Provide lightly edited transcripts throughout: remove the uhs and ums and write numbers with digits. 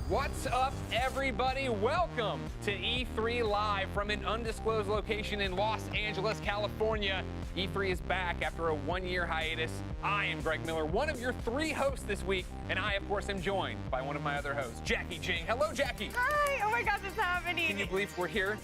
What's up, everybody? Welcome to E3 Live from an undisclosed location in Los Angeles, California. E3 is back after a one-year hiatus. I am Greg Miller, one of your three hosts this week, and I, of course, am joined by one of my other hosts, Jackie Jing. Hello, Jackie. Hi. Oh my gosh, it's happening. Can you believe we're here?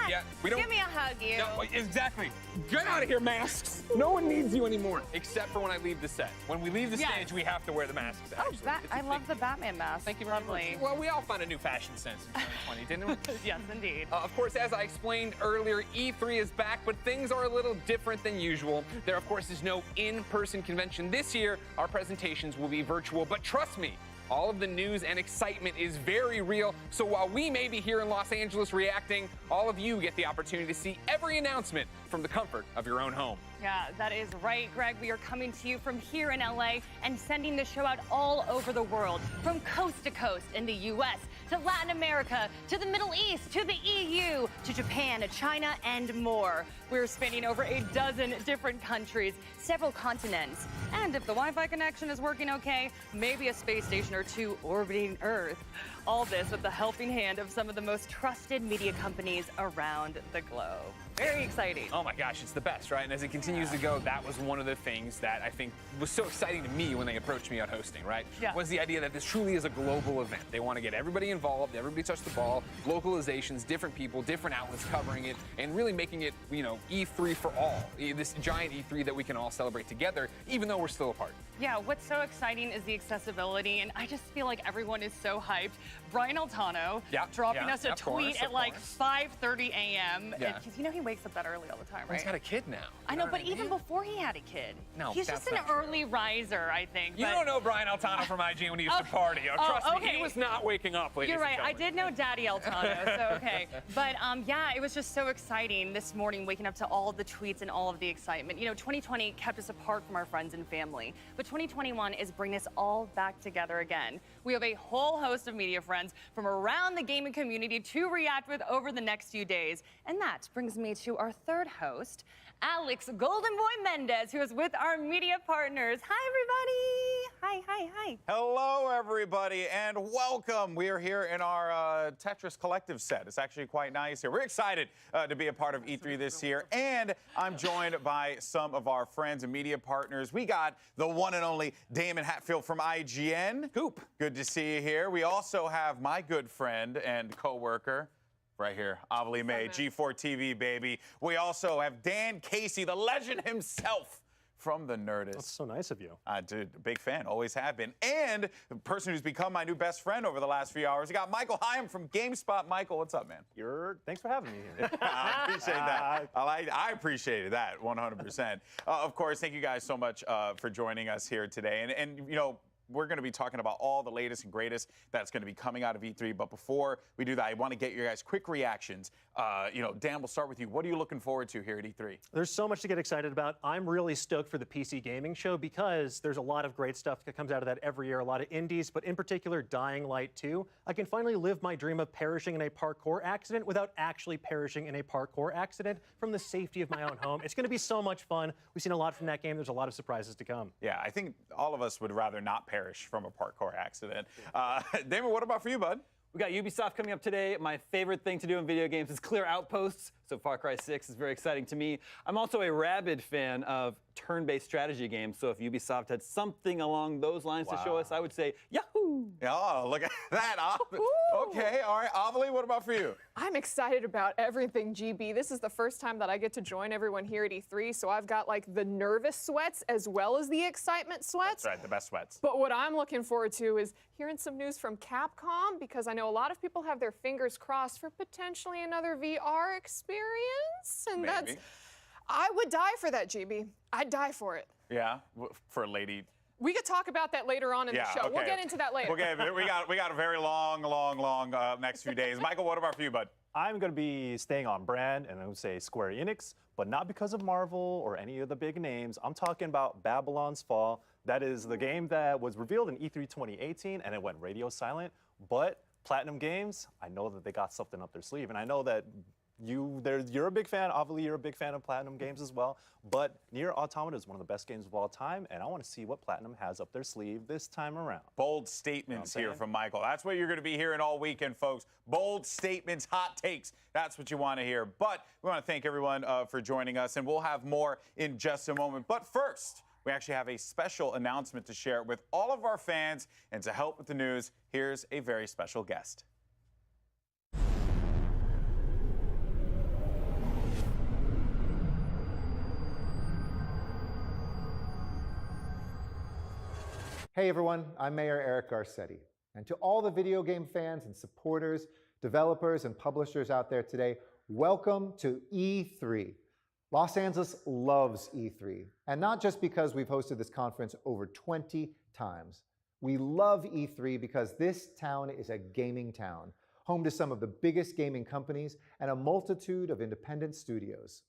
Yeah, we don't. Give me a hug, you. No, exactly. Get out of here, masks. No one needs you anymore, except for when I leave the set. When we leave the stage, we have to wear the masks. Actually. I love the Batman mask. Thank you very much. Well, we all found a new fashion sense in 2020, didn't we? Yes, indeed. Of course, as I explained earlier, E3 is back, but things are a little different than usual. There, of course, is no in-person convention this year. Our presentations will be virtual, but trust me, all of the news and excitement is very real. So while we may be here in Los Angeles reacting, all of you get the opportunity to see every announcement from the comfort of your own home. Yeah, that is right, Greg. We are coming to you from here in LA and sending the show out all over the world, from coast to coast in the US, to Latin America, to the Middle East, to the EU, to Japan, to China, and more. We're spanning over a dozen different countries, several continents, and if the Wi-Fi connection is working okay, maybe a space station or two orbiting Earth. All this with the helping hand of some of the most trusted media companies around the globe. Very exciting. Oh my gosh, it's the best, right? And as it continues to go, that was one of the things that I think was so exciting to me when they approached me on hosting, right? Yeah. Was the idea that this truly is a global event. They want to get everybody involved, everybody touch the ball, localizations, different people, different outlets covering it, and really making it, you know, E3 for all. This giant E3 that we can all celebrate together, even though we're still apart. Yeah, what's so exciting is the accessibility, and I just feel like everyone is so hyped. Brian Altano dropping us a tweet at like 5:30 a.m. Because you know he wakes up that early all the time, right? He's got a kid now. I know, but even before he had a kid, no, he's just an early riser, I think. You don't know Brian Altano from IG when he used to party. Trust me, he was not waking up, ladies. You're right. I did know Daddy Altano, so okay. But yeah, it was just so exciting this morning, waking up to all of the tweets and all of the excitement. You know, 2020 kept us apart from our friends and family, but 2021 is bringing us all back together again. We have a whole host of media friends from around the gaming community to react with over the next few days. And that brings me to our third host, Alex Golden Boy Mendez, who is with our media partners. Hi, everybody. Hi. Hello, everybody, and welcome. We are here in our Tetris Collective set. It's actually quite nice here. We're excited to be a part of E3 this year, and I'm joined by some of our friends and media partners. We got the one and only Damon Hatfield from IGN. Coop. Good to see you here. We also have my good friend and co-worker, right here, Avermedia, G4 TV, baby. We also have Dan Casey, the legend himself from the Nerdist. That's so nice of you. Dude, big fan, always have been. And the person who's become my new best friend over the last few hours, we got Michael Hyam from GameSpot. Michael, what's up, man? Thanks for having me here. I appreciate that. I appreciated that 100%. Of course, thank you guys so much for joining us here today. And you know, we're going to be talking about all the latest and greatest that's going to be coming out of E3. But before we do that, I want to get your guys' quick reactions. You know, Dan, we'll start with you. What are you looking forward to here at E3? There's so much to get excited about. I'm really stoked for the PC gaming show because there's a lot of great stuff that comes out of that every year, a lot of indies, but in particular, Dying Light 2. I can finally live my dream of perishing in a parkour accident without actually perishing in a parkour accident from the safety of my own home. It's going to be so much fun. We've seen a lot from that game. There's a lot of surprises to come. Yeah, I think all of us would rather not perish from a parkour accident. Damon, what about for you, bud? We got Ubisoft coming up today. My favorite thing to do in video games is clear outposts, so Far Cry 6 is very exciting to me. I'm also a rabid fan of turn-based strategy games, so if Ubisoft had something along those lines to show us, I would say, yahoo! Oh, look at that. Okay, all right. Amelie, what about for you? I'm excited about everything, GB. This is the first time that I get to join everyone here at E3, so I've got like the nervous sweats as well as the excitement sweats. That's right, the best sweats. But what I'm looking forward to is hearing some news from Capcom, because I know a lot of people have their fingers crossed for potentially another VR experience, and Maybe. I would die for that, GB. I'd die for it. Yeah, for a lady. We could talk about that later on in the show. Okay. We'll get into that later. Okay, we got a very long next few days. Michael, what about for you, bud? I'm going to be staying on brand, and I would say Square Enix, but not because of Marvel or any of the big names. I'm talking about Babylon's Fall. That is the game that was revealed in E3 2018, and it went radio silent. But Platinum Games, I know that they got something up their sleeve, and I know that you're a big fan. Obviously, you're a big fan of Platinum Games as well. But Nier Automata is one of the best games of all time, and I want to see what Platinum has up their sleeve this time around. Bold statements here from Michael. That's what you're going to be hearing all weekend, folks. Bold statements, hot takes. That's what you want to hear. But we want to thank everyone for joining us, and we'll have more in just a moment. But first, we actually have a special announcement to share with all of our fans. And to help with the news, here's a very special guest. Hey everyone, I'm Mayor Eric Garcetti. And to all the video game fans and supporters, developers and publishers out there today, welcome to E3. Los Angeles loves E3, and not just because we've hosted this conference over 20 times. We love E3 because this town is a gaming town, home to some of the biggest gaming companies and a multitude of independent studios.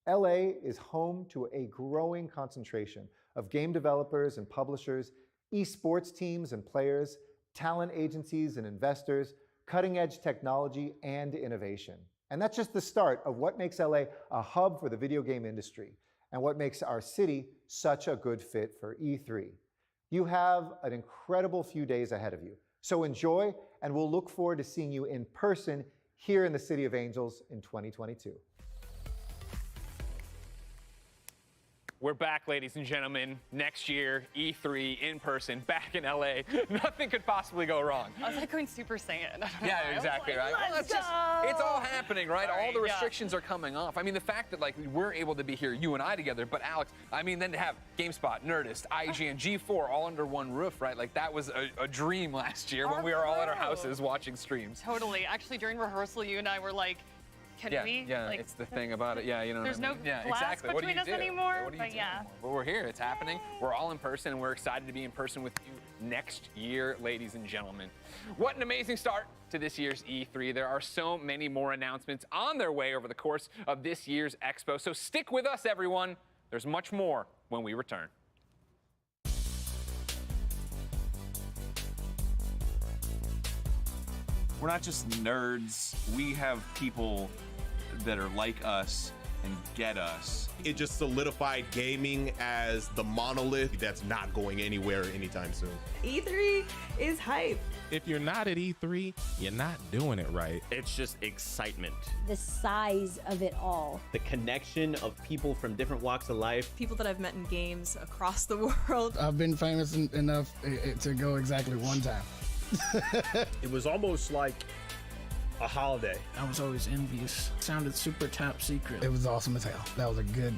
LA is home to a growing concentration of game developers and publishers, esports teams and players, talent agencies and investors, cutting-edge technology and innovation. And that's just the start of what makes LA a hub for the video game industry and what makes our city such a good fit for E3. You have an incredible few days ahead of you. So enjoy, and we'll look forward to seeing you in person here in the City of Angels in 2022. We're back, ladies and gentlemen. Next year, E3 in person, back in LA. Nothing could possibly go wrong. I was like going Super Saiyan. Yeah, exactly, right? Well, Let's it's all happening, right? All the yeah. restrictions are coming off. I mean, the fact that like we're able to be here, you and I together, but Alex, I mean, then to have GameSpot, Nerdist, IGN, G4 all under one roof, right? Like that was a dream last year when we were all at our houses watching streams. Totally. Actually, during rehearsal, you and I were like, can we? Yeah, like, it's the thing about it. Yeah, you know. There's what I mean? no Yeah, glass exactly. What do between you us do? anymore, What do you but do yeah. anymore? But we're here. It's happening. We're all in person, and we're excited to be in person with you next year, ladies and gentlemen. What an amazing start to this year's E3. There are so many more announcements on their way over the course of this year's Expo. So stick with us, everyone. There's much more when we return. We're not just nerds. We have people that are like us and get us. It just solidified gaming as the monolith that's not going anywhere anytime soon. E3 is hype. If you're not at E3, you're not doing it right. It's just excitement. The size of it all. The connection of people from different walks of life. People that I've met in games across the world. I've been famous enough to go exactly one time. It was almost like a holiday. I was always envious. It sounded super top secret. It was awesome as hell. That was a good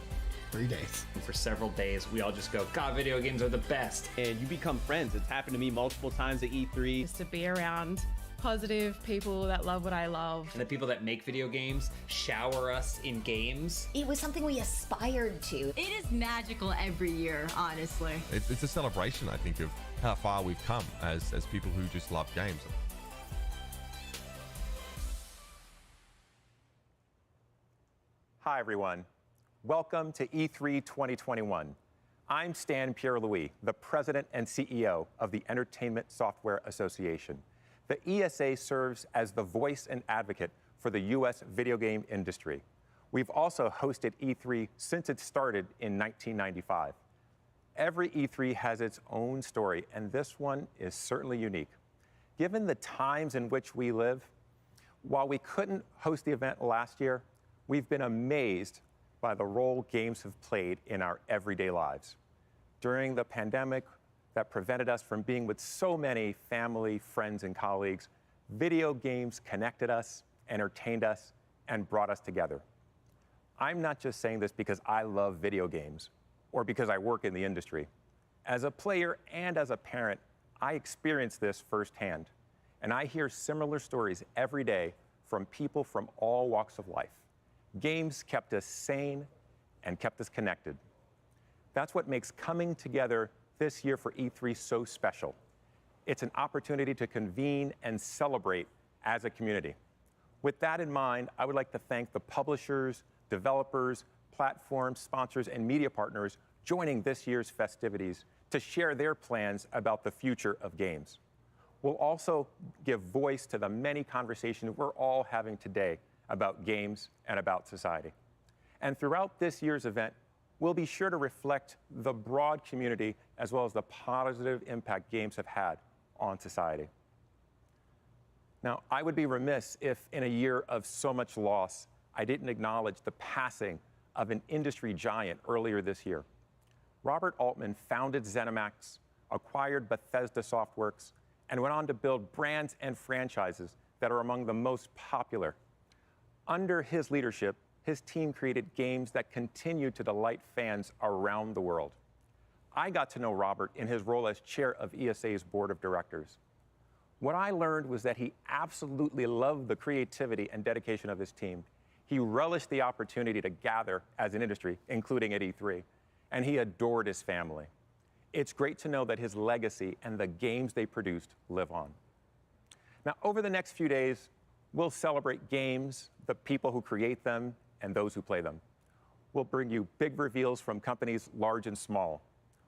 3 days. And for several days, we all just go, God, video games are the best. And you become friends. It's happened to me multiple times at E3. Just to be around positive people that love what I love. And the people that make video games shower us in games. It was something we aspired to. It is magical every year, honestly. It's a celebration, I think, of how far we've come as people who just love games. Hi, everyone. Welcome to E3 2021. I'm Stan Pierre-Louis, the President and CEO of the Entertainment Software Association. The ESA serves as the voice and advocate for the U.S. video game industry. We've also hosted E3 since it started in 1995. Every E3 has its own story, and this one is certainly unique. Given the times in which we live, while we couldn't host the event last year, we've been amazed by the role games have played in our everyday lives. During the pandemic that prevented us from being with so many family, friends, and colleagues, video games connected us, entertained us, and brought us together. I'm not just saying this because I love video games or because I work in the industry. As a player and as a parent, I experience this firsthand, and I hear similar stories every day from people from all walks of life. Games kept us sane and kept us connected. That's what makes coming together this year for E3 so special. It's an opportunity to convene and celebrate as a community. With that in mind, I would like to thank the publishers, developers, platforms, sponsors, and media partners joining this year's festivities to share their plans about the future of games. We'll also give voice to the many conversations we're all having today about games and about society. And throughout this year's event, we'll be sure to reflect the broad community as well as the positive impact games have had on society. Now, I would be remiss if in a year of so much loss, I didn't acknowledge the passing of an industry giant earlier this year. Robert Altman founded ZeniMax, acquired Bethesda Softworks, and went on to build brands and franchises that are among the most popular. Under his leadership, his team created games that continue to delight fans around the world. I got to know Robert in his role as chair of ESA's board of directors. What I learned was that he absolutely loved the creativity and dedication of his team. He relished the opportunity to gather as an industry, including at E3, and he adored his family. It's great to know that his legacy and the games they produced live on. Now, over the next few days, we'll celebrate games, the people who create them, and those who play them. We'll bring you big reveals from companies large and small.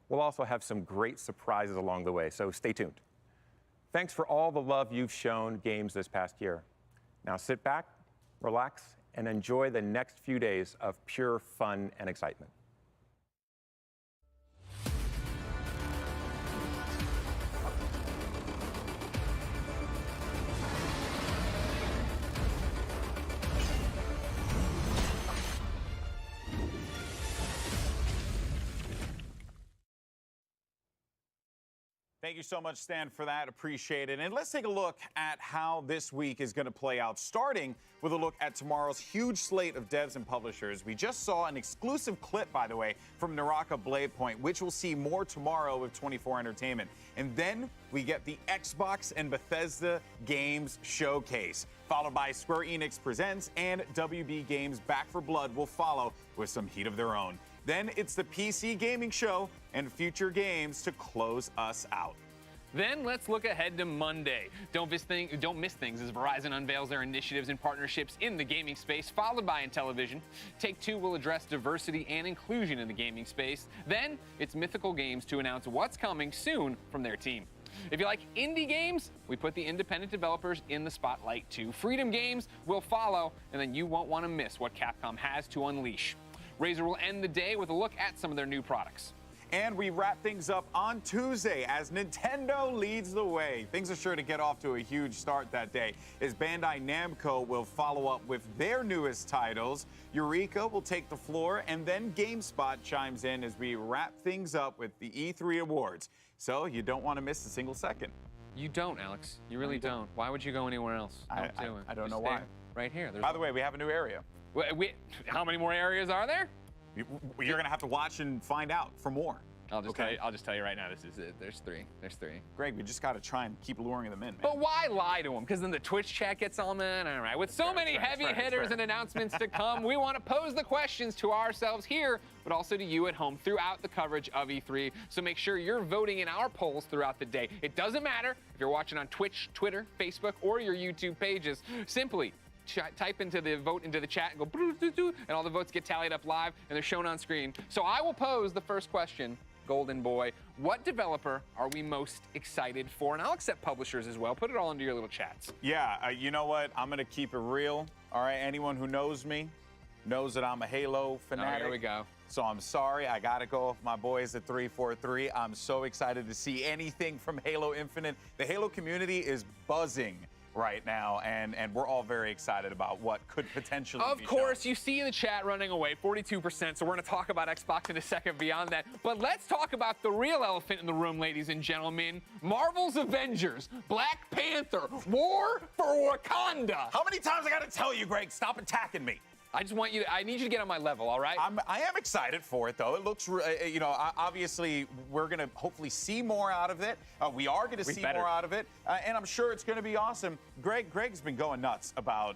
We'll also have some great surprises along the way, so stay tuned. Thanks for all the love you've shown games this past year. Now sit back, relax, and enjoy the next few days of pure fun and excitement. Thank you so much, Stan, for that. Appreciate it. And let's take a look at how this week is going to play out, starting with a look at tomorrow's huge slate of devs and publishers. We just saw an exclusive clip, by the way, from Naraka Bladepoint, which we'll see more tomorrow with 24 Entertainment. And then we get the Xbox and Bethesda Games Showcase, followed by Square Enix Presents, and WB Games Back for Blood will follow with some heat of their own. Then it's the PC Gaming Show and Future Games to close us out. Then let's look ahead to Monday. Don't miss things as Verizon unveils their initiatives and partnerships in the gaming space, followed by in television. Take-Two will address diversity and inclusion in the gaming space. Then it's Mythical Games to announce what's coming soon from their team. If you like indie games, we put the independent developers in the spotlight too. Freedom Games will follow, and then you won't want to miss what Capcom has to unleash. Razer will end the day with a look at some of their new products. And we wrap things up on Tuesday as Nintendo leads the way. Things are sure to get off to a huge start that day as Bandai Namco will follow up with their newest titles. Eureka will take the floor, and then GameSpot chimes in as we wrap things up with the E3 Awards. So you don't want to miss a single second. You don't, Alex. You really don't. Why would you go anywhere else? I don't know why. Right here. By the way, we have a new area. How many more areas are there? You're gonna have to watch and find out for more. I'll just tell you right now. This is it. There's three. Greg, we just gotta try and keep luring them in, man. But why lie to them? Because then the Twitch chat gets all in. All right. With so many heavy hitters and announcements to come, we want to pose the questions to ourselves here, but also to you at home throughout the coverage of E3. So make sure you're voting in our polls throughout the day. It doesn't matter if you're watching on Twitch, Twitter, Facebook, or your YouTube pages. Simply type into the vote into the chat and go, and all the votes get tallied up live and they're shown on screen. So I will pose the first question, Golden Boy. What developer are we most excited for? And I'll accept publishers as well. Put it all into your little chats. Yeah, you know what? I'm gonna keep it real. All right, anyone who knows me knows that I'm a Halo fanatic. Oh, here we go. So I'm sorry, I gotta go with my boys at 343. I'm so excited to see anything from Halo Infinite. The Halo community is buzzing right now, and we're all very excited about what could potentially be Of course, you see the chat running away, 42%, so we're going to talk about Xbox in a second beyond that. But let's talk about the real elephant in the room, ladies and gentlemen. Marvel's Avengers, Black Panther, War for Wakanda. How many times I gotta tell you, Greg, stop attacking me? I need you to get on my level, all right? I am excited for it, though. It looks, obviously, we're going to hopefully see more out of it. We are going to see more out of it, and I'm sure it's going to be awesome. Greg's been going nuts about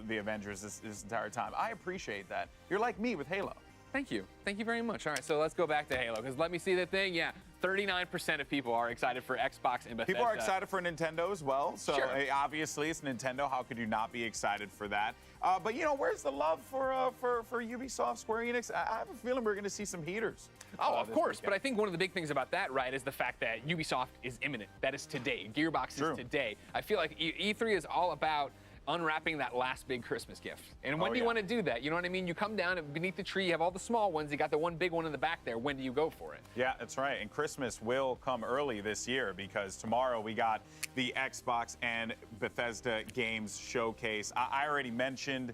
the Avengers this entire time. I appreciate that. You're like me with Halo. Thank you. Thank you very much. All right, so let's go back to Halo, because let me see the thing. Yeah, 39% of people are excited for Xbox and Bethesda. People are excited for Nintendo as well. So sure. Obviously, it's Nintendo. How could you not be excited for that? But where's the love for Ubisoft, Square Enix? I have a feeling we're going to see some heaters. Oh, of course. But I think one of the big things about that, right, is the fact that Ubisoft is imminent. That is today. Gearbox is today. I feel like E3 is all about unwrapping that last big Christmas gift. And when do you want to do that? You know what I mean? You come down beneath the tree, you have all the small ones, you got the one big one in the back there. When do you go for it? Yeah, that's right. And Christmas will come early this year because tomorrow we got the Xbox and Bethesda Games Showcase. I already mentioned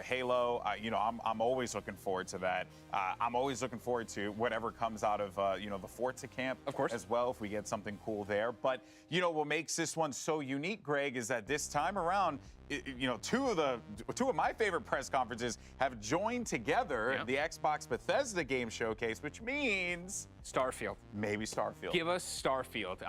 Halo. You know, I'm always looking forward to that. I'm always looking forward to whatever comes out of, you know, the Forza camp, of course, as well, if we get something cool there. But, you know, what makes this one so unique, Greg, is that this time around, you know, two of my favorite press conferences have joined together the Xbox Bethesda Game Showcase, which means Starfield. Maybe Starfield. Give us Starfield.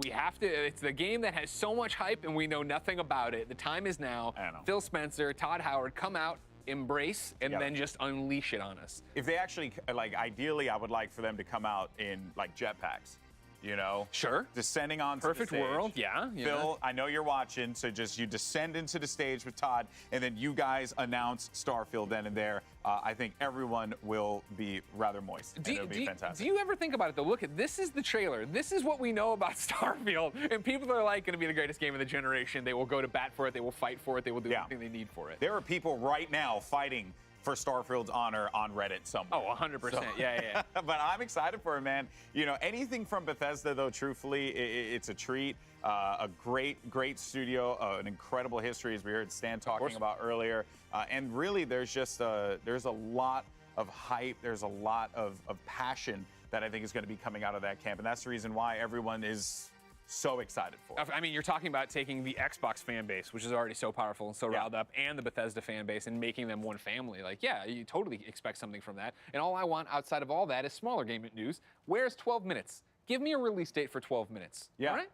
We have to. It's the game that has so much hype, and we know nothing about it. The time is now. Phil Spencer, Todd Howard, come out, embrace, and then just unleash it on us. If they actually, like, ideally, I would like for them to come out in like jetpacks. You know, descending onto Perfect the stage. world, yeah. Phil, I know you're watching, so just you descend into the stage with Todd, and then you guys announce Starfield then and there. I think everyone will be rather moist. It'll be fantastic. Do you ever think about it though? Look, this is the trailer. This is what we know about Starfield, and people are like, going to be the greatest game of the generation. They will go to bat for it. They will fight for it. They will do everything they need for it. There are people right now fighting for Starfield's honor on Reddit somewhere. Oh, 100%. Yeah. But I'm excited for it, man. You know, anything from Bethesda, though, truthfully, it's a treat. A great studio, an incredible history, as we heard Stan talking about earlier. And really, there's just there's a lot of hype. There's a lot of passion that I think is going to be coming out of that camp. And that's the reason why everyone is so excited for it. I mean, you're talking about taking the Xbox fan base, which is already so powerful and so riled up, and the Bethesda fan base, and making them one family. Like, yeah, you totally expect something from that. And all I want outside of all that is smaller gaming news. Where's 12 minutes? Give me a release date for 12 minutes. Yeah, all right?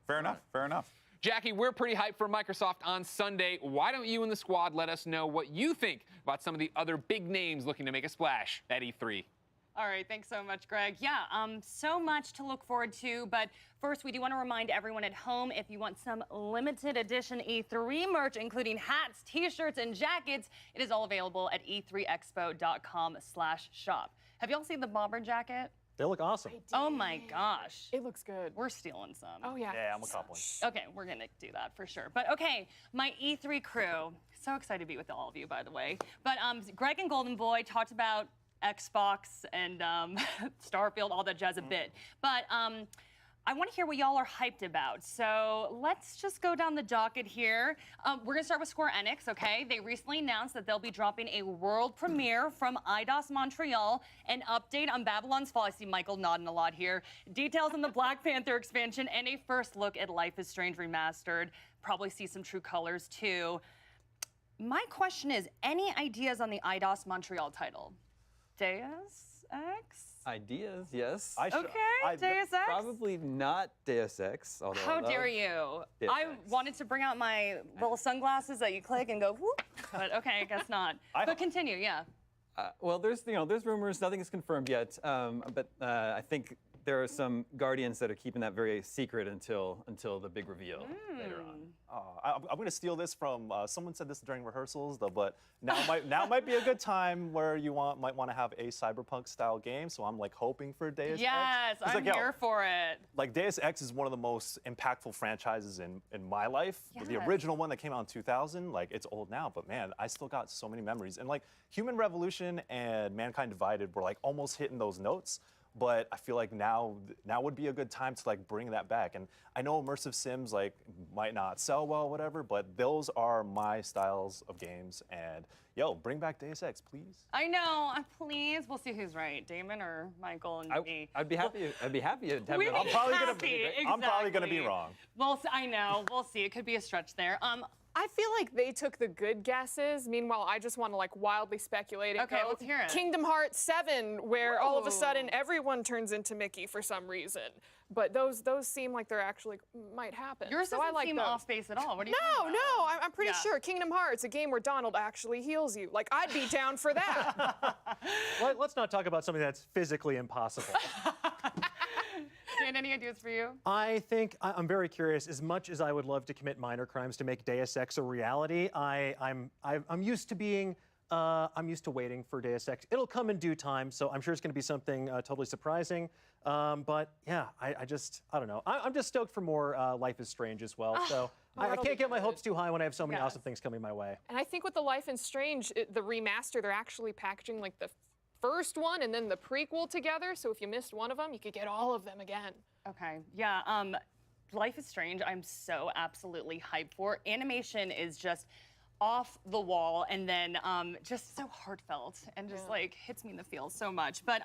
Fair enough. Jackie, we're pretty hyped for Microsoft on Sunday. Why don't you and the squad let us know what you think about some of the other big names looking to make a splash at E3? All right, thanks so much, Greg. Yeah, so much to look forward to, but first we do want to remind everyone at home, if you want some limited edition E3 merch, including hats, t-shirts, and jackets, it is all available at e3expo.com/shop. Have y'all seen the bomber jacket? They look awesome. Oh my gosh. It looks good. We're stealing some. Oh, yeah. Yeah, I'm a couple. Okay, we're going to do that for sure. But okay, my E3 crew, so excited to be with all of you, by the way. But Greg and Golden Boy talked about Xbox and Starfield, all that jazz a bit. But I want to hear what y'all are hyped about. So let's just go down the docket here. We're going to start with Square Enix, okay? They recently announced that they'll be dropping a world premiere from Eidos Montreal, an update on Babylon's Fall. I see Michael nodding a lot here. Details on the Black Panther expansion, and a first look at Life is Strange Remastered. Probably see some true colors, too. My question is, any ideas on the Eidos Montreal title? Deus Ex? Ideas, yes. Deus Ex? Probably not Deus Ex. Although How dare you? Deus I Ex. wanted to bring out my little sunglasses that you click and go whoop, but okay, I guess not. But continue, yeah. Well, there's rumors. Nothing is confirmed yet. But I think there are some Guardians that are keeping that very secret until the big reveal later on. I'm going to steal this from someone said this during rehearsals, though. But now might be a good time where you might want to have a cyberpunk style game. So I'm like hoping for Deus Ex. Yes, I'm here for it. Like Deus Ex is one of the most impactful franchises in my life. Yes. The original one that came out in 2000, like it's old now, but man, I still got so many memories. And like Human Revolution and Mankind Divided were like almost hitting those notes. But I feel like now would be a good time to like bring that back. And I know immersive sims like might not sell well, whatever, but those are my styles of games. And yo, bring back Deus Ex, please. I know, please. We'll see who's right, Damon or Michael and me. I'd be happy. I'd be happy to have We'd it. be I'm probably gonna be exactly. wrong. Well, I know. We'll see. It could be a stretch there. I feel like they took the good guesses. Meanwhile, I just want to like wildly speculate. And Okay, go, let's hear it. Kingdom Hearts 7, where all of a sudden everyone turns into Mickey for some reason. But those seem like they're actually might happen. Yours so doesn't I like seem those. off base at all. What do you think? No, I'm pretty sure. Kingdom Hearts, a game where Donald actually heals you. Like, I'd be down for that. Let's not talk about something that's physically impossible. Dan, any ideas for you? I think I'm very curious. As much as I would love to commit minor crimes to make Deus Ex a reality, I'm used to being I'm used to waiting for Deus Ex. It'll come in due time, so I'm sure it's going to be something totally surprising. But yeah, I don't know. I'm just stoked for more Life is Strange as well. So I can't get my hopes too high when I have so many awesome things coming my way. And I think with the Life is Strange, the remaster, they're actually packaging like the first one and then the prequel together. So if you missed one of them, you could get all of them again. Okay, yeah. Life is Strange, I'm so absolutely hyped for. Animation is just off the wall, and then just so heartfelt and just like hits me in the feels so much. But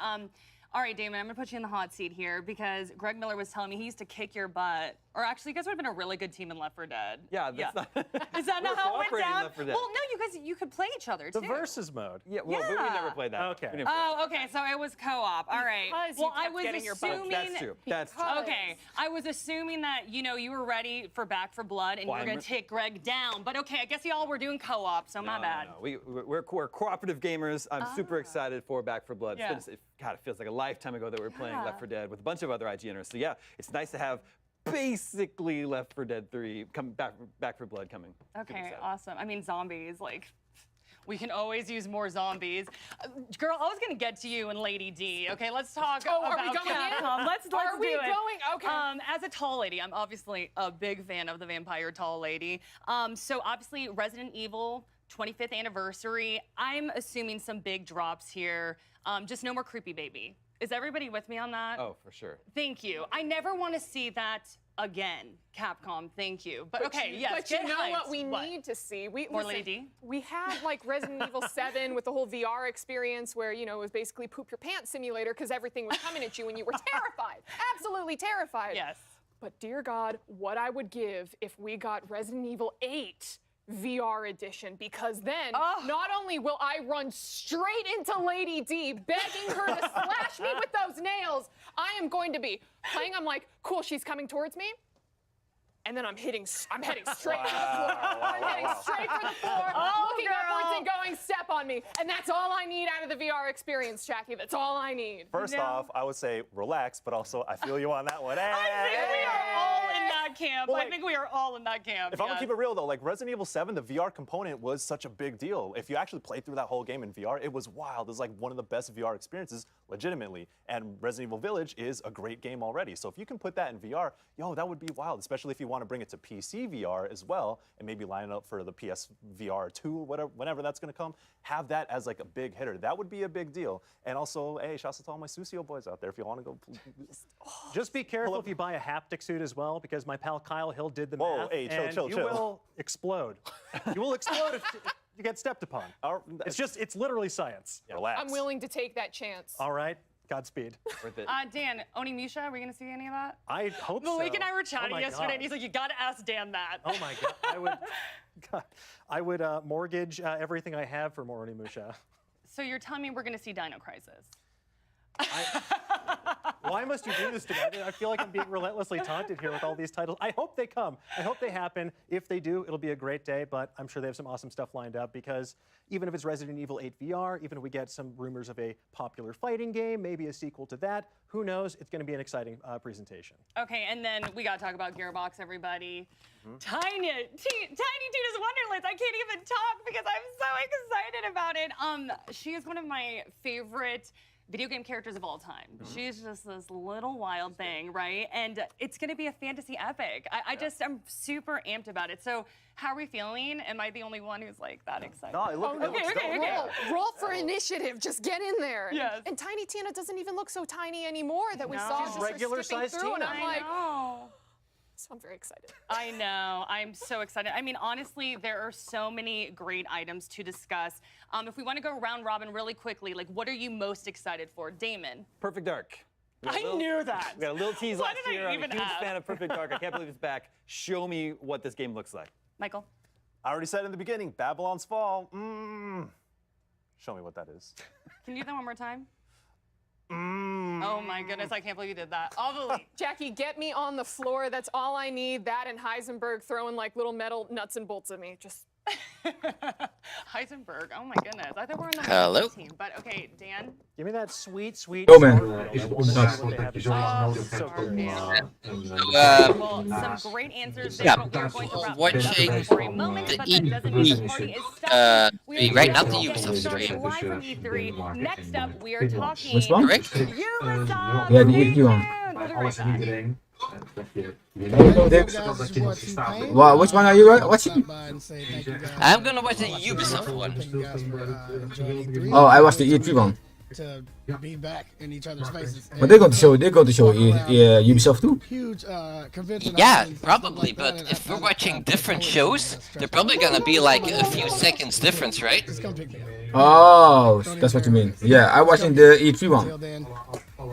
all right, Damon, I'm gonna put you in the hot seat here because Greg Miller was telling me he used to kick your butt. Or actually, you guys would have been a really good team in Left 4 Dead. Yeah, that's not. Is that not how it went down? Left 4 Dead. Well, no, you could play each other too. The versus mode. Yeah, well, we never played that. Okay. Oh, okay, so it was co-op. All right. Because well, you I kept was getting your butt. assuming. That's true. That's true. Okay, I was assuming that you were ready for Back 4 Blood and you were gonna take Greg down. But okay, I guess y'all were doing co-op, so my bad. No. We're cooperative gamers. I'm super excited for Back 4 Blood. Yeah. God, it feels like a lifetime ago that we were playing Left 4 Dead with a bunch of other IGNers. So yeah, it's nice to have basically Left 4 Dead 3 Back 4 Blood coming. Okay, awesome. I mean, zombies, like, we can always use more zombies. Girl, I was gonna get to you and Lady D. Okay, let's talk about are we going Capcom. in? Let's Are we do it. going? Okay. As a tall lady, I'm obviously a big fan of the vampire tall lady. So obviously, Resident Evil 25th anniversary. I'm assuming some big drops here. Just no more creepy baby. Is everybody with me on that? Oh, for sure. Thank you. I never want to see that again, Capcom. Thank you. But okay, yes. But you know what we need to see? More Lady D? We had like Resident Evil 7 with the whole VR experience where, it was basically poop your pants simulator because everything was coming at you and you were terrified. Absolutely terrified. Yes. But dear God, what I would give if we got Resident Evil 8 VR edition, because then not only will I run straight into Lady D begging her to slash me with those nails, I am going to be playing. I'm like, cool, she's coming towards me. And then I'm heading straight for the floor. I'm heading straight for the floor, looking upwards and going, step on me. And that's all I need out of the VR experience, Jackie. That's all I need. First off, I would say relax, but also I feel you on that one. I think we are all in that camp. Well, I think we are all in that camp. If I'm gonna keep it real though, like Resident Evil 7, the VR component was such a big deal. If you actually played through that whole game in VR, it was wild. It was like one of the best VR experiences, legitimately. And Resident Evil Village is a great game already. So if you can put that in VR, that would be wild, especially if you want to bring it to PC VR as well, and maybe line it up for the PS VR 2, whenever that's gonna come. Have that as like a big hitter. That would be a big deal. And also, hey, shouts to all my Susio boys out there if you want to go. Just be careful if you buy a haptic suit as well, because my pal Kyle Hill did the math. Hey, and chill. You will explode. You will explode if you get stepped upon. It's literally science. Relax. I'm willing to take that chance. All right. Godspeed. Worth it. Dan, Onimusha, are we going to see any of that? I hope so. Malik and I were chatting yesterday, God. and he's like, you got to ask Dan that. Oh my God. I would mortgage everything I have for more Onimusha. So you're telling me we're going to see Dino Crisis? Why must you do this to me? I feel like I'm being relentlessly taunted here with all these titles. I hope they come. I hope they happen. If they do, it'll be a great day, but I'm sure they have some awesome stuff lined up, because even if it's Resident Evil 8 VR, even if we get some rumors of a popular fighting game, maybe a sequel to that, who knows? It's going to be an exciting presentation. Okay, and then we got to talk about Gearbox, everybody. Tiny Tina's Wonderlands. I can't even talk because I'm so excited about it. She is one of my favorite video game characters of all time. She's just this little wild thing, right? And it's gonna be a fantasy epic. I'm super amped about it. So how are we feeling? Am I the only one who's like that excited? No, it looks Roll for initiative. Just get in there. Yes. And Tiny Tina doesn't even look so tiny anymore that we saw. She's regular-sized Tina. And I'm I know. So I'm very excited. I know. I'm so excited. I mean, honestly, there are so many great items to discuss. If we want to go round robin really quickly, like, what are you most excited for? Damon. Perfect Dark. I knew that. We got a little tease Why last did I year. I'm a even huge ask? fan of Perfect Dark. I can't believe it's back. Show me what this game looks like. Michael. I already said in the beginning, Babylon's Fall. Show me what that is. Can you do that one more time? Oh my goodness, I can't believe you did that. Jackie, get me on the floor. That's all I need. That and Heisenberg throwing like little metal nuts and bolts at me. Just Heisenberg. Oh my goodness. I thought we were on the Hello? team. But okay, Dan. Give me that sweet, sweet. Yo, man. Well, some great answers there, Yeah, but we're going to wrap watching things up for a moment, the but that doesn't mean the party is stopped. We are right now the getting Ubisoft started stream. live from E3. Next up, we are talking Which one? Correct? Ubisoft. Yeah, the E3 one. We'll be right back. Well, which one are you watching? I'm gonna watch the Ubisoft one. Oh, I watched the E3 one. To be back in each other's faces. But they're going to show Ubisoft too. Huge convention. Yeah, probably. But if we're watching different shows, they're probably gonna be like a few seconds difference, right? Oh, that's what you mean. Yeah, I'm watching the E3 one.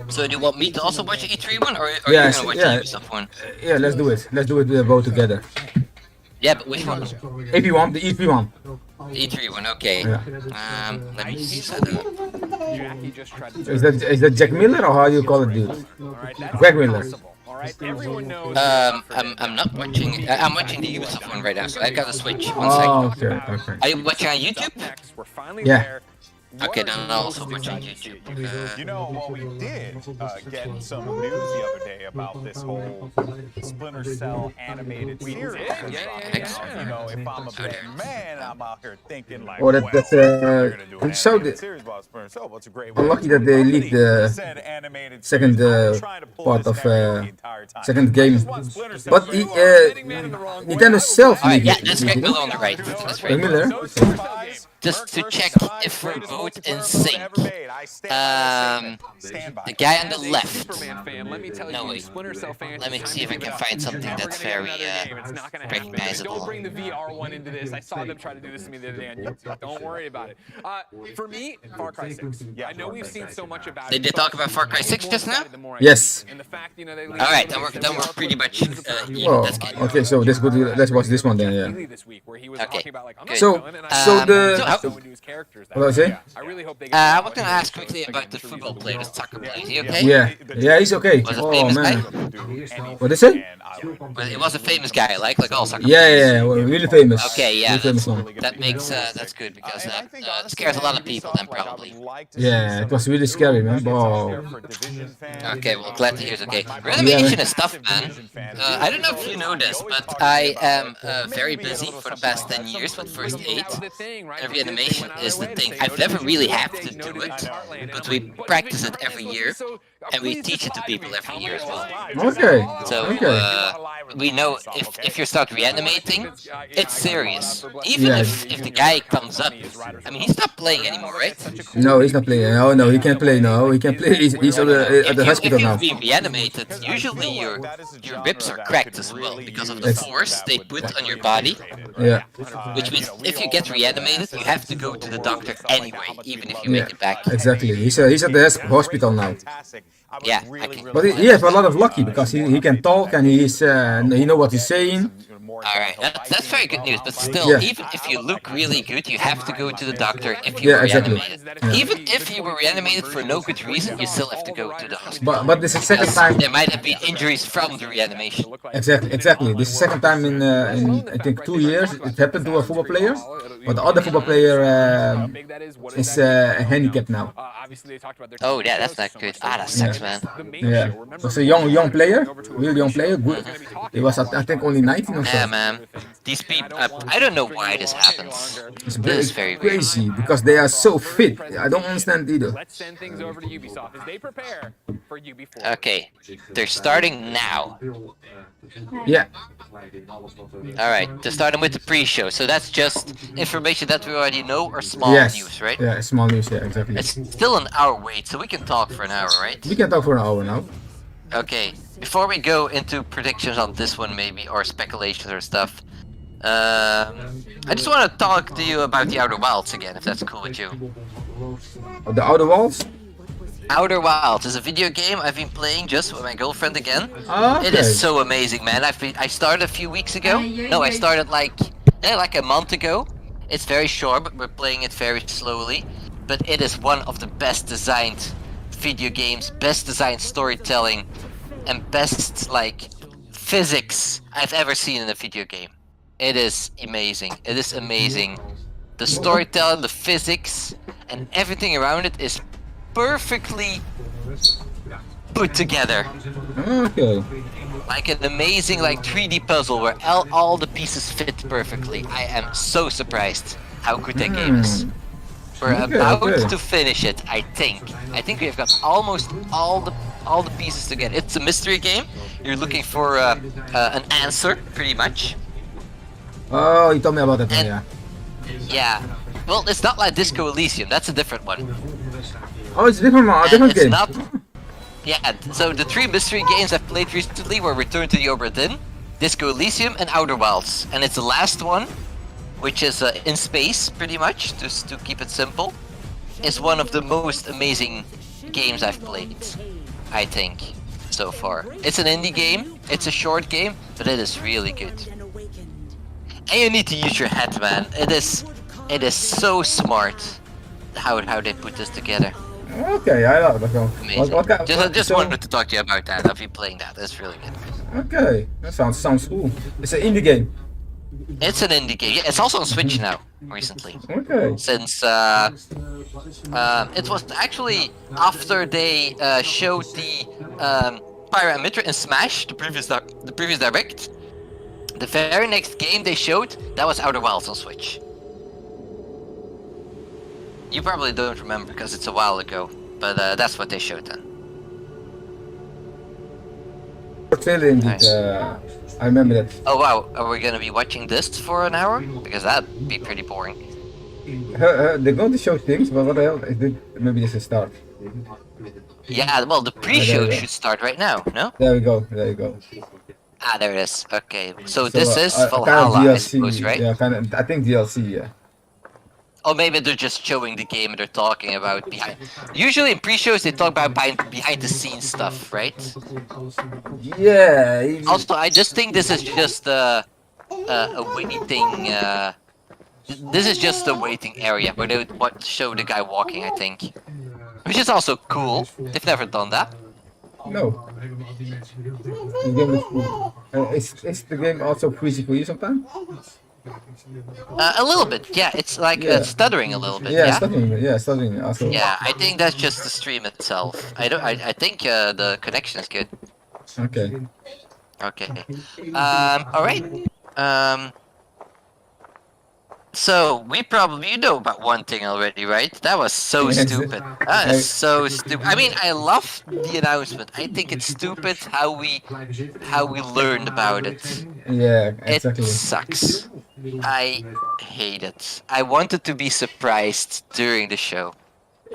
So do you want me to also watch the E3 one, or are Yes, you gonna watch yeah. the Ubisoft one? Yeah, let's do it. Let's do it both together. Yeah, but which one? EP one, the E3 one. E3 one, okay. Yeah. Let me set it up. Is that Jack Miller or how you call it, dude? Greg Miller. I'm not watching. I'm watching the Ubisoft one right now, so I gotta switch. One Oh, second. okay, okay. Are you watching on YouTube? Yeah. Okay, then I'll also watch on YouTube. You know, well, we did get some news the other day about this whole Splinter Cell animated series. You know, if I'm a big man, I'm out here thinking like, Oh, that's so unlucky that they leaked the second part of second game, but Nintendo self leaked Yeah, it. that's Greg Miller on the right. That's Greg right. Miller. Just to check if we're both in sync. The guy on the left. No, wait. Let me see if I can find something that's very recognizable. Don't bring the VR one into this. I saw them try to do this to me the other day on YouTube. Don't worry about it. For me, Far Cry 6. I know we've seen so much about it. They did talk about Far Cry 6 just now? Yes. All right, then we're pretty much even. Oh, That's good. okay. So this good. Let's watch this one then. Yeah. Okay. So the. So What was I say? I was gonna ask quickly about the football player, the soccer player. Is he okay? Yeah. Yeah, he's okay. Was it Oh famous man. guy? What did they say? Well, it was a famous guy, like all soccer Yeah, players. yeah, well, really famous. Okay, yeah, Really famous one. that makes that's good because it scares a lot of people then probably. Yeah, it was really scary, man. Wow. Okay, well, glad to hear it's okay. Reanimation is tough, man. I don't know if you know this, but I am very busy for the past 10 years with First Aid. And reanimation is the thing. I've never really had to do it, but we practice it every year, and we teach it to people every year as well. Okay. So we know if you start reanimating, it's serious. Even Yeah. if the guy comes up, I mean, he's not playing anymore, right? No, he's not playing. Oh no, he can't play. No, he can't play. He's at the hospital now. If you've been reanimated, usually your ribs are cracked as well because of the force they put on your body. Yeah. Which means if you get reanimated, you have to go to the doctor anyway, even if you make it back. Exactly. He's at the hospital now. Yeah, I can. But he has a lot of lucky because he can talk and he know what he's saying. Alright, that's very good news, but still, Yeah. even if you look really good, you have to go to the doctor if you Yeah, were exactly. reanimated. Yeah. Even if you were reanimated for no good reason, you still have to go to the hospital. But this is the second Because time. there might have been injuries from the reanimation. Exactly. This is the second time in I think 2 years it happened to a football player, but the other football player is handicapped now. Oh yeah, that's not good. Ah, that sucks, man. Yeah, was a young player, real young player. Good. He was I think only 19 or so. Yeah, man. These people, I don't know why this happens. It's This is very weird. crazy because they are so fit. I don't understand either. Let's send things over to Ubisoft as they prepare for Ubiforward. Okay, they're starting now. Yeah. Alright, they're starting with the pre-show, so that's just information that we already know or small Yes. news, right? Yeah, small news. Yeah, exactly. It's still an hour wait, so we can talk for an hour, right? We can talk for an hour now. Okay, before we go into predictions on this one maybe, or speculations or stuff, I just want to talk to you about the Outer Wilds again, if that's cool with you. The Outer Walls. Outer Wilds is a video game I've been playing just with my girlfriend again. Okay. It is so amazing, man. I started a few weeks ago. No, I started like a month ago. It's very short, but we're playing it very slowly. But it is one of the best designed video games, best designed storytelling, and best like physics I've ever seen in a video game. It is amazing. It is amazing. The storytelling, the physics, and everything around it is perfectly put together. Okay. Like an amazing 3D puzzle where all the pieces fit perfectly. I am so surprised how good that game is. We're about to finish it, I think. I think we've got almost all the pieces together. It's a mystery game. You're looking for an answer, pretty much. Oh, you told me about that one, yeah. Yeah. Well, it's not like Disco Elysium. That's a different one. Oh, it's a different one, a different game. Not, yeah, so the 3 mystery games I've played recently were Return to the Obra Dinn, Disco Elysium, and Outer Wilds. And it's the last one, which is in space, pretty much, just to keep it simple. Is one of the most amazing games I've played, I think, so far. It's an indie game, it's a short game, but it is really good. And you need to use your head, man. It is so smart how they put this together. Okay, I love that one. Amazing. Just wanted to talk to you about that. I've been playing that. It's really good. Okay, that sounds cool. It's an indie game. It's an indie game. Yeah, it's also on Switch now, recently. Okay. Since it was actually after they showed the Pyramid in Smash, the previous direct. The very next game they showed, that was Outer Wilds on Switch. You probably don't remember because it's a while ago, but that's what they showed then. Indeed, nice. I remember that. Oh wow, are we gonna be watching this for an hour? Because that'd be pretty boring. They're going to show things, but what the hell? Maybe this is a start. Yeah, well, the pre-show should start right now, no? There we go, there you go. Ah, there it is. Okay, so this is Valhalla, kind of DLC, I suppose, right? Yeah, kind of. I think DLC, yeah. Or maybe they're just showing the game and they're talking about behind. Usually in pre-shows they talk about behind the scenes stuff, right? Yeah. Also, I just think this is just a waiting. This is just a waiting area where they would show the guy walking, I think, which is also cool. They've never done that. No. The game is cool. Is the game also freezing for you sometimes? A little bit, yeah. It's like stuttering a little bit. Yeah, stuttering. Yeah, stuttering. Also. Yeah, I think that's just the stream itself. I think the connection is good. Okay. Okay. All right. So we probably know about one thing already, right? That was so stupid. That is so stupid. I mean, I love the announcement. I think it's stupid how we learned about it. Yeah, exactly. It sucks. I hate it. I wanted to be surprised during the show.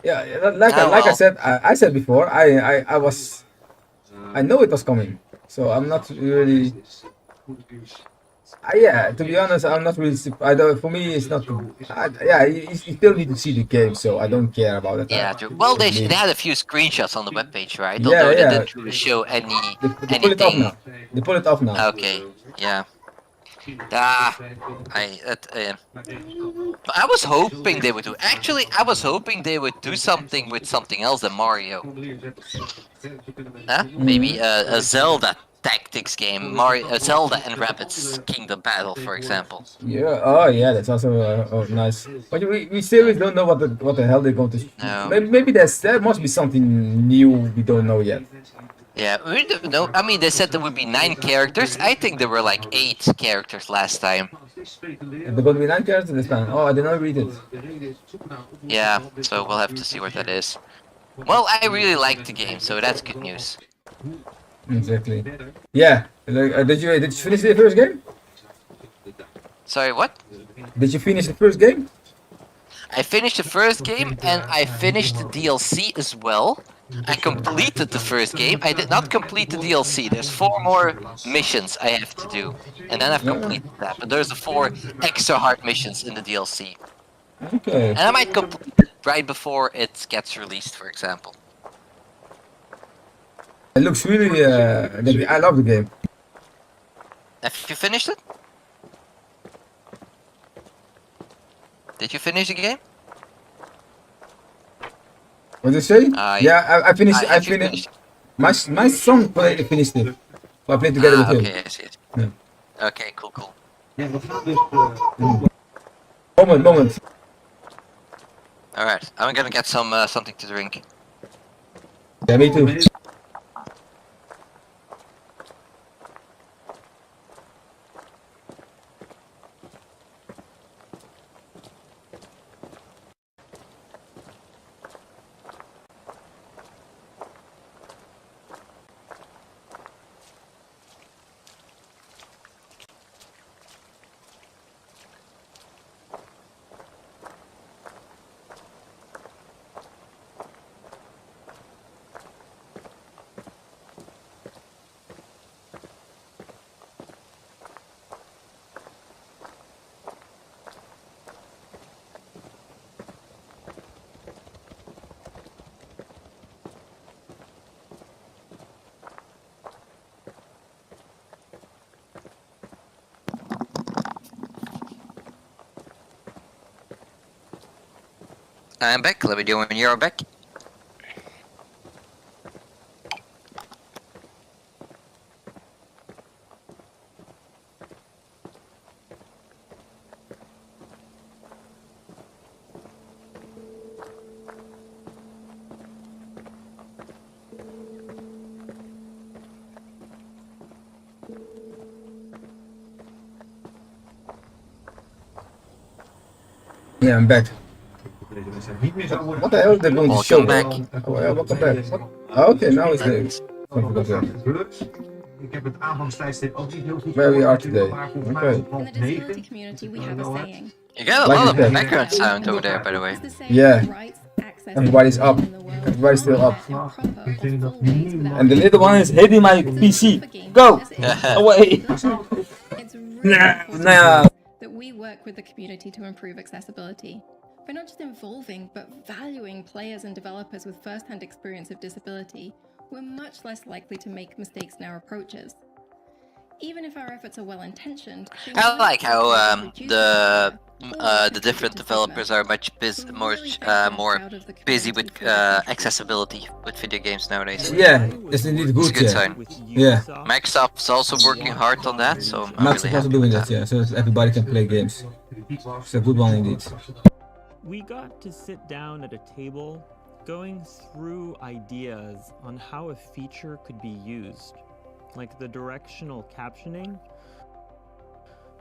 Yeah, like I said before, I know it was coming, so I'm not really. Yeah, to be honest, I'm not really. For me, it's not. Yeah, you still need to see the game, so I don't care about it. Yeah, true. Well, they had a few screenshots on the webpage, right? Although they didn't really show any they pull it off now. They pull it off now. Okay, yeah. I was hoping they would do. Actually, I was hoping they would do something with something else than Mario. Maybe a Zelda tactics game, Zelda and Rabbids Kingdom Battle, for example. Yeah. Oh, yeah. That's also nice. But we still don't know what the hell they're going to. No. Maybe there must be something new we don't know yet. Yeah, we don't know. I mean, they said there would be 9 characters. I think there were like 8 characters last time. There going to be 9 characters this time. Oh, I did not read it. Yeah, so we'll have to see what that is. Well, I really liked the game, so that's good news. Exactly. Yeah. Did you finish the first game? Sorry, what? Did you finish the first game? I finished the first game and I finished the DLC as well. I completed the first game. I did not complete the DLC. There's 4 more missions I have to do. And then I've completed that. But there's 4 extra hard missions in the DLC. Okay. And I might complete it right before it gets released, for example. It looks really, I love the game. Have you finished it? Did you finish the game? What did you say? Yeah, I finished. I finished. My son finished it. So I played together with him. Okay, I see it. Yeah. Okay, cool. Moment. All right, I'm gonna get some something to drink. Yeah, me too. I'm back. Let me do when you're back. Yeah, I'm back. What the hell is they going to show? Back. Oh, yeah, welcome back. What? Oh, okay, now it's there. Where we are today. Okay. In the disability community, we have a saying. You got a lot of background sound over there, by the way. Yeah. Everybody's up. Everybody's still up. And the little one is hitting my PC. Go! Away! Nah. That we work with the community to improve accessibility. We're not just involving, but valuing players and developers with first-hand experience of disability. We're much less likely to make mistakes in our approaches. Even if our efforts are well-intentioned, I like how the different developers are much more busy with accessibility with video games nowadays. Yeah, it's indeed good. It's a good sign. Yeah. Microsoft's also working hard on that, so I'm Microsoft really also doing that, yeah, so that everybody can play games. It's a good one indeed. We got to sit down at a table going through ideas on how a feature could be used, like the directional captioning,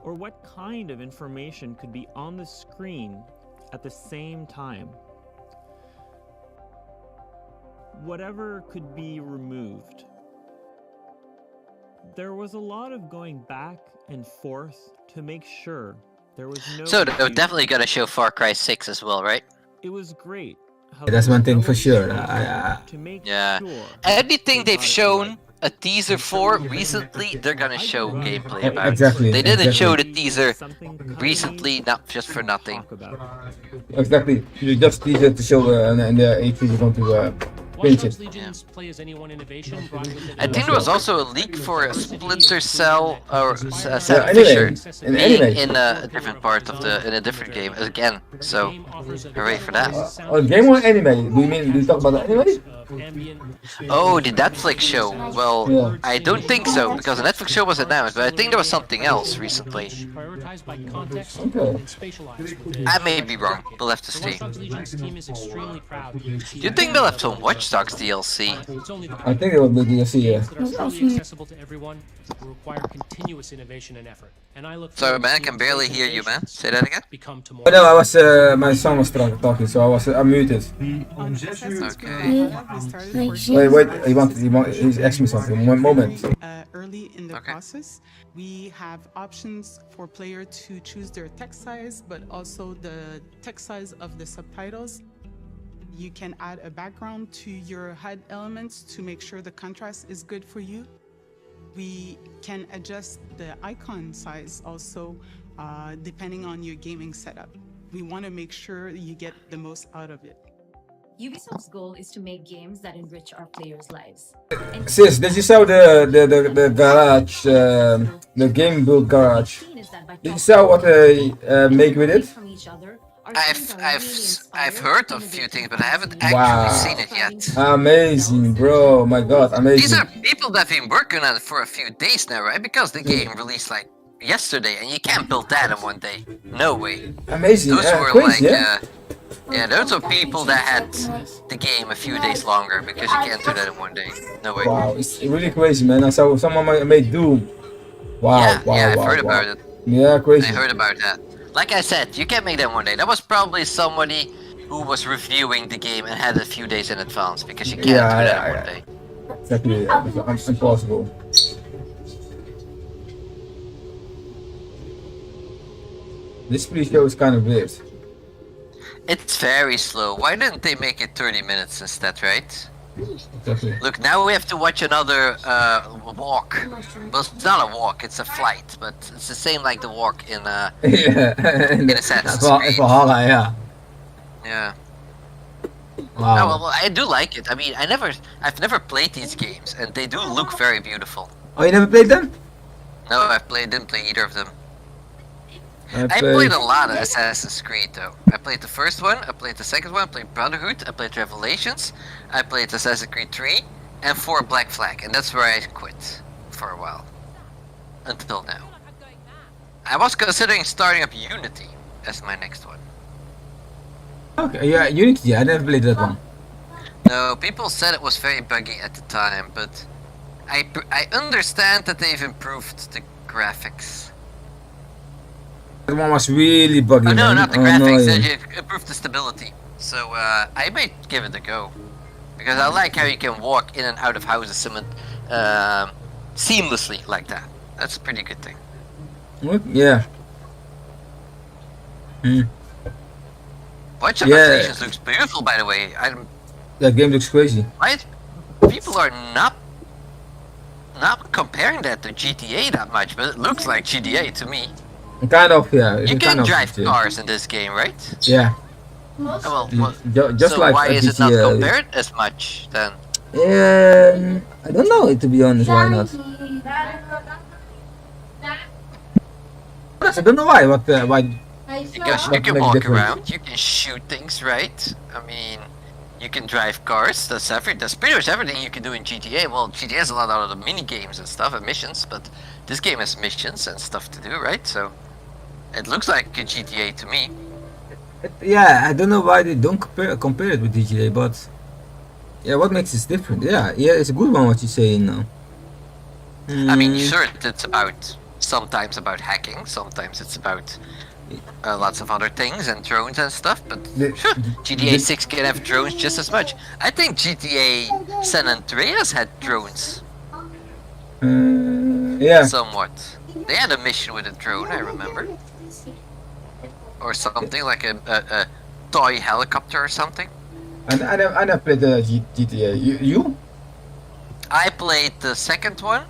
or what kind of information could be on the screen at the same time. Whatever could be removed. There was a lot of going back and forth to make sure there was no... So they're definitely gonna show Far Cry 6 as well, right? It was great. That's one thing for sure. Yeah. Anything they've shown a teaser for recently, they're gonna show gameplay about. Exactly. They didn't show the teaser recently, not just for nothing. Exactly. You just teaser to show and the A3 is going to pinch it. I think there was also a leak for a Splinter Cell or Sam anyway, Fisher being in a different part of in a different game again. So hooray for that. Game or anime? Do you talk about the anime? Oh, the Netflix show. Well, yeah. I don't think so because the Netflix show was announced, but I think there was something else recently. Okay. I may be wrong. We'll have to see. Do you think they'll have some Watch Dogs DLC? I think it will be DLC, yeah. Sorry, man, I can barely hear you, man. Say that again. Oh, no, I was my son was talking, so I was unmuted. Okay. Wait, he's asking me something. One moment. Early in the process, we have options for player to choose their text size, but also the text size of the subtitles. You can add a background to your HUD elements to make sure the contrast is good for you. We can adjust the icon size also depending on your gaming setup. We want to make sure you get the most out of it. Ubisoft's goal is to make games that enrich our players' lives. Sis, did you saw the garage, the game build garage? Did you saw what they make with it? I've heard of a few things, but I haven't actually seen it yet. Amazing, bro! My God, amazing. These are people that have been working on it for a few days now, right? Because the game released like yesterday, and you can't build that in one day. No way. Amazing. Those were crazy, like, yeah? yeah, those are people that had the game a few days longer because you can't do that in one day. No way. Wow, it's really crazy, man. I saw someone made Doom. Wow, Yeah, wow, yeah, wow, I've heard wow. about it. Yeah, crazy. I heard about that. Like I said, you can't make that in one day. That was probably somebody who was reviewing the game and had it a few days in advance because you can't do that in one day. Exactly, yeah. It's impossible. This pre-show is kind of weird. It's very slow. Why didn't they make it 30 minutes instead, right? Exactly. Look, now we have to watch another walk. Well, it's not a walk, it's a flight, but it's the same like the walk in Yeah. in Assassin's Creed. Valhalla, yeah. Yeah. Wow. No, well, I do like it. I mean, I've never played these games, and they do look very beautiful. Oh, you never played them? No, didn't play either of them. I I played a lot of Assassin's Creed though. I played the first one, I played the second one, I played Brotherhood, I played Revelations, I played Assassin's Creed 3, and 4 Black Flag, and that's where I quit for a while. Until now. I was considering starting up Unity as my next one. Okay, yeah, Unity, I never played that one. No, people said it was very buggy at the time, but I understand that they've improved the graphics. That one was really buggy. Oh no, man. not the Oh, graphics, no, they improved the stability. So I might give it a go. Because I like how you can walk in and out of houses seamlessly like that. That's a pretty good thing. What? Yeah. Watch Yeah. Revelations looks beautiful, by the way. That game looks crazy. Why people are not comparing that to GTA that much, but it looks like GTA to me. Kind of, yeah. You kind can of drive GTA. cars in this game, right? Yeah. Oh, well, Just so like why is it not GTA. compared as much then? I don't know, to be honest, why not? I don't know why, why? Because you What can makes walk difference? around, you can shoot things, right? I mean, you can drive cars. That's pretty much everything you can do in GTA. Well, GTA has a lot of the mini games and stuff and missions, but this game has missions and stuff to do, right? So it looks like a GTA to me. Yeah, I don't know why they don't compare it with GTA, but yeah, what makes it different? Yeah, it's a good one what you're saying now. I mean, sure, it's sometimes about hacking, sometimes it's about lots of other things and drones and stuff, but sure, GTA 6 can have drones just as much. I think GTA San Andreas had drones. Yeah. Somewhat. They had a mission with a drone, I remember. Or something, like a toy helicopter or something. I never played the GTA. You? I played the second one,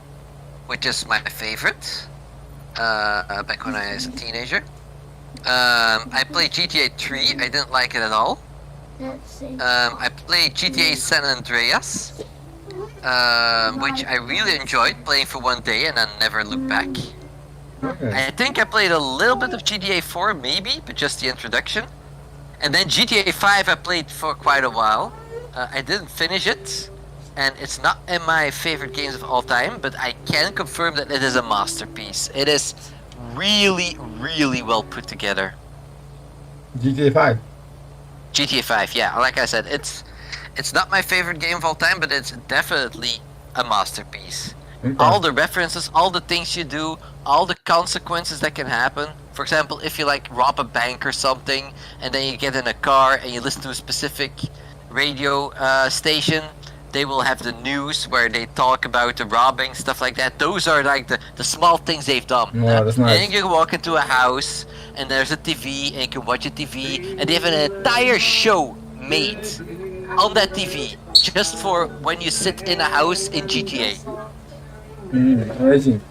which is my favorite. Back when I was a teenager. I played GTA 3, I didn't like it at all. I played GTA San Andreas, which I really enjoyed playing for one day and then never looked back. I think I played a little bit of GTA 4 maybe, but just the introduction. And then GTA 5 I played for quite a while. I didn't finish it, and it's not in my favorite games of all time, but I can confirm that it is a masterpiece. It is really, really well put together. GTA 5? GTA 5, yeah. Like I said, it's not my favorite game of all time, but it's definitely a masterpiece. Okay. All the references, all the things you do, all the consequences that can happen. For example, if you like rob a bank or something, and then you get in a car and you listen to a specific radio station, they will have the news where they talk about the robbing, stuff like that. Those are like the small things they've done. Oh, that's nice. And then you can walk into a house, and there's a TV, and you can watch a TV, and they have an entire show made on that TV just for when you sit in a house in GTA. Amazing.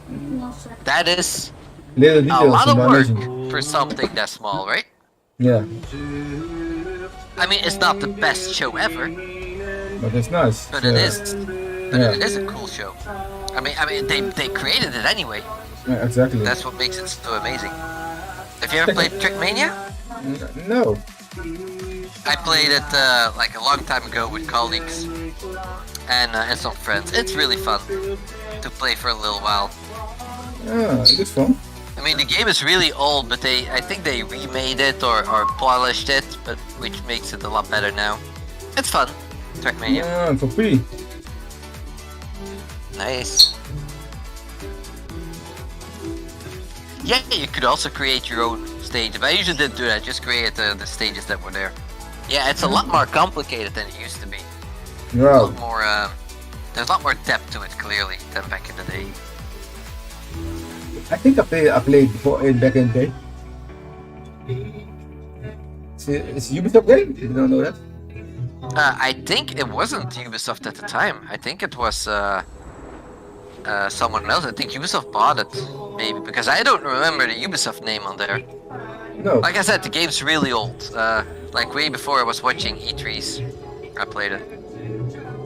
That is Little a details, lot of but work amazing. for something that small, right? Yeah, I mean, it's not the best show ever, but it's nice. but Yeah. it is. But Yeah. it is a cool show. I mean, they created it anyway. Yeah, exactly. That's what makes it so amazing. Have you ever played Trickmania? No. I played it like a long time ago with colleagues and some friends. It's really fun to play for a little while. Yeah, it is fun. I mean, the game is really old, but I think they remade it or polished it, but which makes it a lot better now. It's fun. Trackmania. Yeah, for free. Nice. Yeah, you could also create your own stage, but I usually didn't do that. Just create the stages that were there. Yeah, it's a lot more complicated than it used to be. Yeah. A lot more, there's a lot more depth to it, clearly, than back in the day. I think I played before back in the day. It's a Ubisoft game? You don't know that? I think it wasn't Ubisoft at the time. I think it was someone else. I think Ubisoft bought it, maybe, because I don't remember the Ubisoft name on there. No. Like I said, the game's really old. Like way before I was watching E3s, I played it.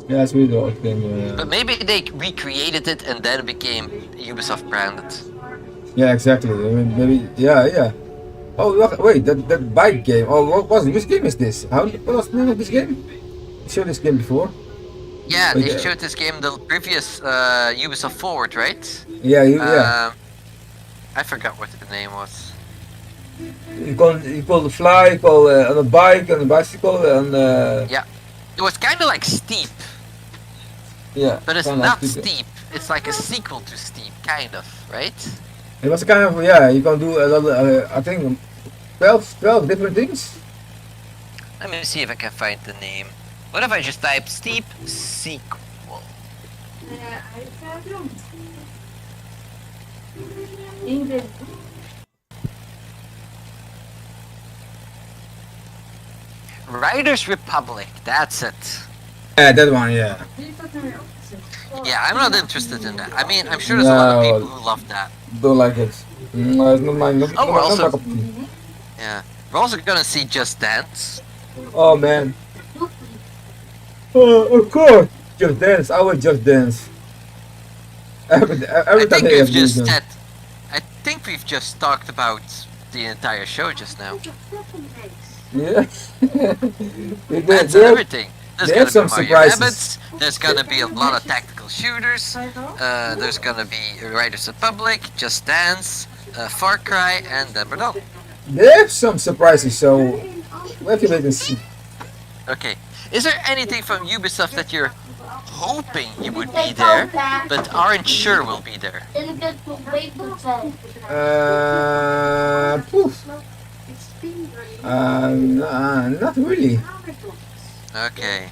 Yeah, it's really old game. But maybe they recreated it and then it became Ubisoft branded. Yeah, exactly. I mean, maybe. Yeah. Oh, wait, that bike game. Oh, what was it? Which game is this? What was the name of this game? You showed this game before. Yeah, they showed this game the previous Ubisoft Forward, right? Yeah. I forgot what the name was. You call fly, you call on a bike, on a bicycle, and yeah, it was kind of like Steep. Yeah. But it's not Steep. It's like a sequel to Steep, kind of, right? It was kind of, yeah. You can do a lot of, I think, 12 different things. Let me see if I can find the name. What if I just type Steep sequel? Riders Republic, that's it. Yeah, that one, yeah. Yeah, I'm not interested in that. I mean, I'm sure there's a lot of people who love that. Don't like it. No, it's not mine. Yeah, we're also gonna see Just Dance. Oh man. Of course, Just Dance. I would Just Dance. Every time I think we've just talked about the entire show just now. Yeah. That's everything. There's gonna be Mario Rabbids, there's gonna be a lot of tactical shooters, there's gonna be Riders Republic, Just Dance, Far Cry, and Verdun. They have some surprises, so we have to wait and see. Okay, is there anything from Ubisoft that you're hoping you would be there, but aren't sure will be there? Not really. Okay.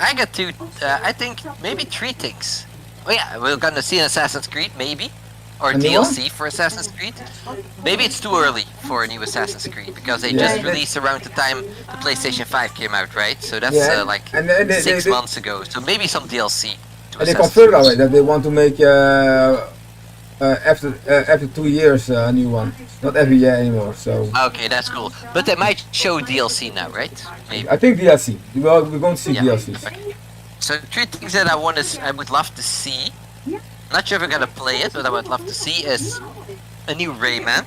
I got two, I think maybe 3 things. Oh yeah, we're gonna see an Assassin's Creed, maybe. Or DLC for Assassin's Creed. Maybe it's too early for a new Assassin's Creed, because they just released around the time the PlayStation 5 came out, right? So that's like 6 months ago. So maybe some DLC. And they confirmed already that they want to make after 2 years a new one. Not every year anymore, so... Okay, that's cool. But they might show DLC now, right? Maybe. I think DLC. We're going to see DLCs. Okay. So 3 things that I would love to see. Not sure if I'm gonna play it, but I would love to see is a new Rayman.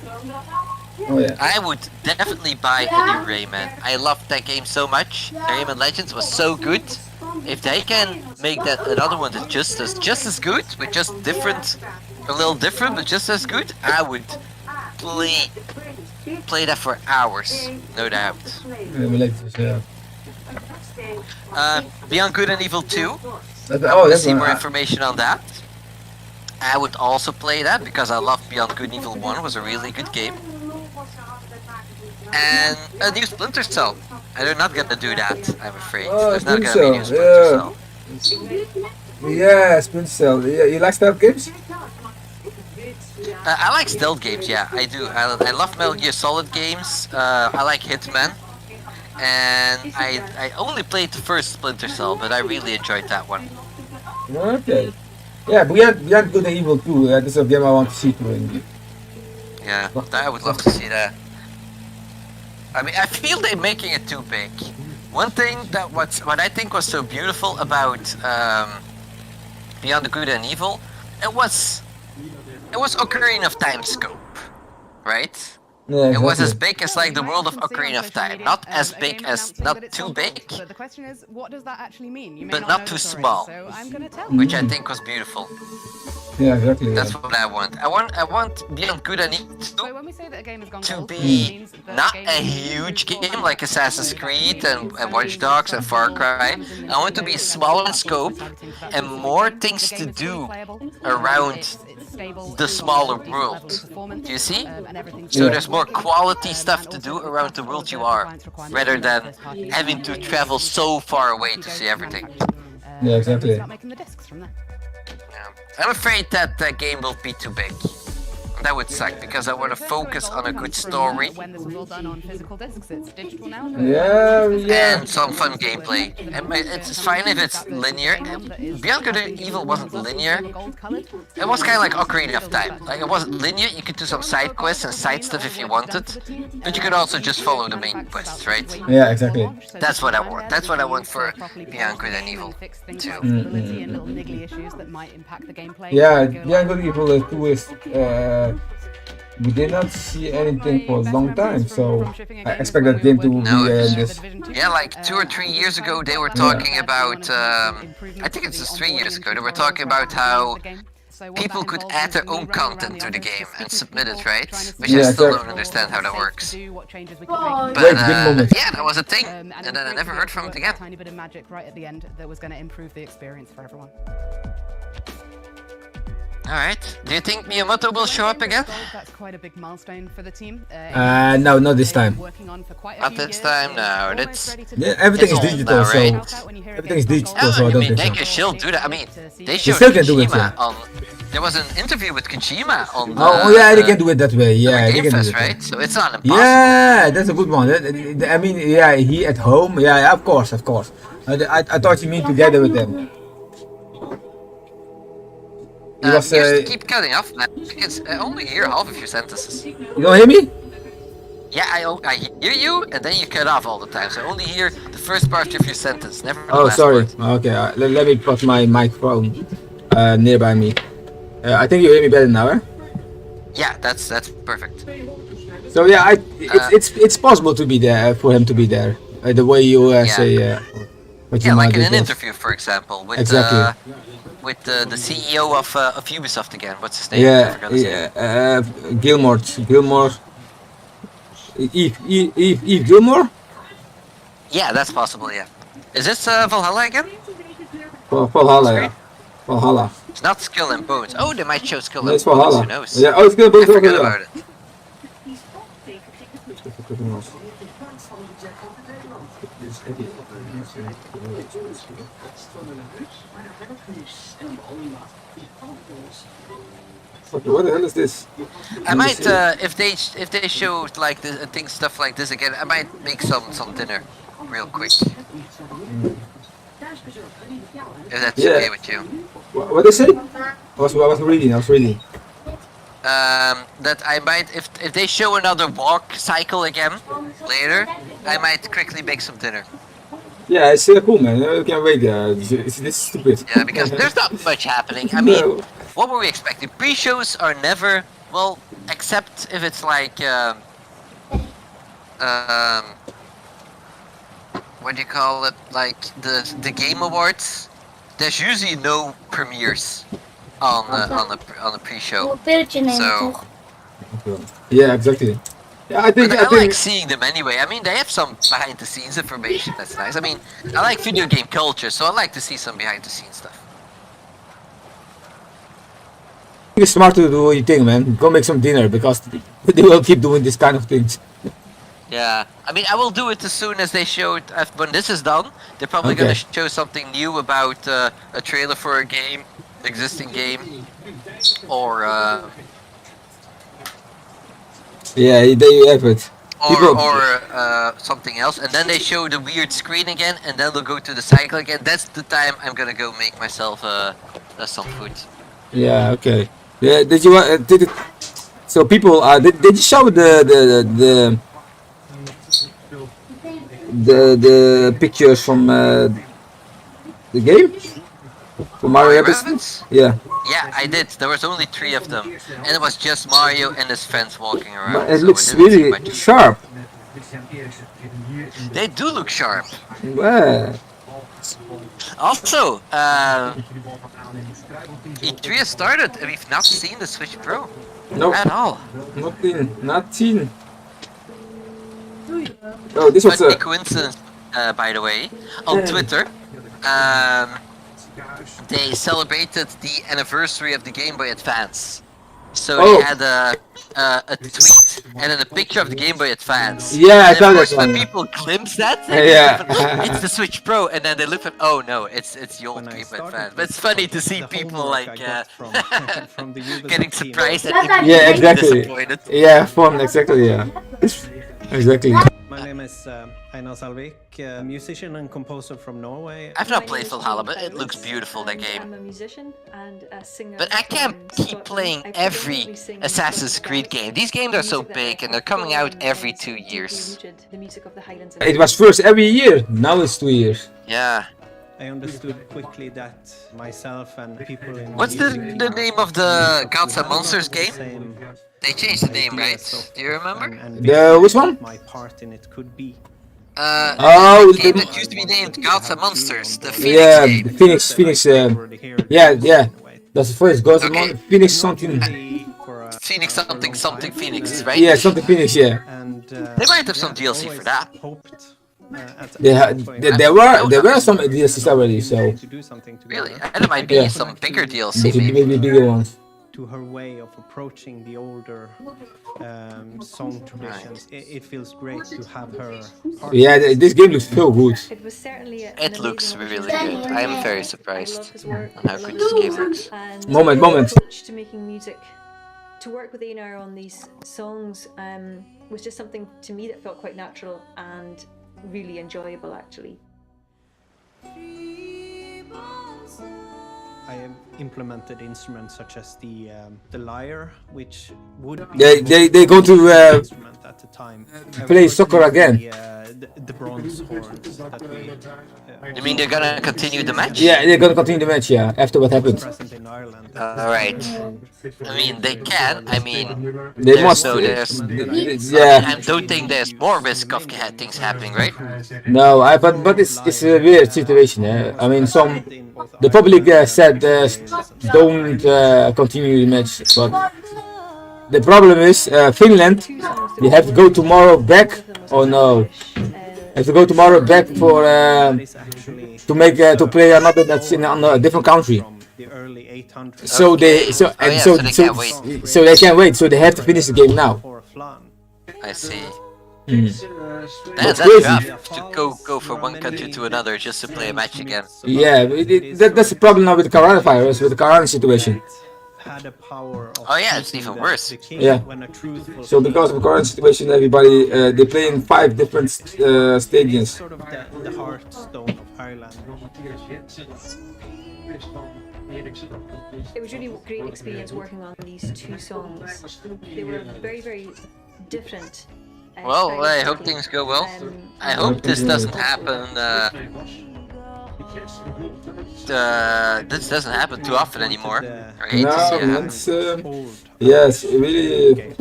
Oh yeah. I would definitely buy a new Rayman. I loved that game so much. Rayman Legends was so good. If they can make that another one that's just as good, with just different, a little different, but just as good, I would play that for hours, no doubt. Beyond Good and Evil 2. I want to see more information on that. I would also play that because I love Beyond Good and Evil 1. It was a really good game. And a new Splinter Cell. And they're not gonna do that, I'm afraid. There's not gonna be a new Splinter Cell. Yeah, Splinter Cell. Yeah, you like stealth games? I like stealth games, yeah, I do. I love Metal Gear Solid games. I like Hitman. And I only played the first Splinter Cell, but I really enjoyed that one. Okay. Yeah, Beyond Good and Evil 2. This is a game I want to see too. Yeah, I would love to see that. I mean, I feel they're making it too big. One thing that what I think was so beautiful about Beyond the Good and Evil, it was Ocarina of Time scope, right? Yeah, It was exactly. as big as like the world of Ocarina of Time. Not as big as, not too big, But the question is, what does that actually mean? You may but not not know too this already, small, so I'm gonna tell which I you. think was beautiful. Yeah, exactly. That's what I want. I want Beyond Good and Evil So when we say that a game has gone to gold, it be means that not game a is huge through game 400 like Assassin's Creed and Watch Dogs and Far Cry. I want it to be smaller in scope and more things to do around the smaller world. Do you see? So Yeah. there's more quality stuff to do around the world you are, rather than having to travel so far away to see everything. Yeah, exactly. Start making the discs from there. I'm afraid that that game will be too big. That would suck, because I want to focus on a good story When this was all done on physical discs, it's digital now. Yeah. and some fun gameplay. And it's fine if it's linear. Beyond Good and Evil wasn't linear. It was kind of like Ocarina of Time. Like, it wasn't linear. You could do some side quests and side stuff if you wanted, but you could also just follow the main quests, right? Yeah, exactly. That's what I want. That's what I want for Beyond Good and Evil 2. And little niggly issues that might impact the gameplay. Yeah, Beyond Good and Evil 2 is. We did not see anything for a long time, so I expect that game to be this. Yeah, like 2 or 3 years ago, they were talking about. I think it's just 3 years ago. They were talking about how people could add their own content to the game and submit it, right? Which Yeah, I still so- don't understand how that works. Wait, But good moment. yeah, that was a thing, and then I never heard from it again. Tiny bit of magic right at the end that was going to improve the experience for everyone. Alright, do you think Miyamoto will show up again? That's quite a big milestone for the team. No, not this time. Not this time, no. That's Yeah, everything it's is old digital, now, so right? everything is digital, Oh, so I I don't mean, think they so. can still do that. I mean, they They showed still can do it, Kojima yeah. on. There was an interview with Kojima on. Oh, yeah, they can do it that way. Yeah, they Game can do Fest, it. right? So it's not impossible. Yeah, that's a good one. I mean, yeah, he at home. Yeah, of course, of course. I thought you mean together with them. He was, You keep cutting off, man. It's only hear half of your sentences. you don't hear me? Yeah, I hear you, and then you cut off all the time. So I only hear the first part of your sentence, never the Oh, last sorry. part. Okay, let me put my microphone nearby me. I think you hear me better now, eh? Yeah, that's perfect. So yeah, it's possible to be there for him to be there. The way you say what you Yeah, might like in do an best. interview, for example, with Exactly. With the CEO of Ubisoft again. What's his name? I Yeah, forgot his name. yeah. Gilmore. Eve Gilmore? Yeah, that's possible. Yeah. Is this Valhalla again? Valhalla, yeah. Valhalla. It's not Skull and Bones. Oh, they might show Skull No, and it's Bones. Valhalla. Who knows? Yeah, oh, it's Skull and Bones, I forgot yeah. about it. What the hell is this? I might, if they show like this, stuff like this again, I might make some dinner, real quick. If that's Yeah. okay with you. What did they say? I was reading. That I might, if they show another walk cycle again later, I might quickly make some dinner. Yeah, it's cool, man. You can't wait. It's stupid. Yeah, because there's not much happening. I mean, what were we expecting? Pre-shows are never, well, except if it's like, what do you call it? Like the Game Awards. There's usually no premieres on the pre-show. So Yeah, exactly. Yeah, I but I like seeing them anyway. I mean, they have some behind-the-scenes information that's nice. I mean, I like video game culture, so I like to see some behind-the-scenes stuff. It's smart to do what you think, man. Go make some dinner because they will keep doing this kind of things. Yeah, I mean, I will do it as soon as they show it. When this is done, they're probably Okay. gonna show something new about a trailer for a game, existing game, or Yeah, there you have it. something else, and then they show the weird screen again, and then they'll go to the cycle again. That's the time I'm gonna go make myself some food. Yeah, okay. Yeah, did you did it? So people, did you show the pictures from the game? For Mario Rabbids? Yeah. Yeah, I did. There was only 3 of them, and it was just Mario and his friends walking around. But it so looks didn't see really much. sharp. They do look sharp. Yeah. Also, E3 has started, and we've not seen the Switch Pro Nope. at all. Nothing. Oh, this was But a coincidence, by the way, on Twitter. They celebrated the anniversary of the Game Boy Advance. So they had a tweet and then a picture of the Game Boy Advance. Yeah, I saw saw that when one. people glimpse that, Yeah. it's the Switch Pro, and then they look at, oh no, it's the old Game Boy Advance. But it's funny to see people like getting surprised and Yeah, immediately exactly. disappointed. Yeah, fun, exactly, yeah. Exactly. My name is Einar Salvik, a musician and composer from Norway. I've not played Valhalla, but it looks beautiful, that game. I'm a musician and a singer. But I can't keep playing every Assassin's Creed game. These games are so big and they're coming out every 2 years. It was first every year, now it's 2 years. Yeah. I understood quickly that myself and people in What's the name of the Gods and Monsters game? They changed the name, right? Do you remember? Which one? My part in it could be. Oh, the game that used to be named Gods and Monsters, the Phoenix yeah, game. Phoenix, yeah. That's the first Ghost of Phoenix something. Phoenix something Phoenix, right? Yeah, something Phoenix, yeah. They might have some DLC for that. There were some DLCs already, so. Really? And there might be some bigger DLC, maybe bigger ones. To her way of approaching the older song traditions, it feels great to have her. Yeah, this game looks so good. It was certainly It looks really good. I am very surprised on how good this game looks. Moment. Approach to making music, to work with Einar on these songs was just something to me that felt quite natural and really enjoyable, actually. I have implemented instruments such as the lyre, which would be They go to instrument at the time. play soccer again. The bronze horns that we. You mean they're gonna continue the match? Yeah, they're gonna continue the match. Yeah, after what happened. Alright. I mean, they can. I mean, They must. Yeah. I don't think there's more risk of things happening, right? No, but it's a weird situation. I mean, the public said don't continue the match, but the problem is Finland. You have to go tomorrow back. Oh no, have to go tomorrow back for to play another match in a different country. So they they can't wait. So they have to finish the game now. I see. That's crazy. Tough to go from one country to another just to play a match again. Yeah, that's the problem now with the coronavirus, with the corona situation. Oh yeah, it's even worse. Yeah. So because of the current situation, everybody they play in 5 different stadiums. Sort of the heartstone of Ireland. It was really a great experience working on these 2 songs. They were very, very different. Well, I hope things go well. I hope this doesn't happen. This doesn't happen too often anymore. No, it's yes, really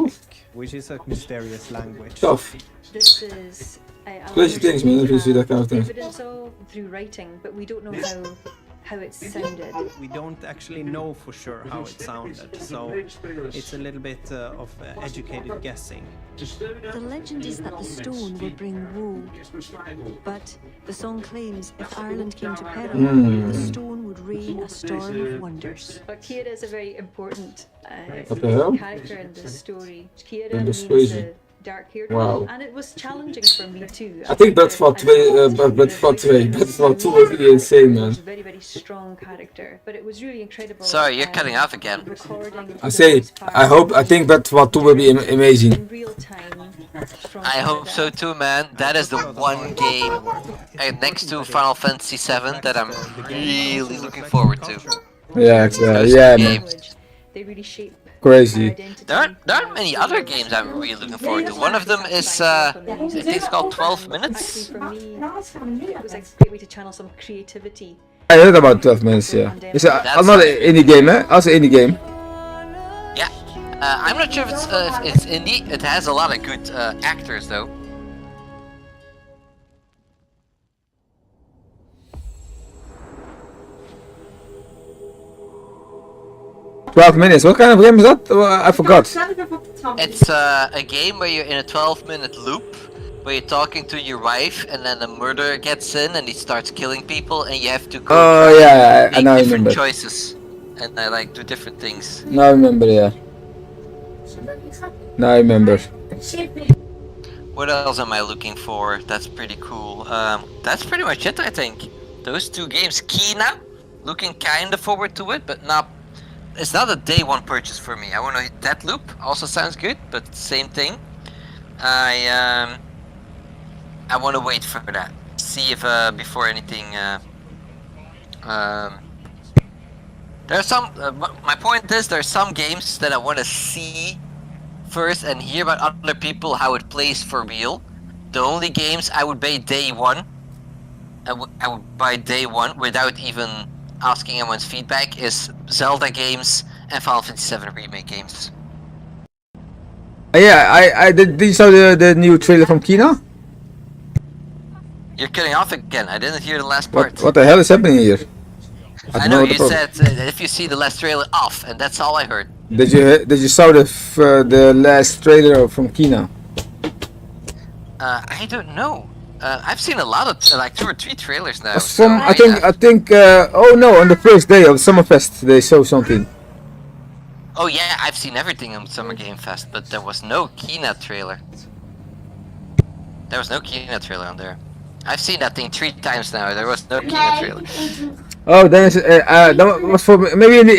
which is a mysterious language. Tough. This is Crazy things, man. If you see that kind of thing. evidence of through writing, but we don't know how it sounded. We don't actually know for sure how it sounded, so it's a little bit of educated guessing. The legend is that the stone will bring woe, but the song claims if Ireland came to peril, the stone would rain a storm of wonders. But Kira is a very important character in the story. Kira means the dark-haired one, and it was challenging for me too. I think Battlefield 2 was really insane, man. Very, very strong character, but it was really incredible. Sorry, you're cutting off again. I think Battlefield 2 will be amazing. I hope so too, man. That is the one game next to Final Fantasy VII that I'm really looking forward to. Yeah, yeah, man. They really shape. Crazy. There aren't many other games I'm really looking forward to. One of them is, I think it's called 12 Minutes. For me, it was a great way to channel some creativity I heard about 12 minutes. Yeah. It's not an indie game, eh? Also indie game. Yeah. I'm not sure if it's indie. It has a lot of good actors though. $12 minutes. What kind of game is that? I forgot. It's a game where you're in a 12-minute loop, where you're talking to your wife, and then a murderer gets in and he starts killing people, and you have to go I now make different remember. choices, and I like do different things. Now I remember, yeah. Now I remember. What else am I looking for? That's pretty cool. That's pretty much it, I think. Those two games. Kina, looking kinda forward to it, but not. It's not a day one purchase for me. I want to hit Deathloop. Also sounds good, but same thing. I want to wait for that. See if before anything. There's some. My point is, there's some games that I want to see first and hear about other people how it plays for real. The only games I would buy day one. I would buy day one without even asking anyone's feedback is Zelda games and Final Fantasy VII Remake games. Yeah, I did you saw the new trailer from Kina? You're cutting off again. I didn't hear the last part. What the hell is happening here? I know you said if you see the last trailer off, and that's all I heard. Did you saw the last trailer from Kina? I don't know. I've seen a lot of like 2 or 3 trailers now. I think. Oh no! On the first day of Summerfest, they showed something. Oh yeah, I've seen everything on Summer Game Fest, but there was no Kina trailer. There was no Kina trailer on there. I've seen that thing 3 times now. There was no Kina trailer. Oh, then that was for maybe in the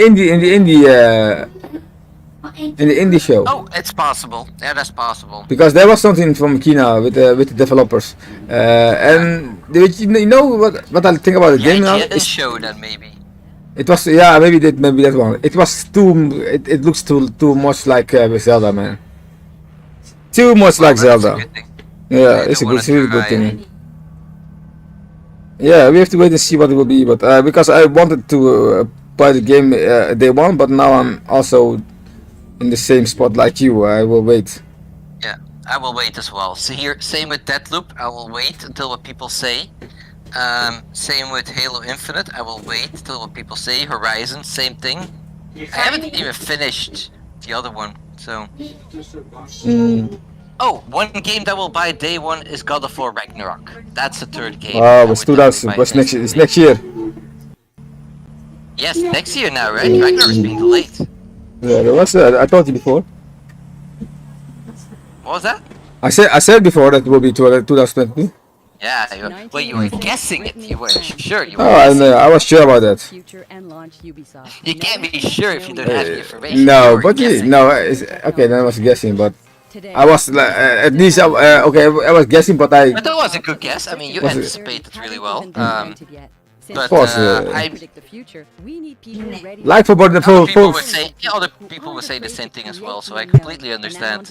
indie show. Oh, it's possible. Yeah, that's possible. Because there was something from Kina with the developers, and you know what I think about the game now? Yeah, show then maybe. It was maybe that one. It was it looks too much like Zelda, man. Too much like Zelda. Yeah, it's a really good thing. Yeah, we have to wait and see what it will be, but because I wanted to buy the game day one, but now I'm also in the same spot like you. I will wait. Yeah, I will wait as well. So here, same with Deathloop. I will wait until what people say. Same with Halo Infinite. I will wait until what people say. Horizon, same thing. I haven't even finished the other one, so. Oh, one game that will buy day one is God of War Ragnarok. That's the 3rd game. Oh, it's 2000. What's next? It's next year. Yes, next year now, right? Ragnarok is being delayed. Yeah, there was. I told you before. What was that? I said before that it will be 2022. Yeah, you were guessing it. You weren't sure. You were I was sure about that. You can't be sure if you don't have the information. No, but okay, then I was guessing, but I was at least okay. I was guessing, but I. But that was a good guess. I mean, you anticipated really well. But like for the other people would say the same thing as well, so I completely understand.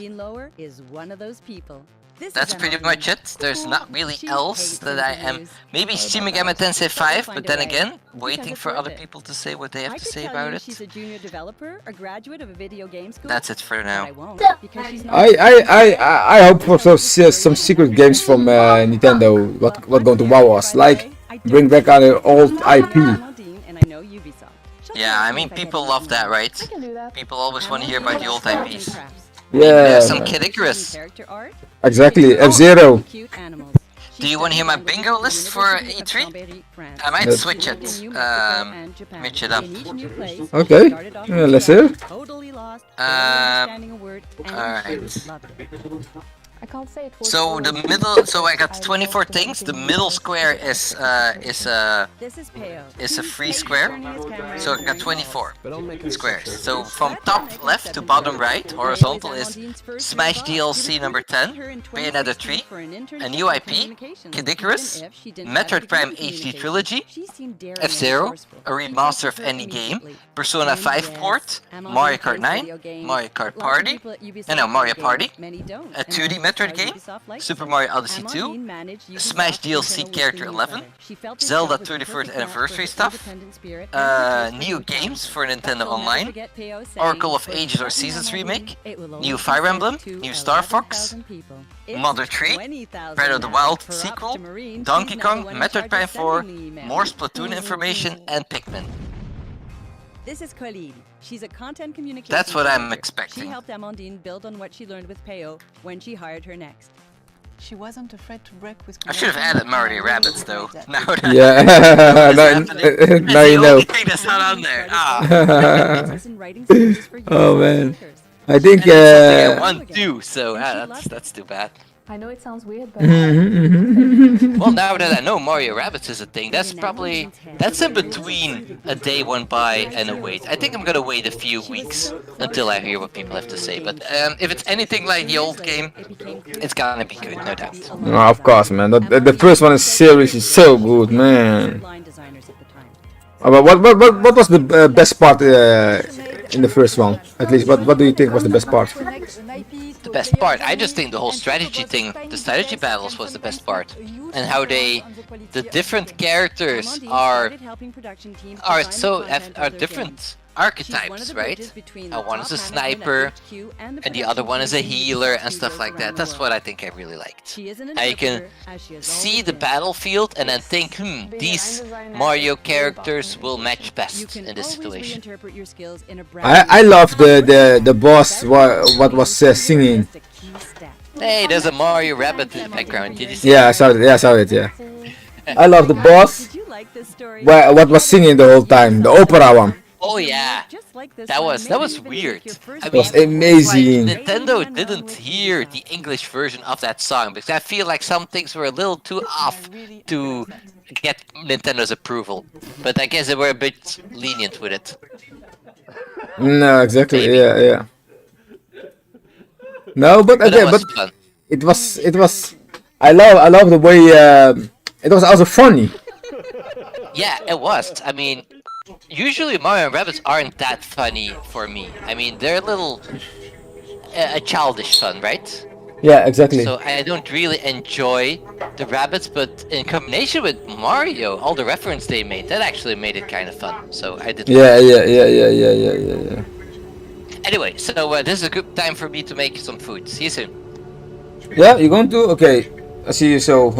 That's pretty much it. There's not really else that I am. Maybe Shin Megami Tensei 5, but then again, waiting for other people to say what they have to say about it. That's it for now. I hope for some secret games from Nintendo. What going to wow us? Like bring back our old IP. Yeah, I mean people love that, right? People always want to hear about the old IPs. Yeah. Some Kid Icarus. Exactly, F-Zero. Do you want to hear my bingo list for E3? I might switch it. Switch it up. Okay, yeah, let's hear. Alright. So the middle, so I got 24 things. The middle square is a free square. So I got 24 squares. So from top left to bottom right, horizontal is Smash DLC number 10, Bayonetta 3, a new IP, Kid Icarus, Metroid Prime HD Trilogy, F-Zero, a remaster of any game, Persona 5 port, Mario Kart 9, Mario Kart Party, Mario Party, a 2D Metroid game, Super Mario Odyssey 2, Smash DLC Character 11, Zelda 31st Anniversary stuff, new games for Nintendo Online, Oracle of Ages or Seasons remake, new Fire Emblem, new Star Fox, Mother 3, Breath of the Wild sequel, Donkey Kong, Metroid Prime 4, more Splatoon information, and Pikmin. This is Khalid. She's a content communications. That's what I'm manager. expecting. She helped Amandine build on what she learned with Peo when she hired her next. She wasn't afraid to break with. I should have added Mario Rabbids though. Now that Yeah, now you know. the only thing that's not on there. Ah. Oh man, I think. I want to, so that's too bad. I know it sounds weird, but. Well, now that I know Mario Rabbids is a thing, that's in between a day one buy and a wait. I think I'm gonna wait a few weeks until I hear what people have to say. But if it's anything like the old game, it's gonna be good, no doubt. Oh, of course, man. The first one is seriously so good, man. But what was the best part in the first one? At least, what do you think was the best part? The best part, I just think the whole strategy thing, the strategy battles was the best part, and how the different characters are different archetypes, right? One is a sniper, and the other one is a healer, and stuff like that. That's what I think I really liked. How you can see the battlefield and then think, these Mario characters will match best in this situation. I love the boss. What was singing? Hey, there's a Mario Rabbit in the background. Did you see? Yeah, I saw it. Yeah, I saw it. Yeah. I love the boss. What was singing the whole time? The opera one. Oh yeah, that was weird. I mean, was amazing. Like, Nintendo didn't hear the English version of that song because I feel like some things were a little too off to get Nintendo's approval. But I guess they were a bit lenient with it. No, exactly. Maybe. Yeah. No, but again, it was. I love the way it was also funny. Yeah, it was. I mean. Usually Mario and Rabbids aren't that funny for me. I mean, they're a little childish fun, right? Yeah, exactly. So I don't really enjoy the Rabbids, but in combination with Mario, all the reference they made, that actually made it kind of fun. So I did. Yeah. Anyway, so this is a good time for me to make some food. See you soon. Yeah, you're going to? Okay, I see you so.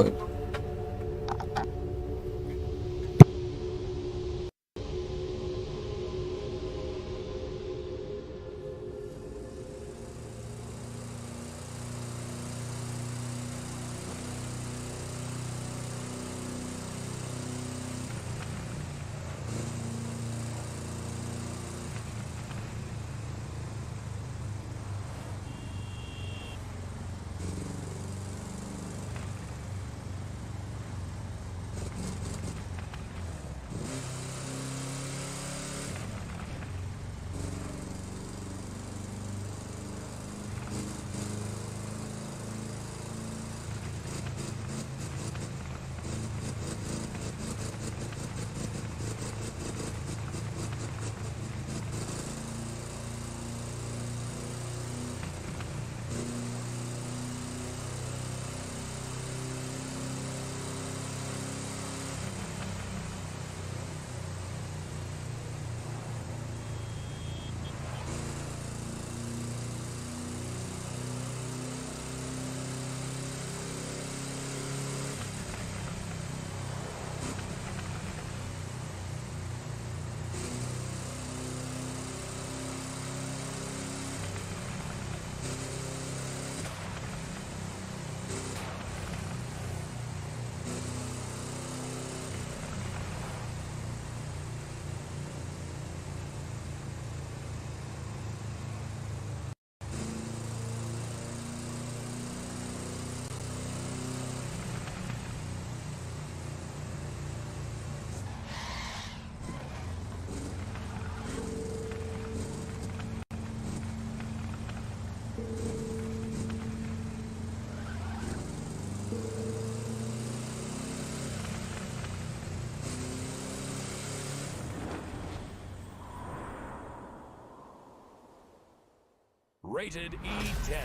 Rated E10.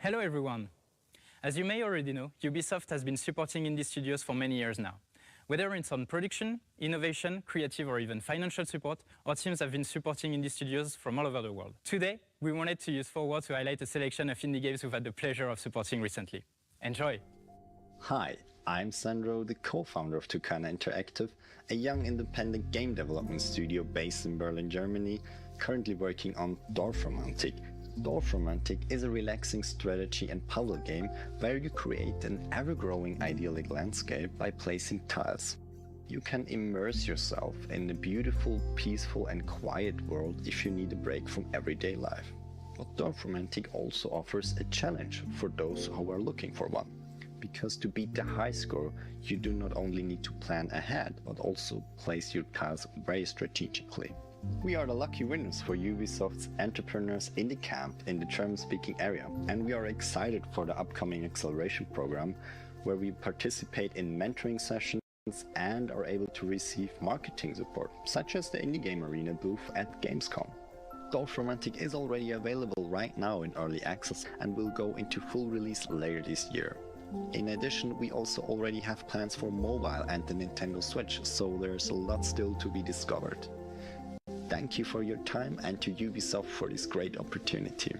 Hello everyone. As you may already know, Ubisoft has been supporting indie studios for many years now. Whether it's on production, innovation, creative or even financial support, our teams have been supporting indie studios from all over the world. Today, we wanted to use Forward to highlight a selection of indie games we've had the pleasure of supporting recently. Enjoy! Hi, I'm Sandro, the co-founder of Tucana Interactive, a young independent game development studio based in Berlin, Germany, currently working on Dorfromantik. Dorfromantik is a relaxing strategy and puzzle game where you create an ever-growing idyllic landscape by placing tiles. You can immerse yourself in a beautiful, peaceful and quiet world if you need a break from everyday life. But Dorfromantik also offers a challenge for those who are looking for one. Because to beat the high score, you do not only need to plan ahead, but also place your tiles very strategically. We are the lucky winners for Ubisoft's Entrepreneurs Indie Camp in the German-speaking area, and we are excited for the upcoming acceleration program, where we participate in mentoring sessions and are able to receive marketing support, such as the Indie Game Arena booth at Gamescom. Dorfromantik is already available right now in early access and will go into full release later this year. In addition, we also already have plans for mobile and the Nintendo Switch, so there's a lot still to be discovered. Thank you for your time and to Ubisoft for this great opportunity.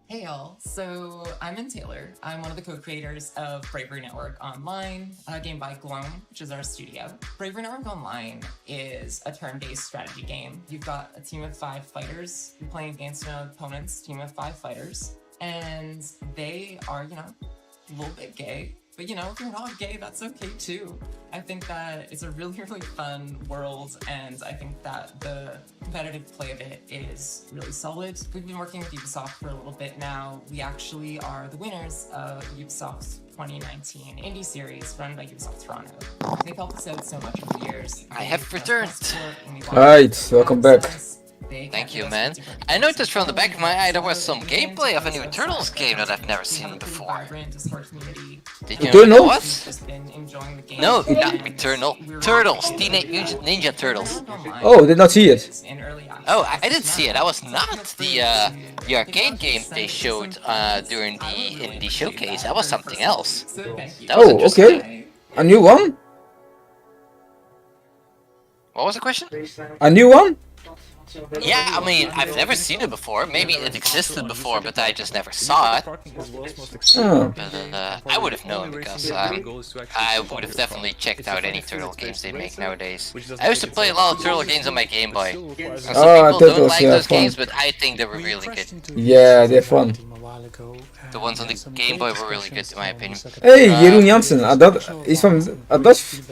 Hey y'all, so I'm In Taylor. I'm one of the co-creators of Bravery Network Online, a game by Gloam, which is our studio. Bravery Network Online is a turn-based strategy game. You've got a team of 5 fighters. You're playing against an opponent's team of 5 fighters. And they are, you know, a little bit gay. But you know, if you're not gay, that's okay too. I think that it's a really, really fun world, and I think that the competitive play of it is really solid. We've been working with Ubisoft for a little bit now. We actually are the winners of Ubisoft's 2019 indie series run by Ubisoft Toronto. They've helped us out so much over the years. I have returned. Alright, welcome back. Thank you, man. I noticed from the back of my eye there was some gameplay of a new Turtles game that I've never seen before. Did you know what it was? No, not Returnal. Turtles, Teenage Mutant Ninja Turtles. Oh, did not see it. Oh, I didn't see it. That was not the arcade game they showed during the indie showcase. That was something else. That was okay. A new one? What was the question? A new one? Yeah, I mean, I've never seen it before. Maybe it existed before, but I just never saw it. Oh. But I would have known because I would have definitely checked out any Turtle games they make nowadays. I used to play a lot of Turtle games on my Game Boy. And some people don't like those games, but I think they were really good. Yeah, they're fun. The ones on the Game Boy were really good, in my opinion. Hey, Jeroen Jansen, he's from Dutch.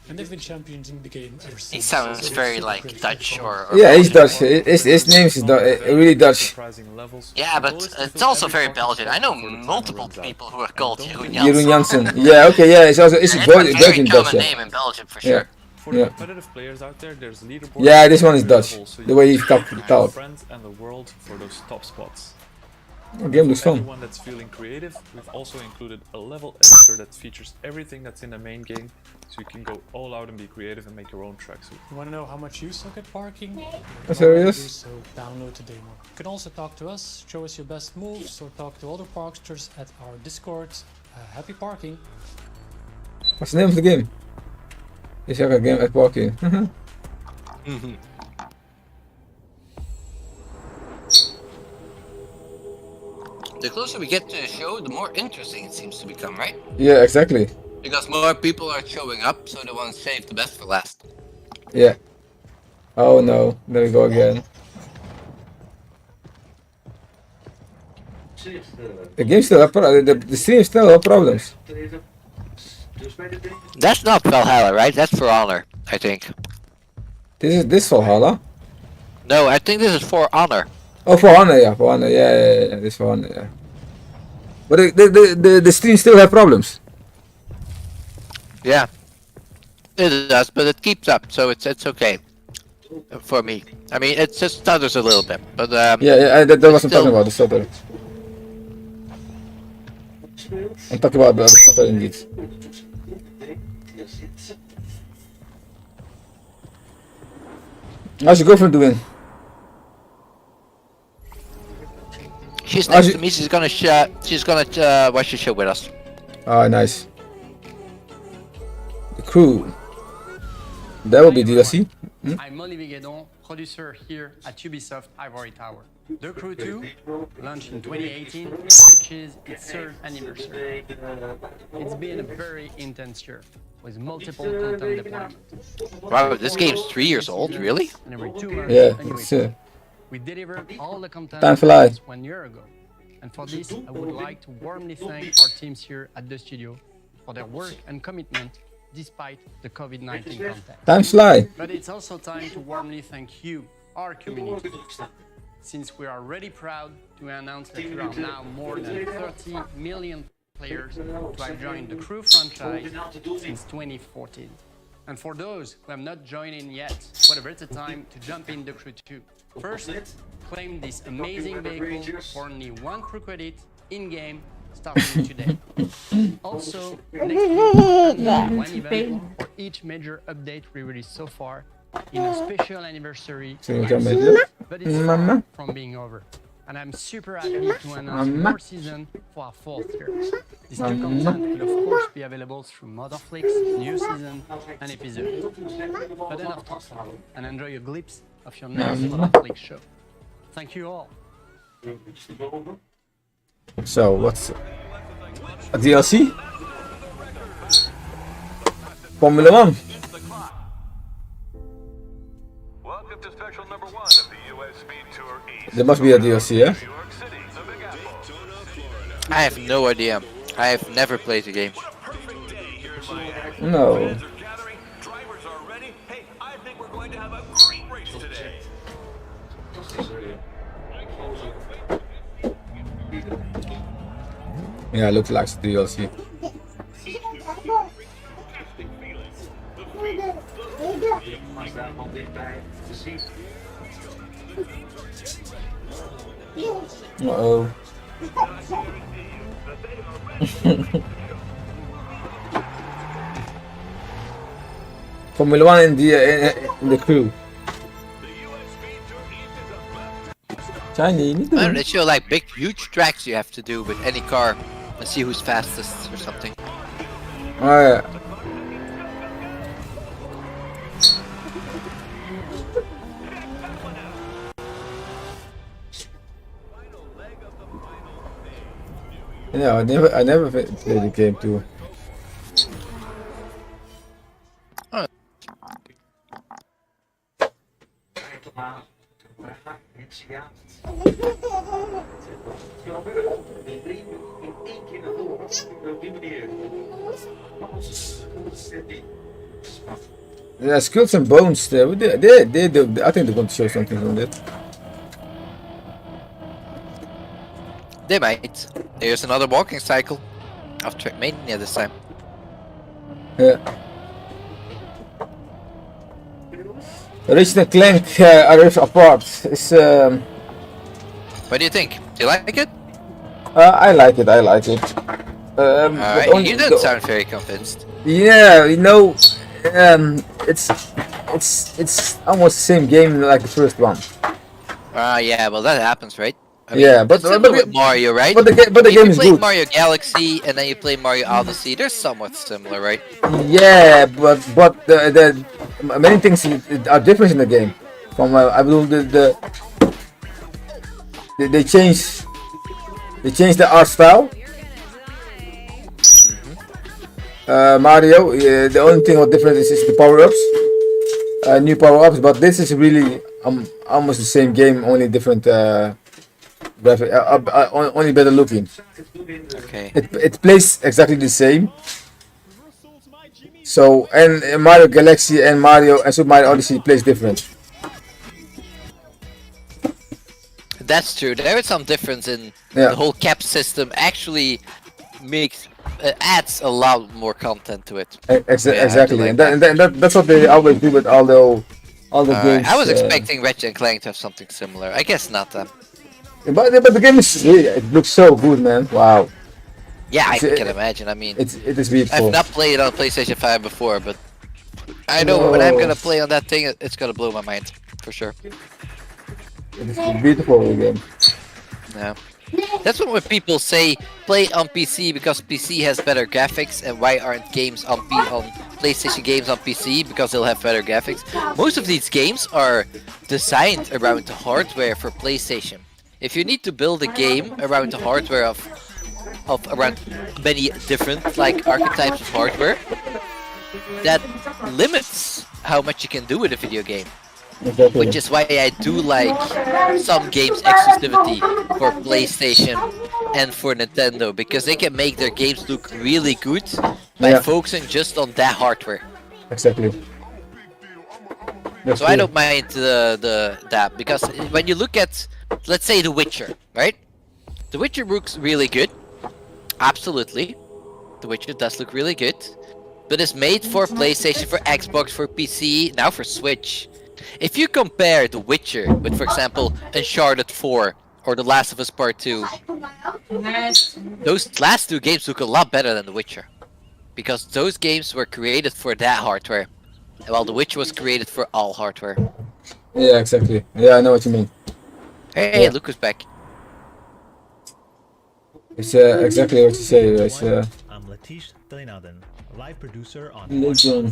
And they've been champions in the game ever since. He sounds very like Dutch or yeah, he's Dutch. His name is really Dutch. Yeah, but it's also very Belgian. I know multiple people who are called Jeroen Jansen. Yeah, okay, yeah, it's also it's a very common name in Belgium for sure. For the competitive players out there, there's leaderboards. Yeah, this one is Dutch. The way he's talking. Friends and the world for those top spots. The game looks fun. Anyone that's feeling creative, we've also included a level editor that features everything that's in the main game, so you can go all out and be creative and make your own tracks. You want to know how much you suck at parking? Serious? So download the demo. You can also talk to us, show us your best moves, or talk to other parksters at our Discord. Happy parking! What's the name of the game? Is er a game at parking? The closer we get to the show, the more interesting it seems to become, right? Yeah, exactly. Because more people are showing up, so they want to save the best for last. Yeah. Oh no, there we go again. The game still have the stream still have problems. That's not Valhalla, right? That's For Honor, I think. This Valhalla? No, I think this is For Honor. Oh, For Honor, yeah, For Honor, yeah, this For Honor, yeah. But the stream still have problems. Yeah, it does, but it keeps up, so it's okay. for me. I mean, it just stutters a little bit, but yeah, that was what I'm talking about, the stutter. I'm talking about the stutter indeed. How's your girlfriend doing? She's next to me. She's gonna watch the show with us. Ah, nice. The crew. That will be DLC. I'm Olivier Guédon, producer here at Ubisoft Ivory Tower. The Crew 2 launched in 2018, which is its 3rd anniversary. It's been a very intense year with multiple content deployments. Wow, this game's 3 years old, really? And every 2 months, yeah, it's, we delivered all the content time flies. 1 year ago. And for this, I would like to warmly thank our teams here at the studio for their work and commitment despite the COVID-19 context. Time flies. But it's also time to warmly thank you, our community, since we are really proud to announce that we are now more than 30 million players who have joined the Crew franchise since 2014. And for those who have not joined in yet, what a better time to jump in the Crew 2. First, claim this amazing vehicle for only 1 Crew credit in-game starting today. Also, next week, one event for each major update we released so far in a special anniversary, but it's far from being over. And I'm super happy to announce more season for our 4th year. This new content will of course be available through Motherflix, new season and episode. But enough talk, and enjoy a glimpse of your next Motherflix show. Thank you all. So what's a DLC? Formula 1. There must be a DLC, yeah? I have no idea. I have never played the game. No. Yeah, it looks like DLC. Uh-oh. Formula 1 in the crew. Shiny. They show like big, huge tracks you have to do with any car and see who's fastest or something. Oh yeah. Yeah, I never played the game too. Yeah, Skulls and Bones there. I think they're going to show something from that. They might. There's another walking cycle of Trackmania this time. Yeah. Ratchet & Clank are ripped apart. It's What do you think? Do you like it? I like it. You don't sound very convinced. Yeah, you know, it's almost the same game like the first one. Yeah, well that happens, right? I mean, yeah, but with Mario, right? But the game is play good. Mario Galaxy and then you play Mario Odyssey. They're somewhat similar, right? Yeah, but the many things are different in the game. From I believe they changed the art style. Mario, the only thing what different is the power-ups, new power-ups. But this is really almost the same game, only different. Only better looking. Okay. It plays exactly the same. So and Mario Galaxy and Super Mario Odyssey plays different. That's true. There is some difference in the whole cap system. Actually, adds a lot more content to it. Exactly, and that's what they always do with all the all the games. I was expecting Ratchet & Clank to have something similar. I guess not then. But the game is it looks so good, man. Wow. Yeah, I can imagine. I mean, it is beautiful. I've not played it on PlayStation 5 before, but I know when I'm gonna play on that thing, it's gonna blow my mind for sure. It is a beautiful game. Yeah. That's when people say play on PC because PC has better graphics, and why aren't games on PlayStation games on PC because they'll have better graphics. Most of these games are designed around the hardware for PlayStation. If you need to build a game around the hardware of around many different like archetypes of hardware, that limits how much you can do with a video game. Exactly. Which is why I do like some games exclusivity for PlayStation and for Nintendo, because they can make their games look really good by focusing just on that hardware. Exactly. So I don't mind that, because when you look at, let's say, The Witcher, right? The Witcher looks really good. Absolutely. The Witcher does look really good. But it's made for PlayStation, for Xbox, for PC, now for Switch. If you compare The Witcher with, for example, Uncharted 4 or The Last of Us Part 2, those last two games look a lot better than The Witcher. Because those games were created for that hardware, while The Witcher was created for all hardware. Yeah, exactly. Yeah, I know what you mean. Hey, look who's back. It's exactly what you say. It's, I'm Latish Dalinadan, live producer on Legion.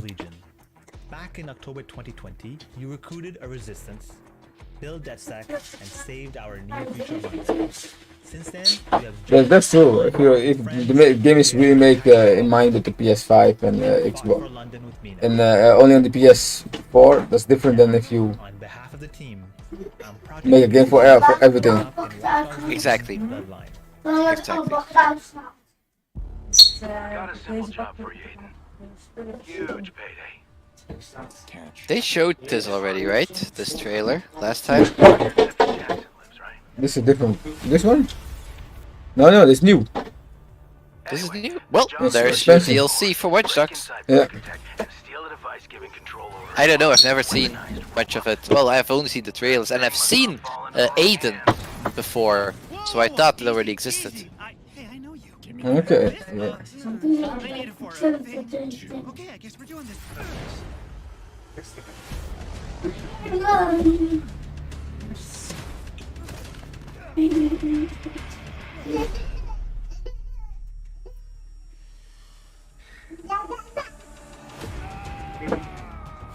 Back in October 2020, you recruited a resistance, built DedSec, and saved our near-future minds. Since then, we have that's true. If the game is really made in mind with the PS5 and Xbox, and only on the PS4, that's different than if you make a game for everything. Exactly. Got a simple job for you, Aiden. Huge payday. They showed this already, right? This trailer last time. This is different. This one? No, this is new. This is new. Well, It's there's your expensive. DLC for Watch Dogs. Yeah. I don't know. I've never seen much of it. Well, I've only seen the trailers, and I've seen Aiden before, so I thought it already existed. Okay. Yeah. Okay, I guess we're doing this.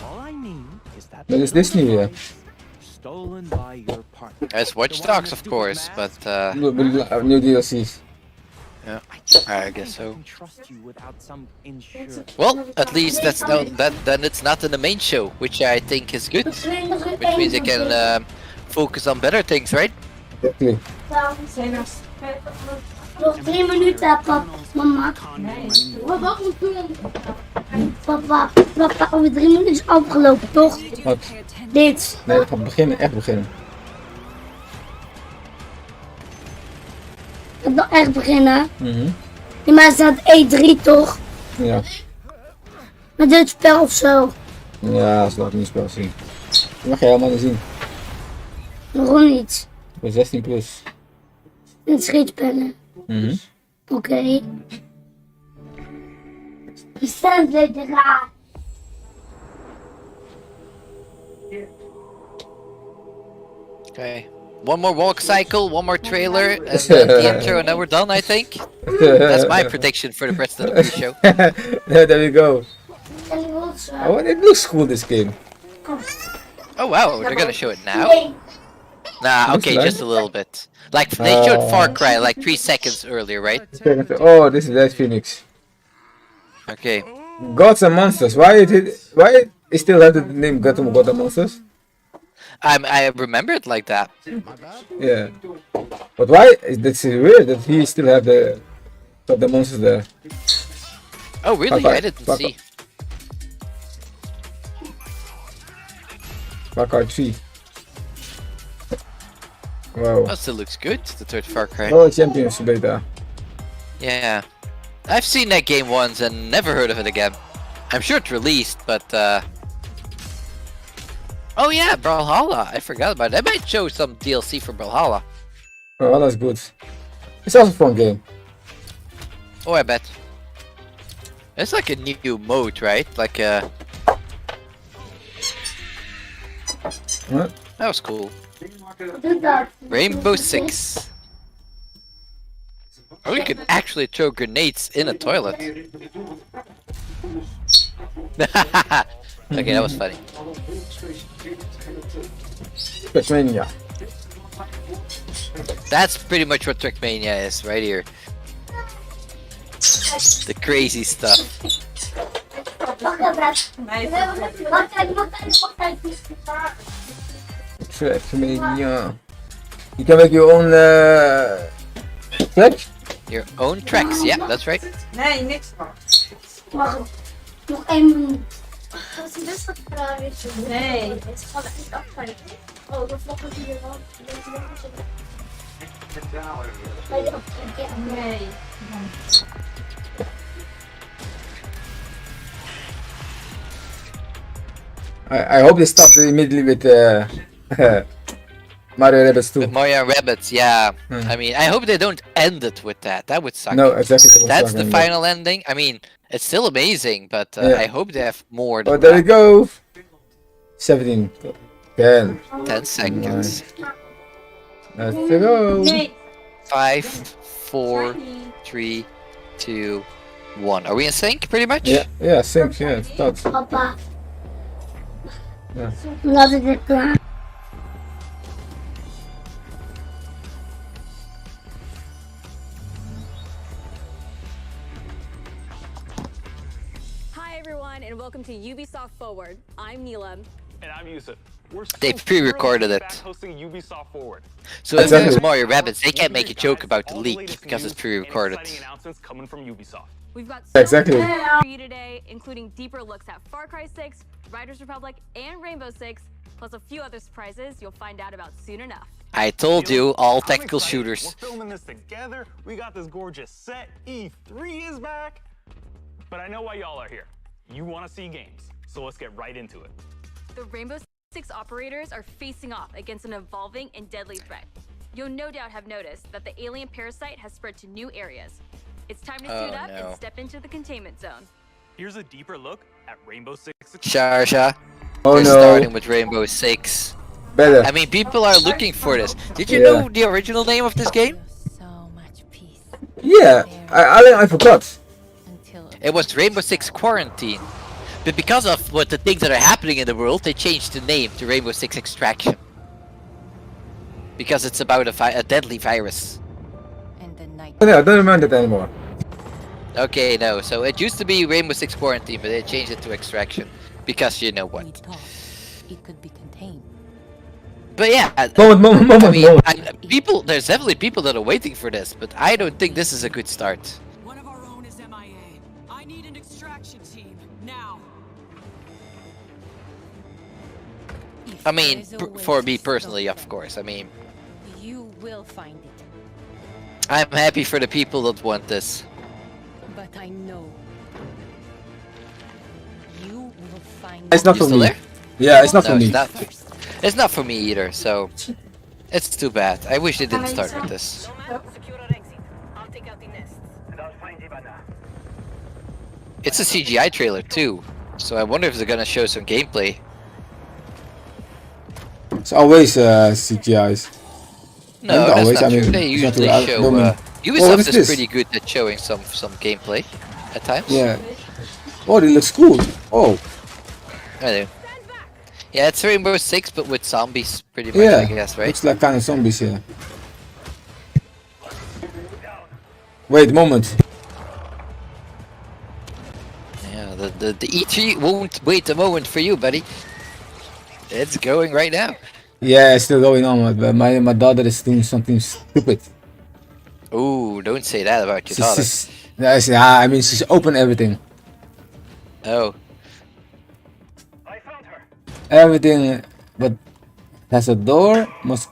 All I mean is that But it's this new, yeah. stolen by your partner. It's Watch Dogs, of course, but New DLCs. yeah, I guess so. Trust you without some insurance. Well, at least that's then it's not in the main show, which I think is good. Which means they can focus on better things, right? Exactly. Nog 3 minuten, pap. Mama. Wat moet doen? Papa, over 3 minuten is afgelopen, toch? Wat? Dit. Nee, dat gaat beginnen, echt beginnen. Het nog echt beginnen. Mhm. Ja, maar het staat E3 toch? Ja. Met dit spel of zo. Ja, dat laat ik niet spel zien. Dat mag je helemaal niet zien. Waarom niet? Voor 16 plus. Het schietspellen. Mhm. Oké. Je staat beetje raar. Okay. One more walk cycle, one more trailer, and then the intro, and then we're done, I think. That's my prediction for the rest of the pre-show. Yeah, there we go. Oh, it looks cool, this game. Oh wow, they're gonna show it now? Nah, okay, just a little bit. Like, they showed Far Cry like 3 seconds earlier, right? Oh, this is Dead Phoenix. Okay. Gods and Monsters. Why it still have the name Gods and Monsters? I remember it like that. Yeah. But why? That's weird that he still have the monsters there. Oh really? I didn't see. Far Cry 3. Wow. Oh, still looks good, the third Far Cry. Oh, Champions beta. Yeah. I've seen that game once and never heard of it again. I'm sure it's released, but Oh yeah, Brawlhalla. I forgot about it. I might show some DLC for Brawlhalla. Oh, that's good. It's also a fun game. Oh, I bet. It's like a new mode, right? Like a... What? That was cool. Rainbow Six. Oh, you can actually throw grenades in a toilet. Okay, that was funny. Trackmania. That's pretty much what Trackmania is, right here. The crazy stuff. Trackmania. You can make your own track? Your own tracks, yeah, that's right. Nee, niks van. Wacht, nog 1 minuut. Als je dus gaat vragen, nee, het is gewoon echt afgelopen. Oh, dat vlog ik hier wel. Nee. I hope they stopped immediately with Mario Rabbids 2. With Mario Rabbids, yeah. I mean, I hope they don't end it with that. That would suck. No, exactly. If that's the final ending, I mean, it's still amazing, but I hope they have more than Oh, there that. we go. 17. 10. 10 seconds. Let's go. 5, 4, 3, 2, 1. Are we in sync, pretty much? Yeah, sync, yeah, it's done. Papa. Yeah. Laat ik het klaar. Hi everyone, and welcome to Ubisoft Forward. I'm Neela. And I'm Yusuf. We're so They pre-recorded thrilled to be it. back hosting Ubisoft Forward. So if there's Mario Rabbids, they can't make a joke about the leak because it's pre-recorded. Exciting announcements coming from Ubisoft. We've got Exactly. for you today, including deeper looks at Far Cry 6, Riders Republic, and Rainbow Six, plus a few other surprises you'll find out about soon enough. I told you, all I'm tactical excited. shooters. We're filming this together. We got this gorgeous set. E3 is back. But I know why y'all are here. You want to see games. So let's get right into it. The Rainbow Six operators are facing off against an evolving and deadly threat. You'll no doubt have noticed that the alien parasite has spread to new areas. It's time to suit up and step into the containment zone. Here's a deeper look at Rainbow Six. Sharjah. Oh They're no. starting with Rainbow Six. Better. I mean, people are looking for this. Did you know the original name of this game? Yeah, I forgot. It was Rainbow Six Quarantine. But because of what the things that are happening in the world, they changed the name to Rainbow Six Extraction. Because it's about a deadly virus. Oh, yeah, I don't remember that anymore. Okay, no. So it used to be Rainbow Six Quarantine, but they changed it to Extraction. Because you know what. It could be contained. But yeah, Moment. people, there's definitely people that are waiting for this, but I don't think this is a good start. One of our own is MIA. I need an extraction team now. I mean, for me personally, of course. I mean, You will find it. I'm happy for the people that want this. But I know you will find It's not You for still me. there? Yeah, it's not No, for me. It's not for me either, so it's too bad. I wish they didn't start with this. It's a CGI trailer too, so I wonder if they're gonna show some gameplay. It's always CGIs. No, Not that's always, not I true. mean, They it's not usually true. show. I mean, Ubisoft what is is this? pretty good at showing some gameplay at times. Yeah. Oh, it looks cool. Oh. I do. Yeah, it's Rainbow Six, but with zombies, pretty much, Yeah. I guess, right? Looks like kind of zombies here. Wait a moment. Yeah, the E3 won't wait a moment for you, buddy. It's going right now. Yeah, it's still going on, but my daughter is doing something stupid. Ooh, don't say that about your daughter. I mean, she's open everything. Oh. Everything, but has a door. Must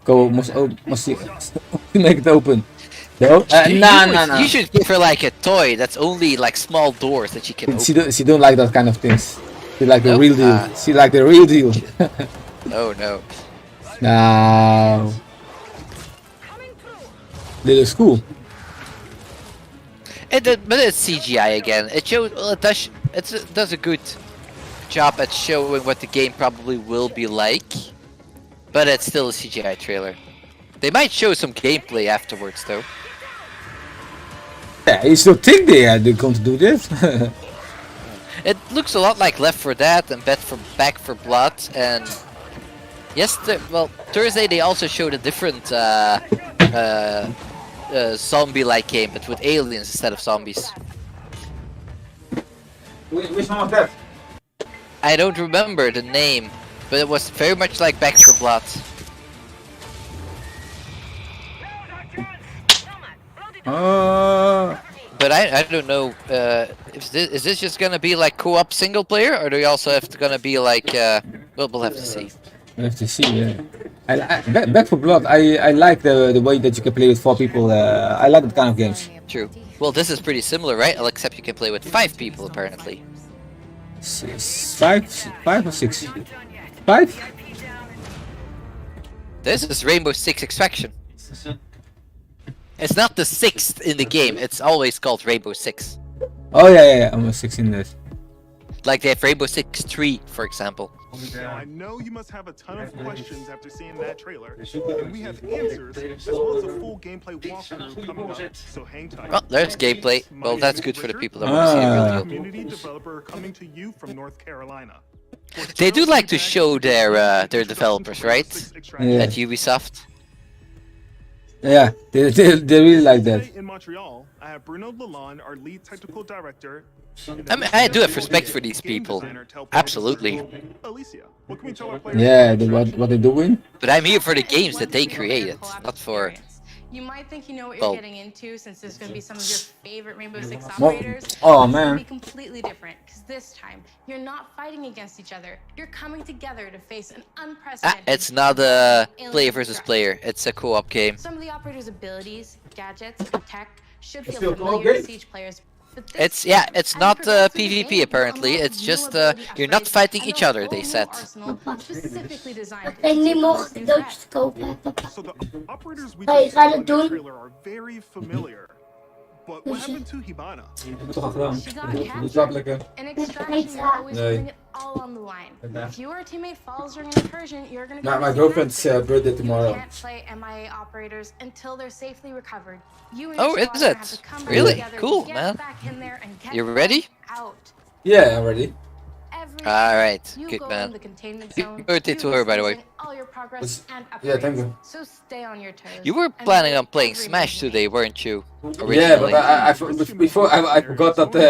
make it open. No, nah. You should give her like a toy that's only like small doors that she can open. She don't like that kind of things. She like the real deal. She like the real deal. Oh no. No. They look cool. But it's CGI again. It shows. Well, it does a good job at showing what the game probably will be like. But it's still a CGI trailer. They might show some gameplay afterwards, though. Yeah, you still think they're going to do this? It looks a lot like Left 4 Dead and Back 4 Blood, and yes, well, Thursday they also showed a different zombie-like game, but with aliens instead of zombies. Which one was that? I don't remember the name, but it was very much like Back 4 Blood. But I don't know. Is this just gonna be like co-op single player, or do we also have to gonna be like? Well, we'll have to see. We have to see. Yeah. Back 4 Blood. I like the way that you can play with 4 people. I like that kind of games. True. Well, this is pretty similar, right? Except you can play with 5 people apparently. 5 or 6? 5? This is Rainbow Six Extraction. It's not the 6th in the game. It's always called Rainbow Six. Oh yeah. I'm a 6 in this. Like they have Rainbow Six 3, for example. Now, I know you must have a ton of questions after seeing that trailer, and we have answers as well as a full gameplay walkthrough coming up. So hang tight. Well, there's gameplay. Well, that's good for the people that want to see a real deal. Community developer coming to you from North Carolina. They do like to show their developers, right? Yeah. At Ubisoft. Yeah, they really like that. In Montreal, I have Bruno Lalonde, our lead technical director. I mean, I do have respect for these people. Absolutely. Alicia, what can we tell our players? Yeah, what they're doing. But I'm here for the games that they created, not for. You might think you know what Well, you're getting into, since there's going to be some of your favorite Rainbow Six operators. Oh It's man. going to be completely different, because this time you're not fighting against each other. You're coming together to face an unprecedented. It's not a player versus player. It's a co-op game. Some of the operators' abilities, gadgets, and tech should It's feel still co-op familiar to game? Siege players. But this It's not PvP apparently. It's just you're not fighting each other. They said. specifically designed Ik niet mocht Duits kopen. So the operators we Hey, just ga saw je in dat the doen? trailer are very familiar. But what happened to Hibana? Ik heb het toch al gedaan. She got Doe captured. het lekker. In extraction, you're always Nee. putting it all on the line. Vandaag. If you or a teammate falls during an incursion, you're gonna Nou, go my to girlfriend's the birthday tomorrow. You can't play MIA operators until they're safely recovered. You and Oh, your is squad have it? to come back Really? together, Cool, get man. back in there and get You ready? out. Yeah, I'm ready. All right, You good go man. in the containment Happy zone, birthday to her, by the way. all your progress and Yeah, thank upgrades. you. So stay on your toes. You were and planning do on playing every Smash today, weren't you? Yeah, Originally. but before I forgot that the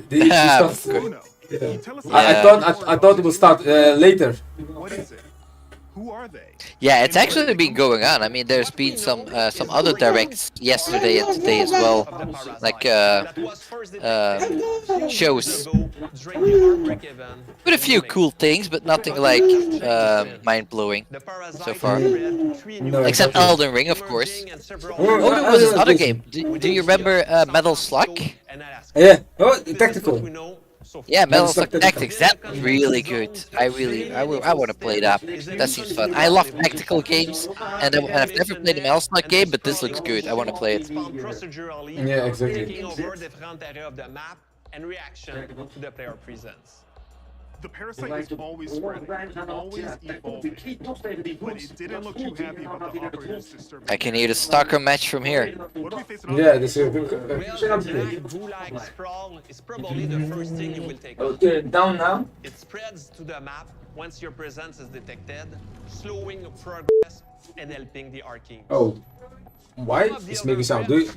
Yeah, stuff. good. Yeah. I thought it would start later. What is it? Who are they? Yeah, it's actually been going on. I mean, there's been some other directs yesterday and today as well, like shows with a few cool things, but nothing like mind blowing so far. No, Except exactly. Elden Ring, of course. Oh, there was this other game. Do you remember Metal Slug? Yeah. Oh, tactical. Yeah, Metal Slug Tactics. That's really good. I want to play that. That seems fun. I love tactical games, and I've never played a Metal Slug game, but this looks good. I want to play it. Yeah, exactly. Taking over different areas of the map and reaction to the player presence. The parasite is always spreading, always evolving, but it didn't look too happy about the operators disturbing. I can hear the stalker match from here. Yeah, this is Gulag sprawl is probably the first thing you will take on. Okay, down now. It spreads to the map once your presence is detected, slowing progress and helping the arcing. Oh. Why? It's making sound. Do you?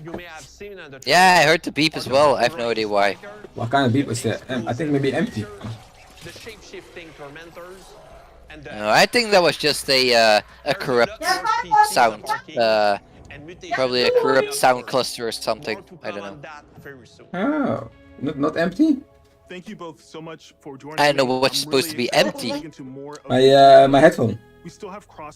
Yeah, I heard the beep as well. I have no idea why. What kind of beep is that? I think maybe empty. The shape-shifting tormentors and No, I think that was just a corrupt sound. Probably a corrupt sound cluster or something. I don't know. Oh, not empty? Thank you both so much for joining. I know what's supposed to be empty. My headphone.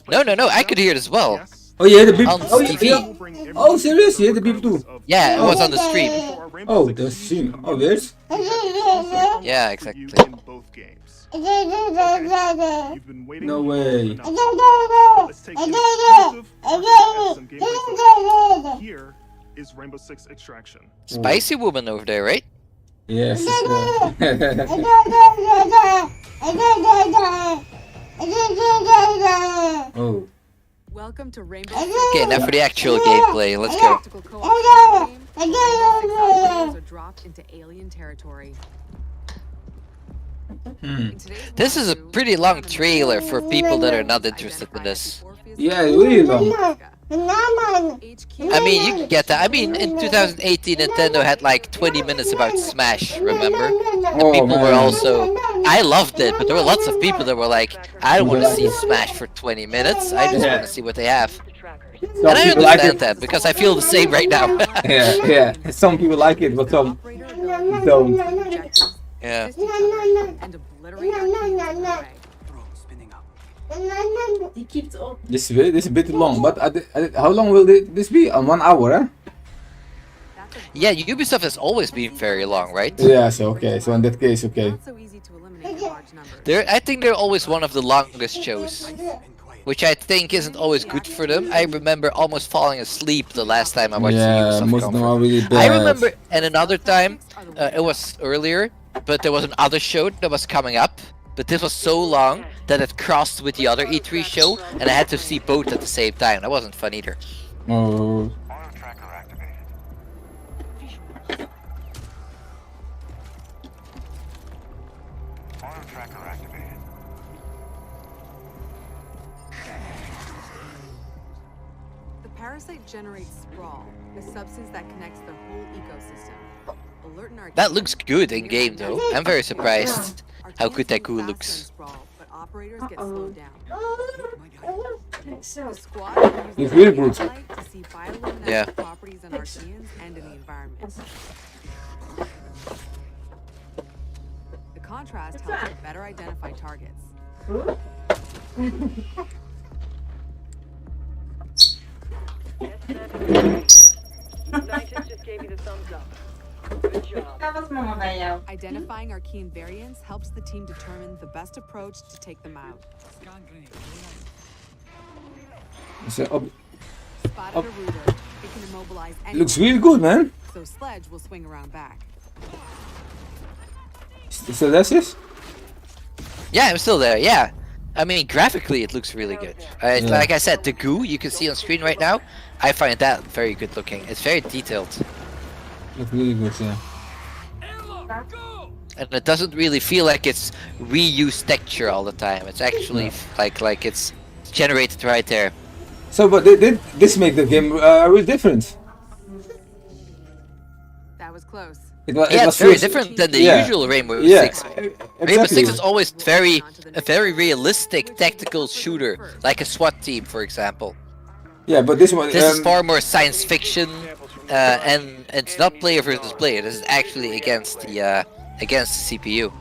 No, I could hear it as well. Oh yeah, the beep. On Oh, TV. yeah. Oh, serious? Yeah, the beep too. Yeah, it was on the stream. Oh, the stream. Oh, there's. Yeah, exactly. In both games. You've been waiting No for way. an announcement. Let's take an exclusive at some gameplay. Here is Rainbow Six Extraction. Spicy woman over there, right? Yes. Oh. Welcome to Rainbow. Okay, now for the actual gameplay. Let's go. Are dropped into alien territory. This is a pretty long trailer for people that are not interested in this. Yeah, really long. I mean, you can get that. I mean, in 2018, Nintendo had like 20 minutes about Smash, remember? And people were also... I loved it, but there were lots of people that were like, I don't want to see Smash for 20 minutes, I just want to see what they have. And I understand that, because I feel the same right now. yeah. Some people like it, but some don't. Yeah. This is a bit long, but how long will this be? 1 hour, eh? Yeah, Ubisoft has always been very long, right? Yeah, so okay. So in that case, okay. I think they're always one of the longest shows, which I think isn't always good for them. I remember almost falling asleep the last time I watched the Ubisoft most of them are really bad. I remember, and another time, it was earlier, but there was another show that was coming up, but this was so long that it crossed with the other E3 show, and I had to see both at the same time. That wasn't fun either. Oh. The parasite generates sprawl, the substance that connects the whole ecosystem. Alert in our That looks good in game though. I'm very surprised how good that goo looks. but operators get slowed down. The squad It's really good. to see bioluminescent Yeah. properties in Archeans and in the environment. The contrast helps us better identify targets. Scientists just gave you the thumbs up. Good job. Identifying Archean variants helps the team determine the best approach to take them out. Spotted a rooter. It can immobilize anyone. Looks really good, man. So Sledge will swing around back. So that's it? Yeah, I'm still there, yeah. I mean, graphically it looks really good. Like I said, the goo you can see on screen right now, I find that very good looking. It's very detailed. Looks really good, yeah. And it doesn't really feel like it's reused texture all the time. It's actually like it's generated right there. So, but this make the game really different. That was close. It's very different than the usual Rainbow Six. Rainbow Six is always a very realistic tactical shooter, like a SWAT team, for example. Yeah, but this one... This is far more science fiction, and it's not player versus player. This is actually against the CPU.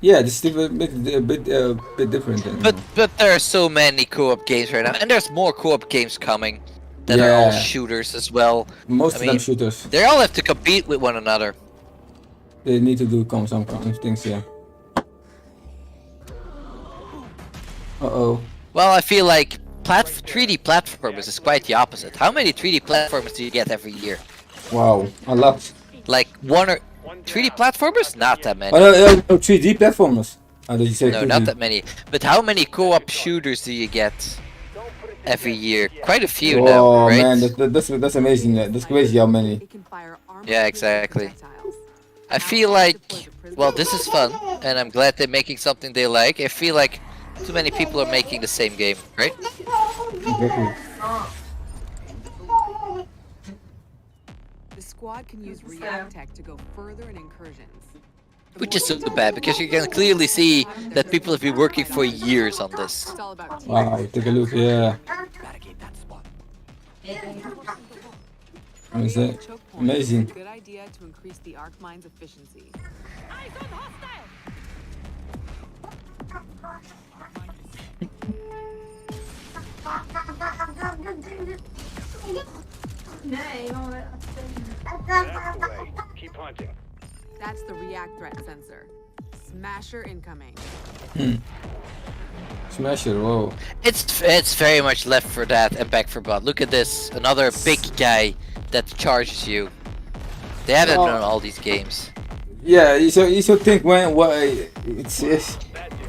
Yeah, this is a bit different. But there are so many co-op games right now, and there's more co-op games coming that are all shooters as well. Most of them shooters. They all have to compete with one another. They need to do some kind of things, yeah. Uh-oh. Well, I feel like 3D platformers is quite the opposite. How many 3D platformers do you get every year? Wow, a lot. Like 1 or 3D platformers? Not that many. Oh, no, 3D platformers. Did you say no, 3D? not that many. But how many co-op shooters do you get every year? Quite a few now, right? Oh man, that's amazing. That's crazy how many. Yeah, exactly. I feel like, well, this is fun, and I'm glad they're making something they like. I feel like too many people are making the same game, right? Exactly. The squad can use React Tech to go further in incursions. Which is so bad, because you can clearly see that people have been working for years on this. Wow, take a look, yeah. What is that? Amazing. Good idea to increase the arc mine's efficiency. That's the way. Keep hunting. That's the React threat sensor. Smasher incoming. Smasher, whoa. It's very much Left 4 Dead and Back 4 Blood. Look at this, another big guy that charges you. They haven't done all these games. Yeah, you should think when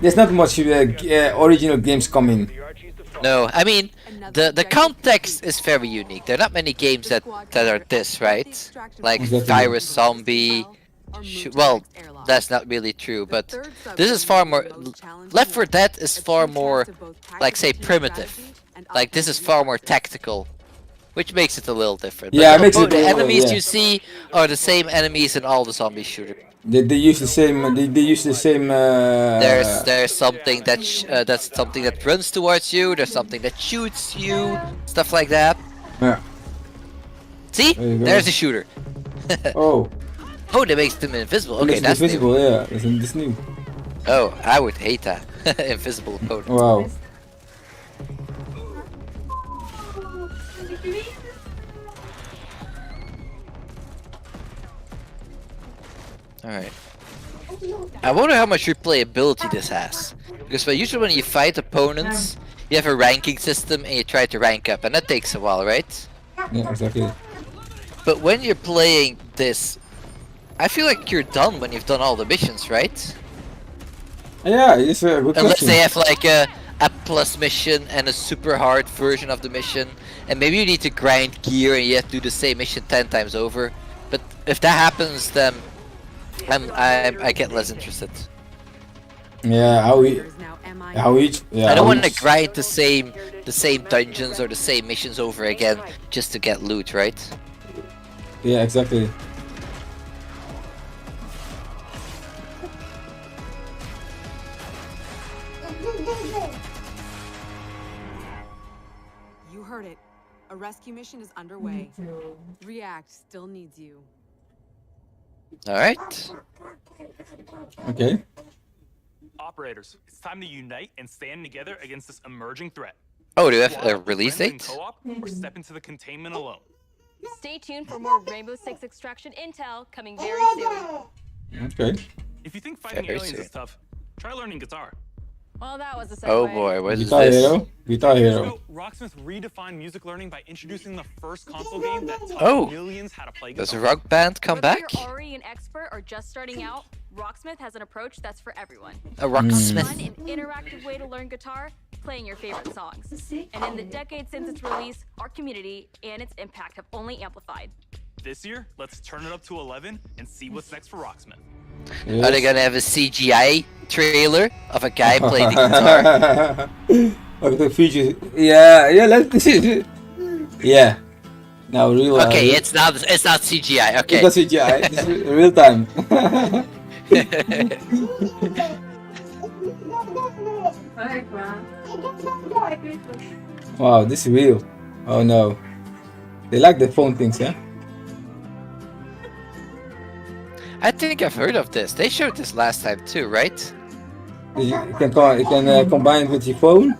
there's not much original games coming. No, I mean the context is very unique. There are not many games that are this, right? Like Virus Zombie. Well, that's not really true, but this is far more. Left 4 Dead is far more, like, say, primitive. Like, this is far more tactical, which makes it a little different. Yeah, but it makes it. The enemies yeah. you see are the same enemies in all the zombie shooters. They use the same. They use the same. There's something that that's something that runs towards you. There's something that shoots you. Stuff like that. Yeah. See, there's a shooter. Oh. Oh, that makes them invisible. Okay, that's invisible. new. Yeah, that's new. Oh, I would hate that. Invisible opponent. Wow. Alright. I wonder how much replayability this has. Because usually when you fight opponents, you have a ranking system and you try to rank up, and that takes a while, right? Yeah, exactly. But when you're playing this, I feel like you're done when you've done all the missions, right? Yeah, it's a good Unless question. they have like a plus mission and a super hard version of the mission, and maybe you need to grind gear and you have to do the same mission 10 times over. But if that happens, then I get less interested. Yeah, how each. Yeah, I don't want to grind the same dungeons or the same missions over again just to get loot, right? Yeah, exactly. You heard it. A rescue mission is underway. React still needs you. Alright. Okay. Operators, it's time to unite and stand together against this emerging threat. Oh, do you have a release date? Co-op or step into the containment alone. Stay tuned for more Rainbow Six Extraction intel coming very soon. Okay. If you think fighting Very aliens soon. is tough, try learning guitar. Well, that was a segue. Oh boy, what is Guitar this? Hero. Guitar Hero. Rocksmith redefined music learning by introducing the first console game that taught Oh, millions how to play does guitar. a rock band come Whether back? you're already an expert or just starting out, Rocksmith has an approach that's for everyone. A rocksmith. Fun and interactive way to learn guitar, playing your favorite songs. And in the decades since its release, our community and its impact have only amplified. This year, let's turn it up to 11 and see what's next for Rocksmith. Yes. Are they gonna have a CGI trailer of a guy playing the guitar? Of the future. Yeah, let's see. Yeah. Now real. Okay, it's not CGI. Okay. It's not CGI. It's real time. Wow, this is real. Oh no. They like the phone things, yeah? I think I've heard of this. They showed this last time too, right? You can combine it with your phone.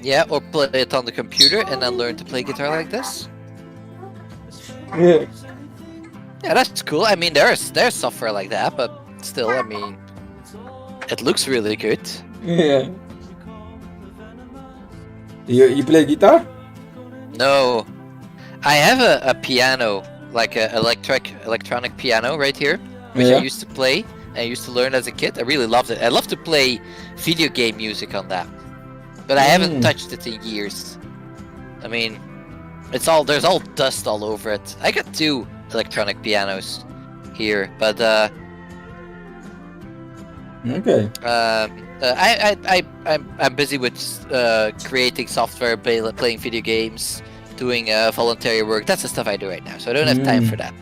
Yeah, or play it on the computer and then learn to play guitar like this. Yeah. Yeah, that's cool. I mean, there's software like that, but still, I mean, it looks really good. Yeah. You play guitar? No, I have a piano, like a electronic piano right here, which I used to play. I used to learn as a kid. I really loved it. I love to play video game music on that, but I haven't touched it in years. I mean, there's all dust all over it. I got 2 electronic pianos here, but okay. I'm busy with creating software, playing video games, doing voluntary work. That's the stuff I do right now, so I don't have time for that.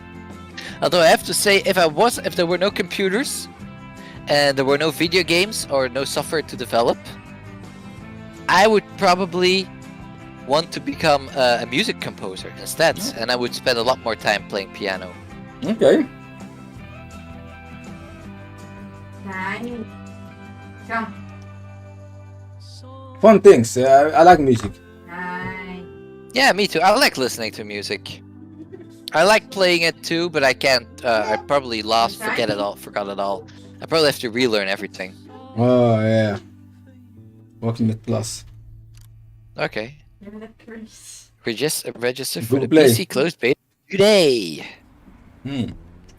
Although I have to say, if there were no computers and there were no video games or no software to develop, I would probably want to become a music composer instead, and I would spend a lot more time playing piano. Okay. Fun things. I like music. Yeah, me too. I like listening to music. I like playing it too, but I can't. I probably forgot it all. I probably have to relearn everything. Oh yeah. Ultimate Plus. Okay. Register for Google the Play. PC closed beta today. Hmm.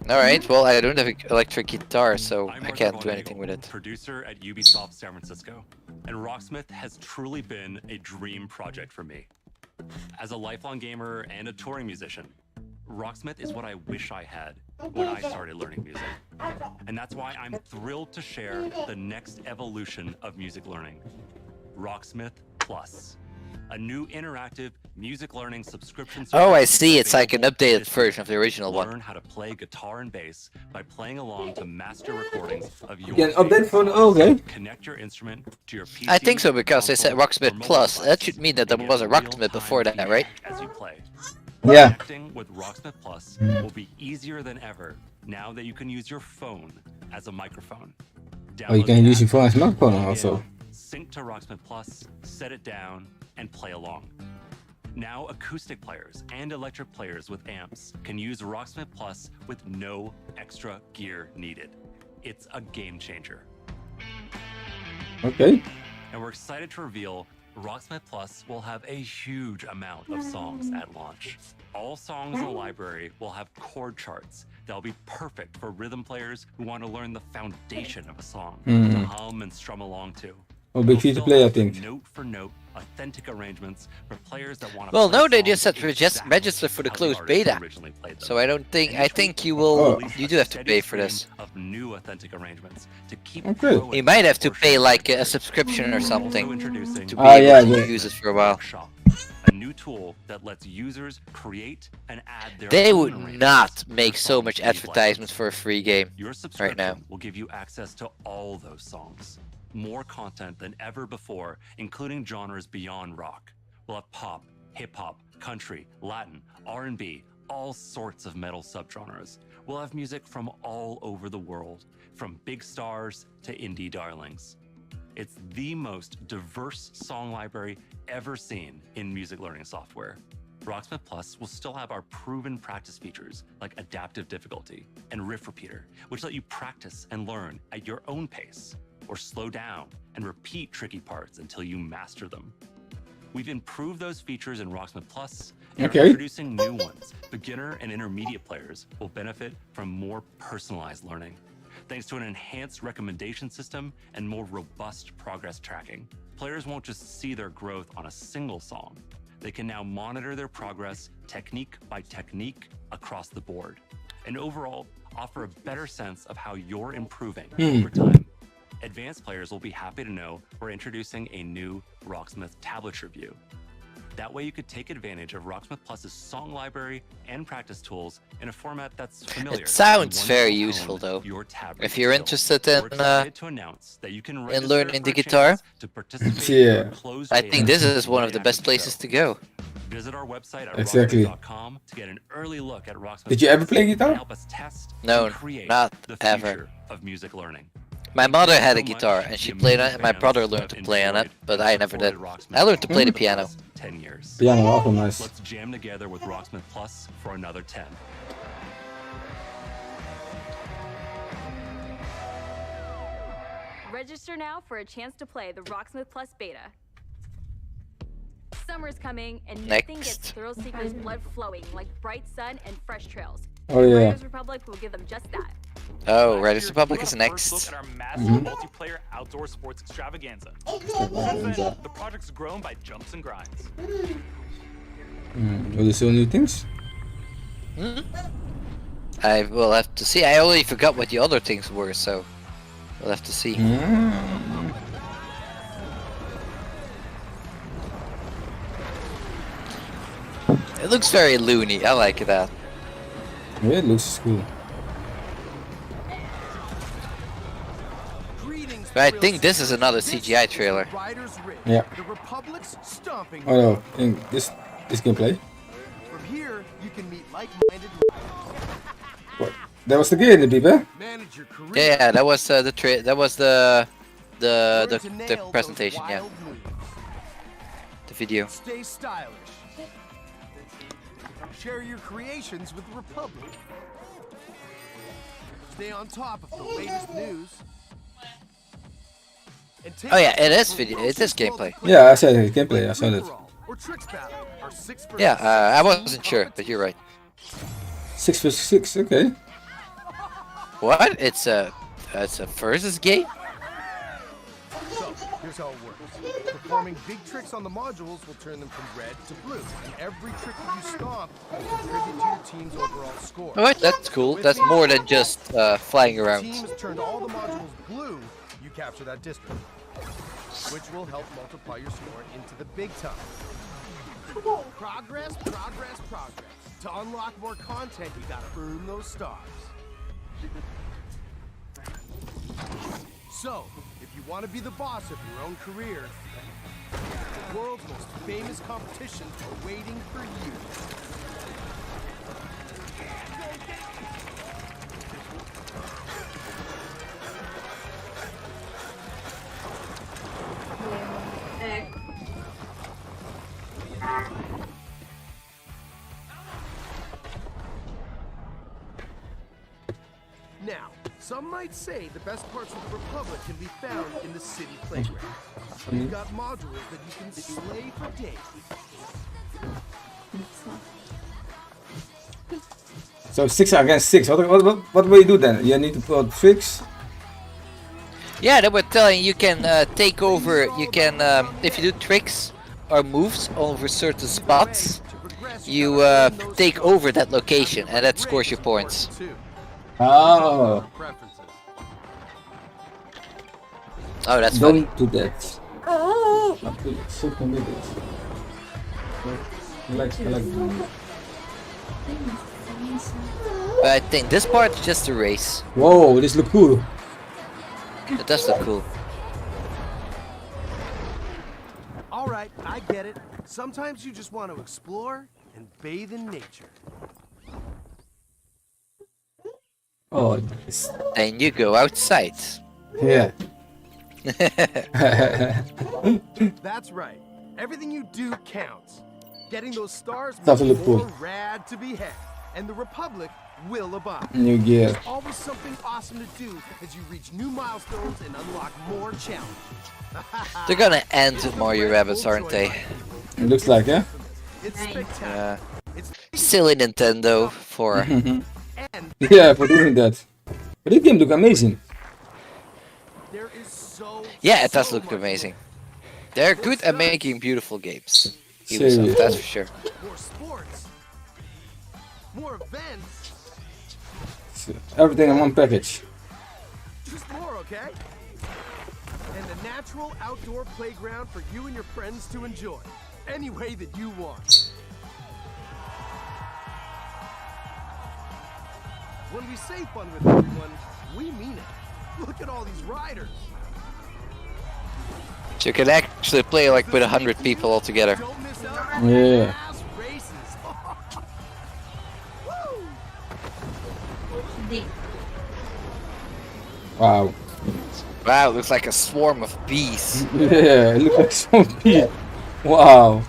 Alright, well I don't have an electric guitar, so I can't do anything with it. Producer at Ubisoft San Francisco, and Rocksmith has truly been a dream project for me. As a lifelong gamer and a touring musician, Rocksmith is what I wish I had when I started learning music. And that's why I'm thrilled to share the next evolution of music learning, Rocksmith Plus. A new interactive music learning subscription service. Oh, I see. It's like an updated version of the original one. Learn how to play guitar and bass by playing along to master recordings of your You can update for the okay. Connect your instrument to your PC. I think so because they said Rocksmith Plus. That should mean that there was a Rocksmith before that, right? As you play. Yeah. Connecting with Rocksmith Plus will be easier than ever now that you can use your phone as a microphone. Oh, you can use your phone as a microphone also. Sync to Rocksmith Plus, set it down, and play along. Now acoustic players and electric players with amps can use Rocksmith Plus with no extra gear needed. It's a game changer. Okay. And we're excited to reveal Rocksmith Plus will have a huge amount of songs at launch. All songs in the library will have chord charts that'll be perfect for rhythm players who want to learn the foundation of a song to hum and strum along to. Oh, big free to play, I think. Note for note, authentic arrangements for players that want to. Well, no, they just said register for the closed beta. So I don't think. I think you will. You do have to pay for this. Of new authentic arrangements to keep You might have to pay like a subscription or something to be able to use it for a while. A new tool that lets users create and add their They own would arrangements not to make the so songs much you've advertisements for a free game Your right now. subscription will give you access to all those songs. More content than ever before, including genres beyond rock. We'll have pop, hip-hop, country, Latin, R&B, all sorts of metal subgenres. We'll have music from all over the world, from big stars to indie darlings. It's the most diverse song library ever seen in music learning software. Rocksmith Plus will still have our proven practice features like adaptive difficulty and riff repeater, which let you practice and learn at your own pace, or slow down and repeat tricky parts until you master them. We've improved those features in Rocksmith Plus and are introducing new ones. Beginner and intermediate players will benefit from more personalized learning, thanks to an enhanced recommendation system and more robust progress tracking. Players won't just see their growth on a single song. They can now monitor their progress technique by technique across the board, and overall offer a better sense of how you're improving over time. Advanced players will be happy to know we're introducing a new Rocksmith tablet review. That way you could take advantage of Rocksmith Plus's song library and practice tools in a format that's familiar. It sounds very useful though. If you're interested in learning the guitar, yeah, I think this is one of the best places to go. Visit our website at exactly. rocksmith.com to get an early look at Rocksmith. Did you ever play guitar? Help us test No, and create not the ever. future of music learning. My mother had a guitar and she played on it, and my brother learned to play on it, but I never did. I learned to play the piano. 10 years. Piano, also nice. Let's jam together with Rocksmith Plus for another 10. Register now for a chance to play the Rocksmith Plus beta. Summer's coming, and nothing gets thrill seekers' blood flowing like bright sun and fresh trails. Oh yeah. Riders Republic will give them just that. Oh, Riders Republic is next. Look at our massive multiplayer outdoor sports extravaganza. Since then, the project's grown by jumps and grinds. Will you see new things? I will have to see. I already forgot what the other things were, so we'll have to see. It looks very loony. I like that. Yeah, it looks cool. But I think this is another CGI trailer. Yeah. Oh no, in this gameplay. From here, you can meet like-minded. What? That was the game, the people. Yeah, that was the presentation. Yeah, the video. Stay stylish. Share your creations with the Republic. Stay on top of the latest news. Oh yeah, it is video. It is gameplay. Yeah, I said it, gameplay. I saw that. Yeah, I wasn't sure, but you're right. 6 vs 6. Okay. What? It's a versus game? So, here's how it works. Performing big tricks on the modules will turn them from red to blue. And every trick that you stomp will contribute to your team's overall score. Alright, that's cool. That's more than just flying around. If the team has turned all the modules blue, you capture that district, which will help multiply your score into the big time. Progress, progress, progress. To unlock more content, you gotta earn those stars. So, if you want to be the boss of your own career, the world's most famous competitions are waiting for you. Now, some might say the best parts of the Republic can be found in the city playground. We've got modules that you can slay for days. So 6 against 6. What will you do then? You need to put tricks? Yeah, they were telling you can take over. You can if you do tricks or moves over certain spots, you take over that location, and that scores you points. Oh. Oh, that's funny. Don't do that. Not do that. So committed. I like But I think this part is just a race. Whoa, this look cool. It does look cool. Alright, I get it. Sometimes you just want to explore and bathe in nature. Oh, nice. Then you go outside. Yeah. That's right. Everything you do counts. Getting those stars That's makes cool. more rad to be had, and the Republic will abide. New gear. There's always something awesome to do as you reach new milestones and unlock more challenges. They're gonna end with Mario Rabbids, aren't they? It looks like, yeah? It's spectacular. Silly Nintendo for. Yeah, for doing that. But this game looks amazing. Yeah, it does look amazing. They're good at making beautiful games. Serious. Ubisoft, that's for sure. More sports, more events. Everything in one package. Just more, okay? And a natural outdoor playground for you and your friends to enjoy, any way that you want. When we say fun with everyone, we mean it. Look at all these riders. So you can actually play like with 100 people all together. Yeah. Wow. Wow, it looks like a swarm of bees. Yeah, it looks like some bees. Wow.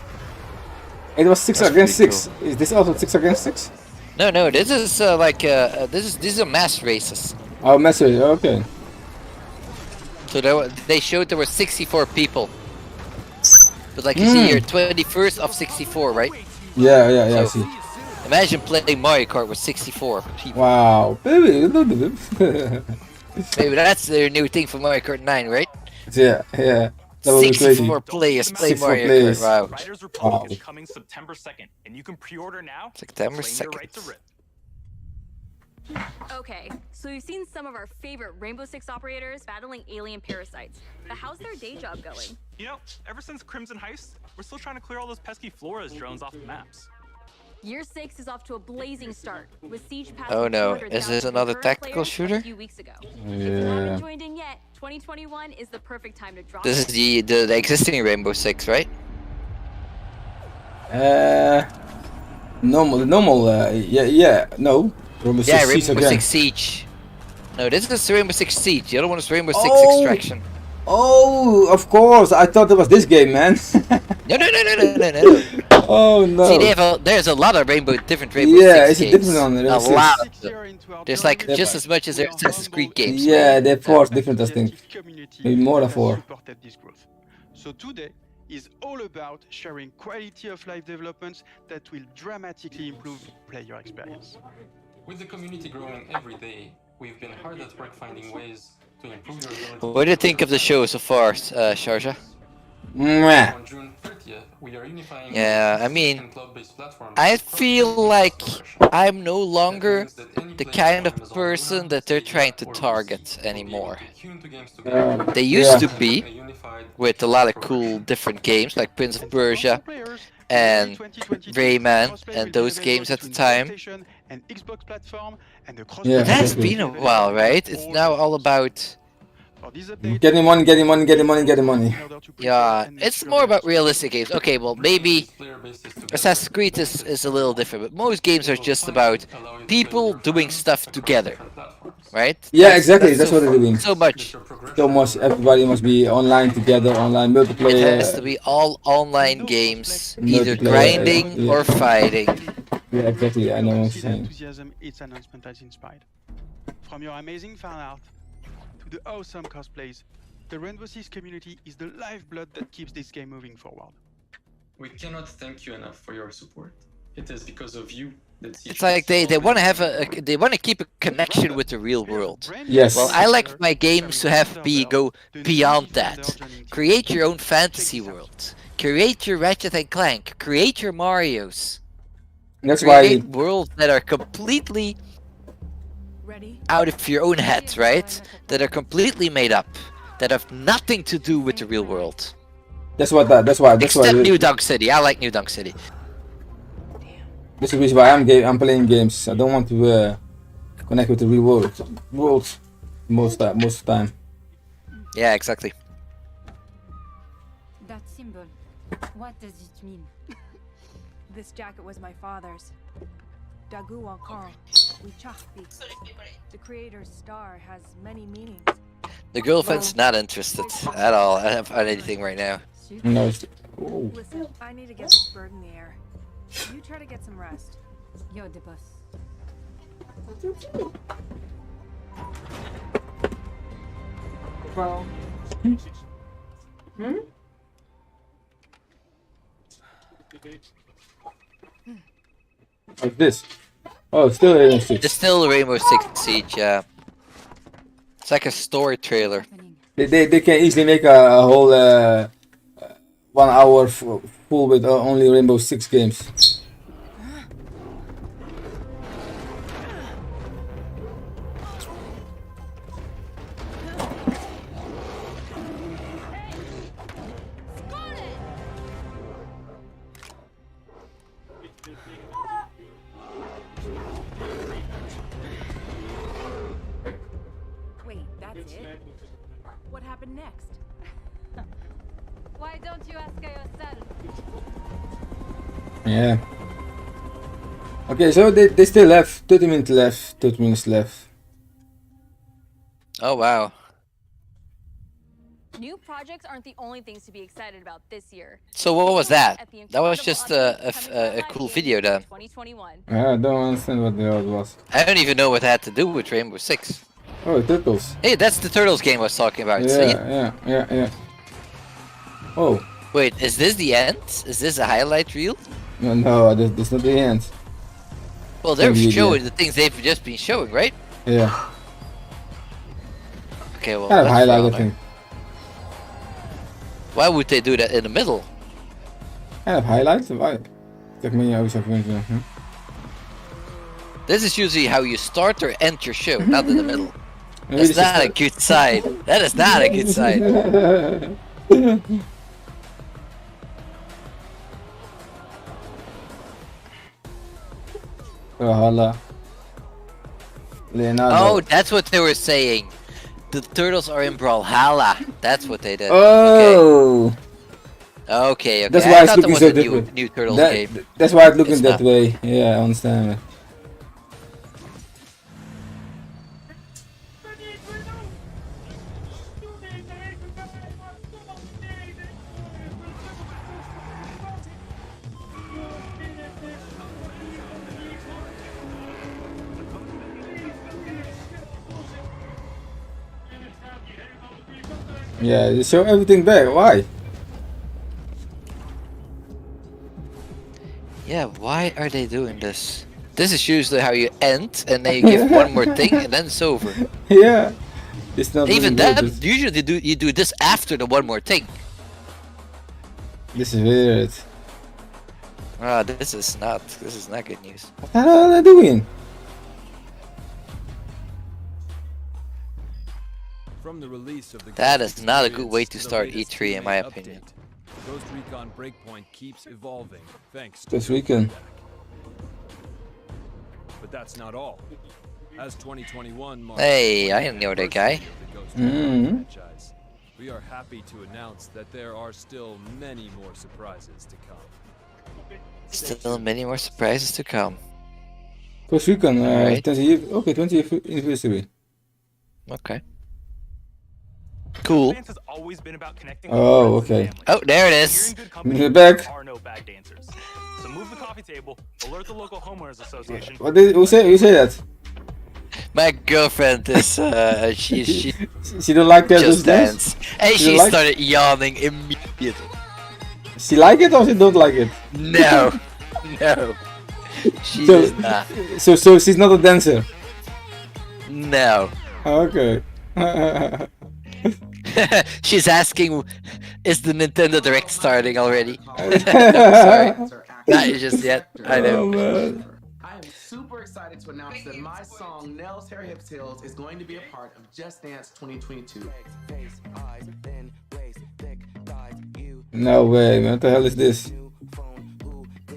It was 6 against 6. Cool. Is this also 6 against 6? No, this is these are mass races. Oh, mass race. Okay. So they showed there were 64 people. But like you see here, 21st of 64, right? Yeah, I see. Imagine playing Mario Kart with 64 people. Wow, baby. Maybe that's their new thing for Mario Kart 9, right? Yeah. That would be crazy. 64 players play 64 Mario players. Kart. Wow. Riders Republic is coming September 2nd, and you can pre-order now. September Claim your 2nd. right to rip. Okay, so we've seen some of our favorite Rainbow Six operators battling alien parasites. But how's their day job going? You know, ever since Crimson Heist, we're still trying to clear all those pesky Flores drones off the maps. Year 6 is off to a blazing start, with Siege passing Oh no, 200,000 is this another concurrent tactical players shooter? A few weeks ago. Yeah. If you haven't joined in yet, 2021 is the perfect time to drop This is in. the existing Rainbow Six, right? Normal, no. Rainbow Yeah, Six Rainbow Siege again. Six Siege. No, this is Rainbow Six Siege. The other one is Rainbow Six Extraction. Oh, of course. I thought it was this game, man. No. Oh no. See, there's a lot of different Rainbow Yeah, Six it's a games. different one. A lot of them. There's like just as much as there's Assassin's Creed games. Yeah, they're 4 different, I think. Maybe more than 4. So today is all about sharing quality of life developments that will dramatically improve player experience. With the community growing every day, we've been hard at work finding ways to improve your ability. What do you think of the show so far, Sharjah? On June 30th, we are unifying I mean, I feel like I'm no longer the kind of person that they're trying to target anymore. They used to be, with a lot of cool different games like Prince of Persia and Rayman and those games at the time. Yeah, that's been a while, right? It's now all about getting money, getting money, getting money, getting money. Yeah, it's more about realistic games. Okay, well, maybe Assassin's Creed is a little different, but most games are just about people doing stuff together, right? Yeah, exactly. That's what they're doing. So much. So much. Everybody must be online together, online multiplayer. It has to be all online games, either grinding or fighting. Yeah, exactly. I know what you're saying. Its announcement has inspired. From your amazing fan art to the awesome cosplays, the Rainbow Six community is the lifeblood that keeps this game moving forward. We cannot thank you enough for your support. It is because of you that it's like they want to have they want to keep a connection with the real world. Yes. Well, I like my games to go beyond that. Create your own fantasy world. Create your Ratchet and Clank. Create your Marios. That's create worlds that are completely out of your own head, right? That are completely made up. That have nothing to do with the real world. That's why. Except New Dunk City. I like New Dunk City. This is the reason why I'm playing games. I don't want to connect with the real world most of the time. Yeah, exactly. That symbol, what does it mean? This jacket was my father's. Dagu encore, Wichahpi. The creator's star has many meanings. The girlfriend's not interested at all on anything right now. No. Listen, I need to get this bird in the air. You try to get some rest. Yo, the boss. Well. Like this. Oh, it's still Rainbow Six. It's still Rainbow Six Siege, yeah. It's like a story trailer. They can easily make a whole 1 hour full with only Rainbow Six games. What happened next? Why don't you ask yourself? Yeah. Okay, so they still have 30 minutes left. Oh wow. New projects aren't the only things to be excited about this year. So what was that? That was just a cool video then. I don't understand what the other was. I don't even know what that had to do with Rainbow Six. Oh, Turtles. Hey, that's the Turtles game I was talking about. Yeah. Oh. Wait, is this the end? Is this a highlight reel? No, this not the end. Well, they're showing the things they've just been showing, right? Yeah. Okay, well, kind of highlight, I think. Why would they do that in the middle? Kind of highlight? Why? This is usually how you start or end your show, not in the middle. That's not a good sign. That is not a good sign. Oh, that's what they were saying. The turtles are in Brawlhalla. That's what they did. Oh. Okay. That's why it's looking so different. New Turtles game. That's why it's looking that way. Yeah, I understand. Yeah, you show everything back. Why? Yeah, why are they doing this? This is usually how you end, and then you give one more thing, and then it's over. Yeah. It's not Even really that, good. usually you do this after the one more thing. This is weird. Ah, this is not good news. What the hell are they doing? From the release of the That is not a good way to start E3 in my opinion. Ghost Recon Breakpoint keeps evolving, thanks to Ghost Recon. But that's not all. As 2021 marks Hey, I know that guy. franchise, we are happy to announce that there are still many more surprises to come. Still many more surprises to come. Ghost Recon, Alright. 20th anniversary. Okay. Cool. Oh, okay. Oh, there it is. We're back. So move the coffee table, alert the local homeowners association. What did who say that? My girlfriend is she don't like that Just Dance, and she like started yawning immediately. She like it or she don't like it? No, no, she so, does not. So she's not a dancer. No. Okay. She's asking, is the Nintendo Direct starting already? Sorry, not just yet. I know. Oh, man. I am super excited to announce that my song Nell's Hair Hips Hills is going to be a part of Just Dance 2022. No way, man. What the hell is this?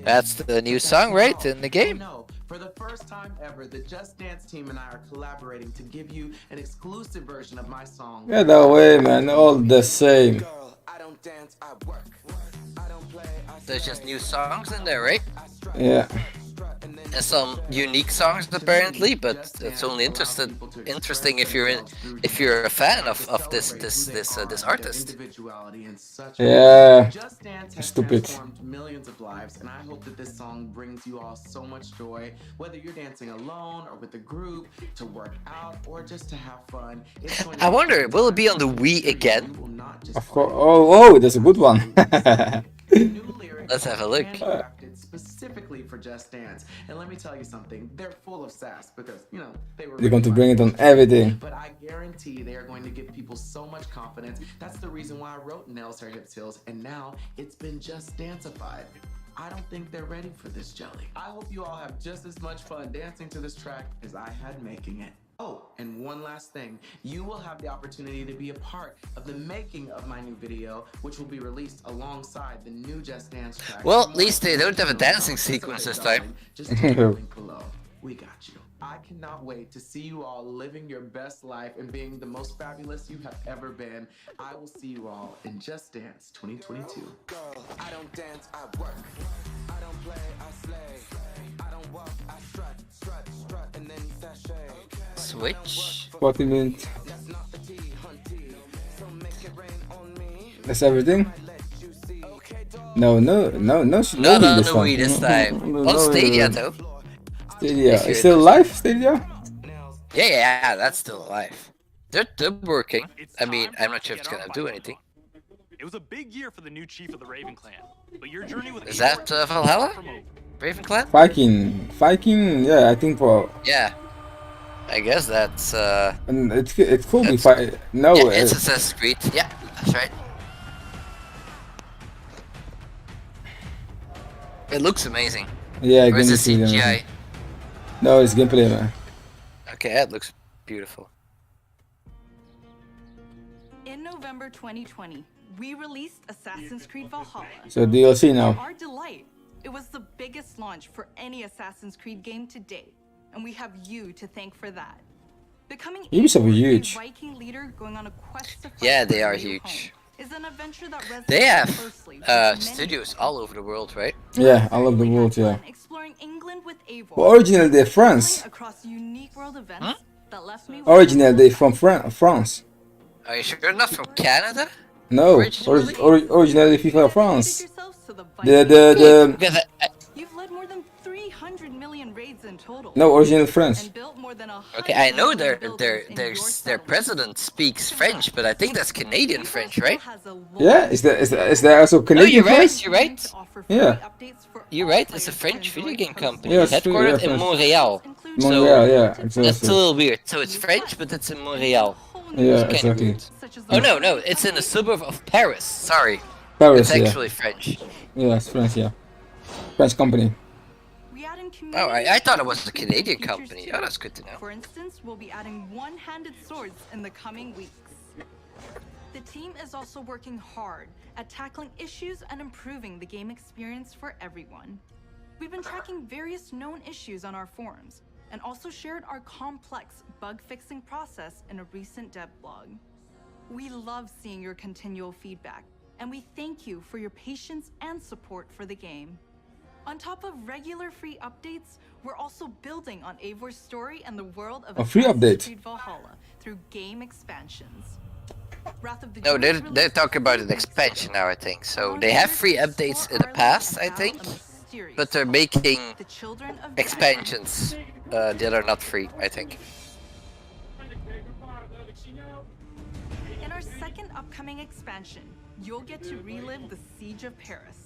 That's the new song, right? In the game? No, for the first time ever, the Just Dance team and I are collaborating to give you an exclusive version of my song. Get away, man. All the same. There's just new songs in there, right? Yeah. And some unique songs apparently, but it's only interesting if you're a fan of this artist. Yeah. Stupid. Millions of lives, and I hope that this song brings you all so much joy, whether you're dancing alone or with a group, to work out or just to have fun. I wonder, will it be on the Wii again? Of course. Oh, that's a good one. Let's have a look. Specifically for Just Dance, and let me tell you something, they're full of sass because They're going to bring it on everything. but I guarantee they are going to give people so much confidence. That's the reason why I wrote Nell's Hair Hips Hills, and now it's been Just Danceified. I don't think they're ready for this jelly. I hope you all have just as much fun dancing to this track as I had making it. Oh, and one last thing. You will have the opportunity to be a part of the making of my new video, which will be released alongside the new Just Dance track. Well, at least they don't have a dancing sequence this time. Just click the link below. We got you. I cannot wait to see you all living your best life and being the most fabulous you have ever been. I will see you all in Just Dance 2022. Girl, I don't dance, I work. I don't play, I slay. I don't walk, I strut, strut, strut, and then sashay. Switch. 40 minutes. That's everything? No, Wii this time. On Stadia though. Stadia. Is still live, Stadia? Yeah, that's still alive. They're working. I mean, I'm not sure if it's gonna do anything. It was a big year for the new chief of the Raven Clan, but your journey with Is that Valhalla? Raven Clan? Viking, yeah, I think for... Yeah. I guess that's And it could be no, yeah, it's Assassin's Creed. Yeah, that's right. It looks amazing. Yeah, or is it gameplay, CGI? No, it's gameplay, man. Okay, that looks beautiful. In November 2020, we released Assassin's Creed Valhalla. So DLC now. To our delight, it was the biggest launch for any Assassin's Creed game to date, and we have you to thank for that. Becoming Ubisoft is huge. Viking leader going on a quest to Yeah, they are huge. is an adventure that resonates They have closely with many studios all over the world, right? Yeah, all over the world, yeah. exploring England with Eivor. Well, originally they're France. Across unique world events that left me Originally they're from France. Are you sure not from Canada? No, originally FIFA France. The You've led more than 300 million raids in total. No, original French. And built more than Okay, I know their president speaks French, but I think that's Canadian French, right? Yeah, is there also Canadian French? You're right. Yeah. You're right. It's a French video game company, Yeah, headquartered in Montreal. Montreal, yeah, That's exactly. a little weird. So it's French, but it's in Montreal. Yeah, exactly. Oh no, it's in a suburb of Paris. Sorry. Paris, it's actually French. Yeah, it's French, yeah. French company. Oh, I thought it was a Canadian company. Oh, that's good to know. For instance, we'll be adding one-handed swords in the coming weeks. The team is also working hard at tackling issues and improving the game experience for everyone. We've been tracking various known issues on our forums, and also shared our complex bug-fixing process in a recent dev blog. We love seeing your continual feedback, and we thank you for your patience and support for the game. On top of regular free updates, we're also building on Eivor's story and the world of free Assassin's update. Creed Valhalla through game expansions. Wrath of the No, Druids they're talking about an expansion now, I think. So they have free updates in the past, I think, but they're making expansions that are not free, I think. In our second upcoming expansion, you'll get to relive the Siege of Paris.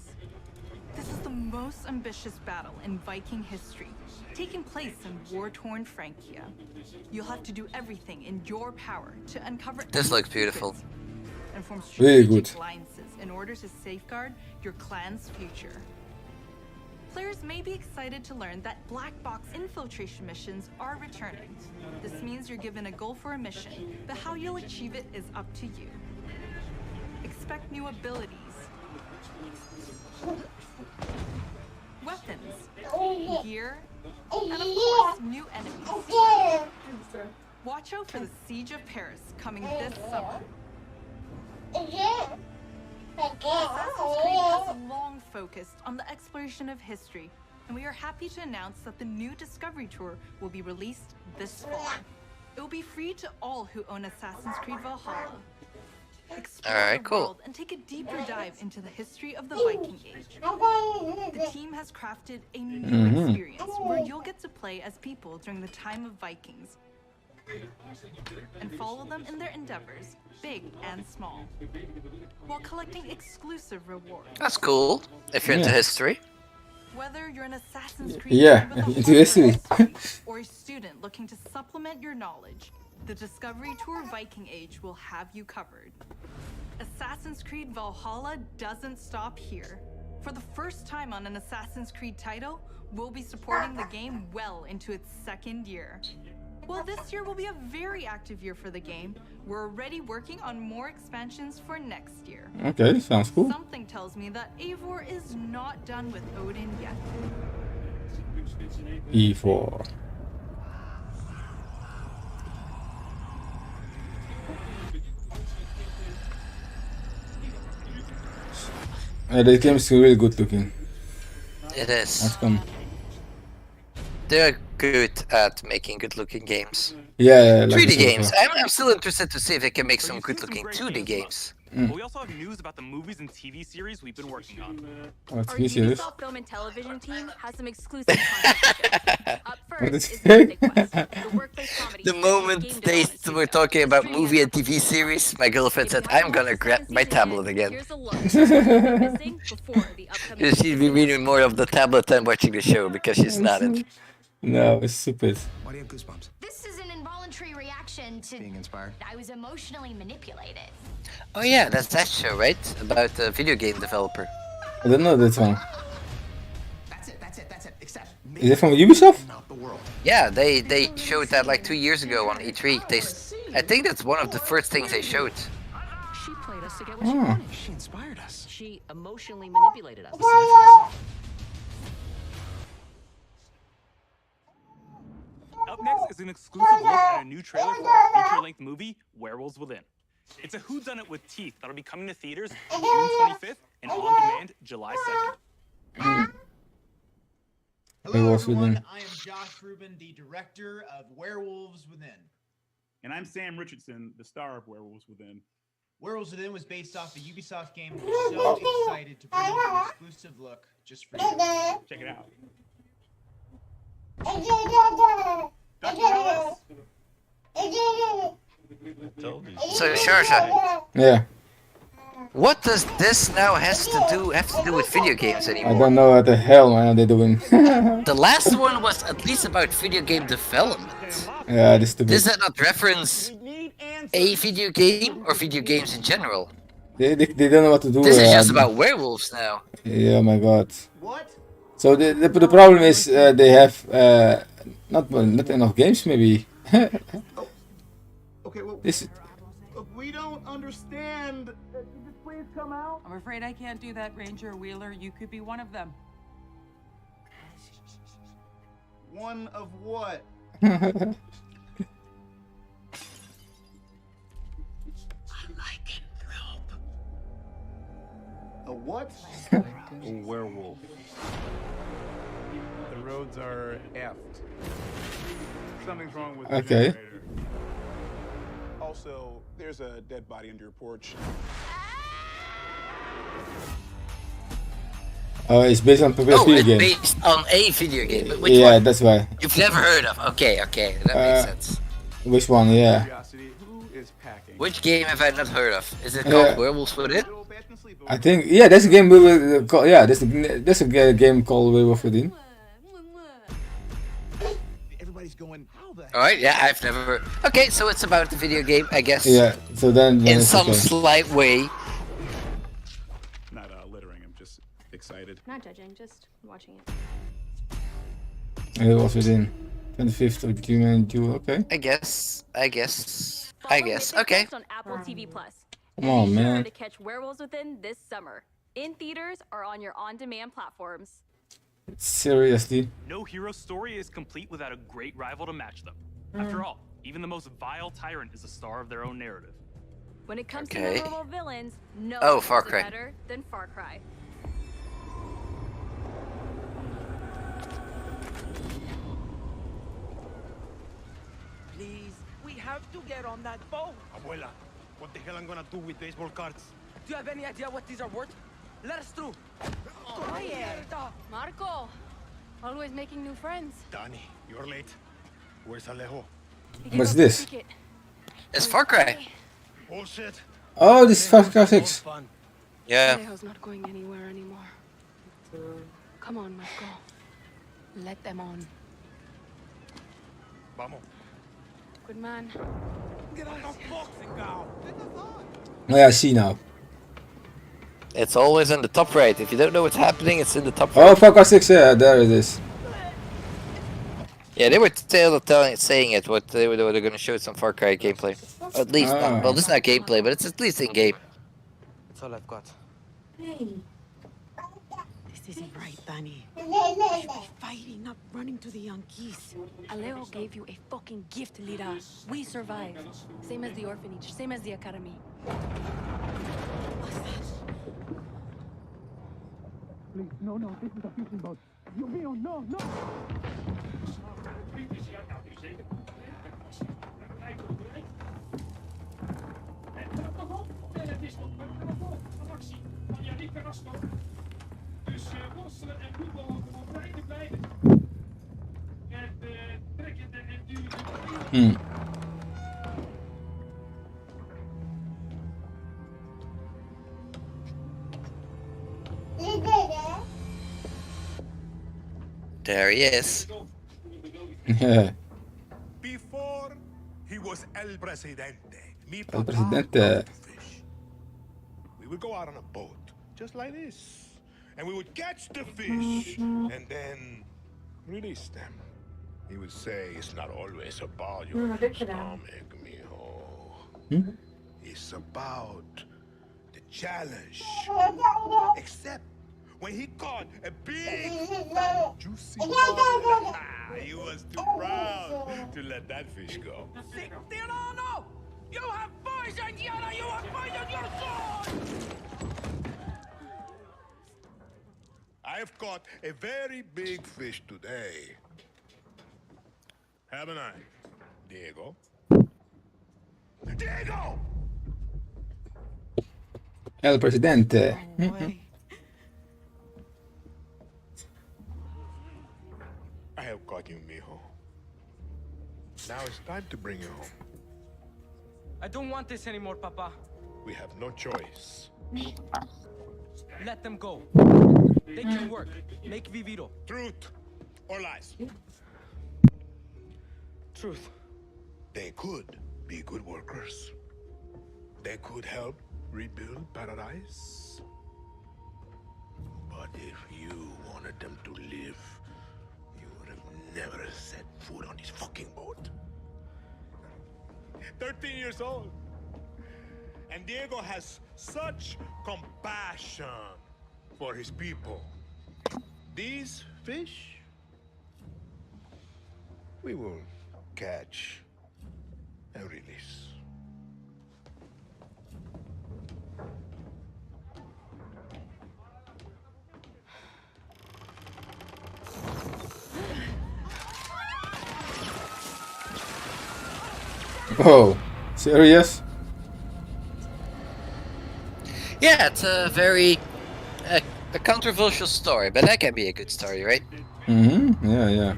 This is the most ambitious battle in Viking history, taking place in war-torn Francia. You'll have to do everything in your power to uncover This looks beautiful. and form Really strategic good. alliances in order to safeguard your clan's future. Players may be excited to learn that black box infiltration missions are returning. This means you're given a goal for a mission, but how you'll achieve it is up to you. Expect new abilities, weapons, gear, and of course, new enemies. Watch out for the Siege of Paris coming this summer. Assassin's Creed has long focused on the exploration of history, and we are happy to announce that the new Discovery Tour will be released this fall. It will be free to all who own Assassin's Creed Valhalla. Explore Alright, the cool. world and take a deeper dive into the history of the Viking Age. The team has crafted a new experience where you'll get to play as people during the time of Vikings and follow them in their endeavors, big and small, while collecting exclusive rewards. That's cool, if you're into history. Whether you're an Assassin's Creed Yeah, fan with a into history. or a student looking to supplement your knowledge, the Discovery Tour Viking Age will have you covered. Assassin's Creed Valhalla doesn't stop here. For the first time on an Assassin's Creed title, we'll be supporting the game well into its second year. While this year will be a very active year for the game, we're already working on more expansions for next year. Okay, sounds cool. Something tells me that Eivor is not done with Odin yet. E4. The game is really good looking. It is. That's come. They're good at making good-looking games. Yeah, like 3D this games. also. I'm still interested to see if they can make some good-looking 2D games. But we also have news about the movies and TV series we've been working on. Oh, it's Our me serious? Ubisoft Film and Television team has some exclusive content. Up What first is is it? Mythic Quest, the workplace comedy The series moment game they development were talking about movie and TV series, my girlfriend said, I'm gonna grab my tablet again. Here's a look at what's missing before the upcoming She'd be reading more of the tablet than watching the show because she's not it. No, it's stupid. Why do you have goosebumps? This is an involuntary reaction to Being inspired? I was emotionally manipulated. Oh yeah, that's that show, right? About the video game developer. I don't know that one. That's it. Except Is it from Ubisoft? not the world. Yeah, they showed that like 2 years ago on E3. I think that's one of the first things they showed. She played us to get what she Oh. wanted. She inspired us. She emotionally manipulated us. Up next is an exclusive look at a new trailer for our feature-length movie, Werewolves Within. It's a whodunit with teeth that'll be coming to theaters June 25th and on demand July 2nd. Hello everyone, I am Josh Rubin, the director of Werewolves Within. And I'm Sam Richardson, the star of Werewolves Within. Werewolves Within was based off a Ubisoft game, and we're so excited to bring you an exclusive look just for you. Check it out. So Sharjah, Yeah. what does this now have to do with video games anymore? I don't know what the hell man they're doing. The last one was at least about video game development. Yeah, this is stupid. Does that not reference a video game or video games in general? They don't know what to do. This is just about werewolves now. Yeah, my god. What? So the problem is they have not enough games maybe. Okay, well, This. we don't understand. Could you please come out? I'm afraid I can't do that, Ranger Wheeler. You could be one of them. One of what? A what? A werewolf. The roads are effed. Something's wrong with the generator. Also, there's a dead body under your porch. Oh, it's based on previous video game. Based on a video game. But which Yeah, one? that's why. You've never heard of? Okay, that makes sense. Which one? Yeah. Which game have I not heard of? Is it called Werewolves Within? I think that's a game we will call, that's a game called Werewolf Within. Everybody's going. Alright, yeah, I've never. Okay, so it's about the video game, I guess. Yeah. So then in it's some okay. slight way. Not littering. I'm just excited. Not judging, just watching it. Werewolf Within. 25th of June. Okay. I guess. Okay. On Apple TV Plus. Come on, Be sure man. to catch Werewolves Within this summer, in theaters or on your on-demand platforms. Seriously. No hero story is complete without a great rival to match them. After all, even the most vile tyrant is a star of their own narrative. When it comes to Okay. memorable villains, no Oh, one Far does it Cry. better than Far Cry. Please, we have to get on that boat. Abuela, what the hell I'm gonna do with baseball cards? Do you have any idea what these are worth? Let us through. Marco, always making new friends. Danny, you're late. Where's Alejo? What's this? It's Far Cry. Bullshit. Oh, this is Far Cry 6. Yeah. Alejo's not going anywhere anymore. Come on, Marco. Let them on. Vamos. Good man. Get on the boxing now. Oh, yeah, I see now. It's always in the top right. If you don't know what's happening, it's in the top Oh, right. Far Cry 6, yeah, there it is. Yeah, they were saying it. What they were going to show some Far Cry gameplay. Or at least, Ah. well, this is not gameplay, but it's at least in game. That's all I've got. This isn't right, Danny. You should be fighting, not running to the Yankees. Alejo gave you a fucking gift, Lira. We survived. Same as the orphanage, same as the academy. Please, no, this is a fishing boat. No. There he is. Yeah. Before he was El Presidente. El Presidente. We would go out on a boat, just like this. And we would catch the fish and then release them. He would say, it's not always about your stomach, mijo. It's about the challenge. Except when he caught a big, fat, juicy one, he was too proud to let that fish go. Tirano! You have poisoned Yana! You have poisoned your sword! I've caught a very big fish today. Haven't I, Diego? Diego! El Presidente. I have got you, mijo. Now it's time to bring you home. I don't want this anymore, Papa. We have no choice. Let them go. They can work. Make Viviro. Truth or lies? Truth. They could be good workers. They could help rebuild paradise. But if you wanted them to live, you would have never set foot on this fucking boat. 13 years old. And Diego has such compassion for his people. These fish, we will catch and release. Oh, serious? Yeah, it's a very a controversial story, but that can be a good story, right? Mm-hmm. Yeah.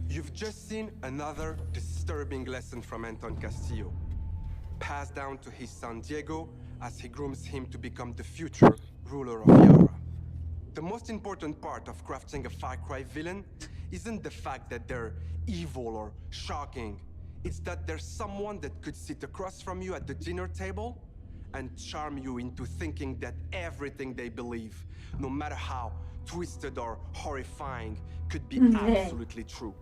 You've just seen another disturbing lesson from Anton Castillo, passed down to his son Diego as he grooms him to become the future ruler of Yara. The most important part of crafting a Far Cry villain isn't the fact that they're evil or shocking. It's that there's someone that could sit across from you at the dinner table and charm you into thinking that everything they believe, no matter how twisted or horrifying, could be absolutely true.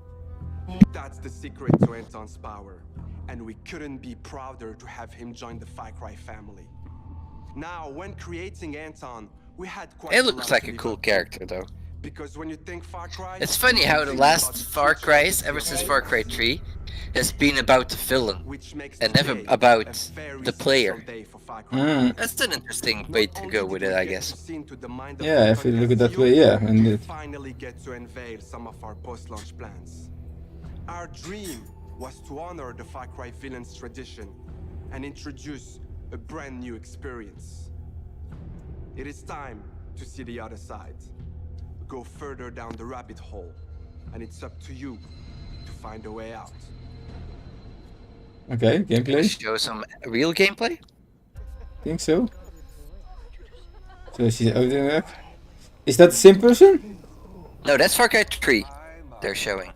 That's the secret to Anton's power, and we couldn't be prouder to have him join the Far Cry family. Now, when creating Anton, we had quite It looks like a cool character, though. Because when you think Far Cry, it's funny how the last Far Cry's, ever since Far Cry 3, has been about the villain and never about the player. That's an interesting way to go with it, I guess. Yeah, if you look at that way, yeah. And we finally get to unveil some of our post-launch plans. Our dream was to honor the Far Cry villain's tradition and introduce a brand new experience. It is time to see the other side. Go further down the rabbit hole, and it's up to you to find a way out. Okay, gameplay. Show some real gameplay? Think so. So she's opening up. Is that the same person? No, that's Far Cry 3. They're showing.